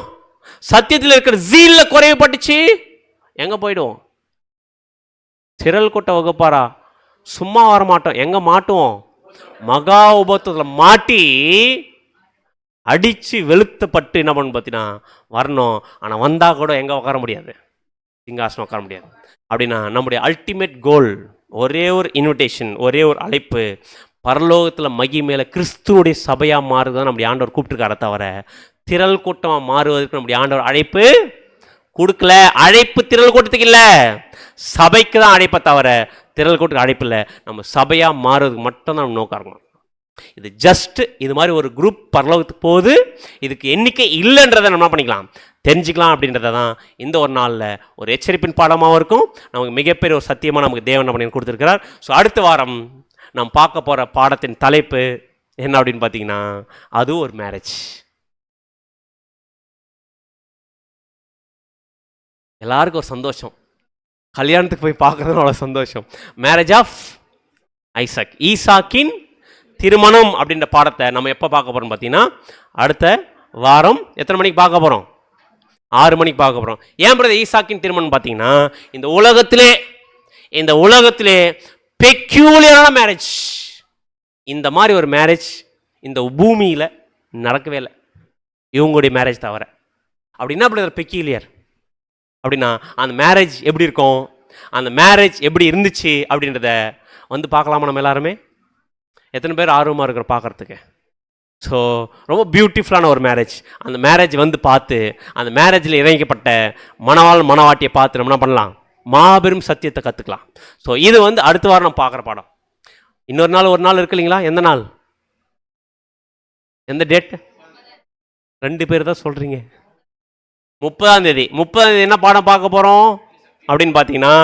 சத்தியத்தில் இருக்கிற ஜீல்ல குறைவு பட்டுச்சு, எங்க போயிடுவோம்? திரள் கூட்ட வகுப்பாரா சும்மா வர மாட்டோம். எங்க மாட்டுவோம்? மகா உபத்திரத்தில் மாட்டி அடிச்சு வெளுத்தப்பட்டு என்ன பண்ணு பார்த்தீங்கன்னா வரணும். ஆனால் வந்தா கூட எங்க உட்கார முடியாது, சிங்காசனம் உட்கார முடியாது. அப்படின்னா நம்முடைய அல்டிமேட் கோல் ஒரே ஒரு இன்விடேஷன், ஒரே ஒரு அழைப்பு, பரலோகத்தில் மகிமையில கிறிஸ்துவுடைய சபையாக மாறுதான் நம்முடைய ஆண்டவர் கூப்பிட்டுருக்கார தவிர திரள் கூட்டமாக மாறுவதற்கு நம்முடைய ஆண்டவர் அழைப்பு கொடுக்கல. அழைப்பு திரள் கூட்டத்துக்கு இல்லை, சபைக்கு தான் அழைப்பை தவிர திரள் கூட்டத்துக்கு அழைப்பு இல்லை. நம்ம சபையாக மாறுவதுக்கு மட்டும் தான் நம்ம நோக்கம் இருக்கணும். இது ஜஸ்ட் இது மாதிரி ஒரு குரூப் பரலோகத்துக்கு போகுது, இதுக்கு எண்ணிக்கை இல்லைன்றதை நம்ம என்ன பண்ணிக்கலாம், தெரிஞ்சுக்கலாம். அப்படின்றத தான் இந்த ஒரு நாளில் ஒரு எச்சரிப்பின் பாடமாகவும் இருக்கும். நமக்கு மிகப்பெரிய ஒரு சத்தியமாக நமக்கு தேவன் பண்ணி கொடுத்துருக்கிறார். ஸோ அடுத்த வாரம் நாம் பார்க்க போகிற பாடத்தின் தலைப்பு என்ன அப்படின்னு பார்த்தீங்கன்னா, அது ஒரு மேரேஜ். எல்லாருக்கும் ஒரு சந்தோஷம், கல்யாணத்துக்கு போய் பார்க்குறது அவ்வளோ சந்தோஷம். மேரேஜ் ஆஃப் ஐசாக், ஈசாக்கின் திருமணம் அப்படின்ற பாடத்தை நம்ம எப்போ பார்க்க போகிறோம் பார்த்தீங்கன்னா, அடுத்த வாரம் எத்தனை மணிக்கு பார்க்க போகிறோம்? 6 மணிக்கு பார்க்க போகிறோம். ஏன் பிரதர் ஈசாக்கின் திருமணம் பார்த்தீங்கன்னா, இந்த உலகத்திலே பெக்யூலியரான மேரேஜ், இந்த மாதிரி ஒரு மேரேஜ் இந்த பூமியில் நடக்கவே இல்லை, இவங்களுடைய மேரேஜ் தவிர. அப்படின்னா பிரதர் பெக்யூலியர் அப்படின்னா அந்த மேரேஜ் எப்படி இருக்கும், அந்த மேரேஜ் எப்படி இருந்துச்சு அப்படின்றத பார்க்கலாமா நம்ம எல்லாருமே? எத்தனை பேர் ஆர்வமாக இருக்கிற பார்க்குறதுக்கு? ஸோ ரொம்ப பியூட்டிஃபுல்லான ஒரு மேரேஜ். அந்த மேரேஜ் பார்த்து அந்த மேரேஜில் இணைக்கப்பட்ட மணவாட்டியை பார்த்து நம்ம என்ன பண்ணலாம், மாபெரும் சத்தியத்தை கற்றுக்கலாம். ஸோ இது அடுத்த வாரம் நம்ம பார்க்குற பாடம். இன்னொரு நாள் ஒரு நாள் இருக்கு இல்லைங்களா? எந்த நாள், எந்த டேட்? 2 பேர் தான் சொல்கிறீங்க. 30ஆம் தேதி. 30ஆம் தேதி என்ன பாடம் பார்க்க போகிறோம் அப்படின்னு பார்த்தீங்கன்னா,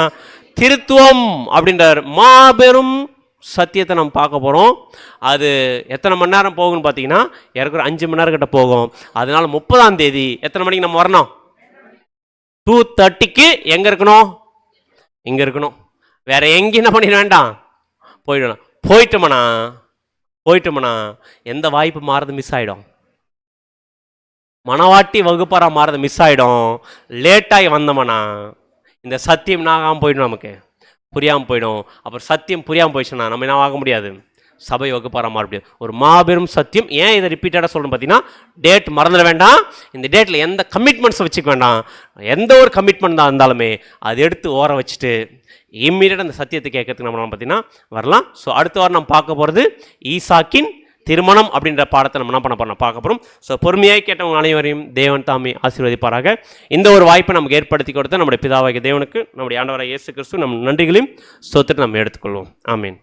திருத்துவம் அப்படின்ற மாபெரும் சத்தியத்தை நம்ம பார்க்க போகிறோம். அது எத்தனை மணி நேரம் போகும்னு பார்த்தீங்கன்னா, ஏற்கனவே 5 மணி நேரம் கிட்ட போகும். அதனால 30ஆம் தேதி எத்தனை மணிக்கு நம்ம வரணும்? 2:30க்கு எங்கே இருக்கணும்? இங்கே இருக்கணும். வேற எங்கேயும் என்ன பண்ணிட வேண்டாம், போயிடணும். போயிட்டோம்னா எந்த வாய்ப்பு மாறுறது மிஸ் ஆகிடும், மனவாட்டி வகுப்பாராக மாறுறது மிஸ் ஆகிடும். லேட்டாகி வந்தோம்னா இந்த சத்தியம் நாகாமல் போயிடும், நமக்கு புரியாமல் போயிடும். அப்புறம் சத்தியம் புரியாமல் போயிடுச்சுன்னா நம்ம என்ன ஆக முடியாது, சபை வகுப்பாராக மாற முடியாது. ஒரு மாபெரும் சத்தியம். ஏன் இதை ரிப்பீட்டடாக சொல்லணும் பார்த்தீங்கன்னா, டேட் மறந்துட வேண்டாம். இந்த டேட்டில் எந்த கமிட்மெண்ட்ஸை வச்சுக்க வேண்டாம். எந்த ஒரு கமிட்மெண்ட் தான் இருந்தாலுமே அதை எடுத்து ஓர வச்சுட்டு இம்மீடியட்டாக அந்த சத்தியத்தை கேட்கறதுக்கு நம்ம பார்த்தீங்கன்னா வரலாம். ஸோ அடுத்த வாரம் நம்ம பார்க்க போகிறது ஈசாக்கின் திருமணம் அப்படின்ற பாடத்தை நம்ம என்ன பண்ண பார்க்க போகிறோம். ஸோ பொறுமையாக கேட்டவங்க அனைவரையும் தேவன் தாமே ஆசீர்வதிப்பாராக. இந்த ஒரு வாய்ப்பை நமக்கு ஏற்படுத்தி கொடுத்த நம்முடைய பிதாவாகிய தேவனுக்கு, நம்முடைய ஆண்டவராகிய இயேசு கிறிஸ்து நம் நன்றிகளையும் ஸ்தோத்திரத்தை நம்ம எடுத்துக்கொள்வோம். ஆமீன்.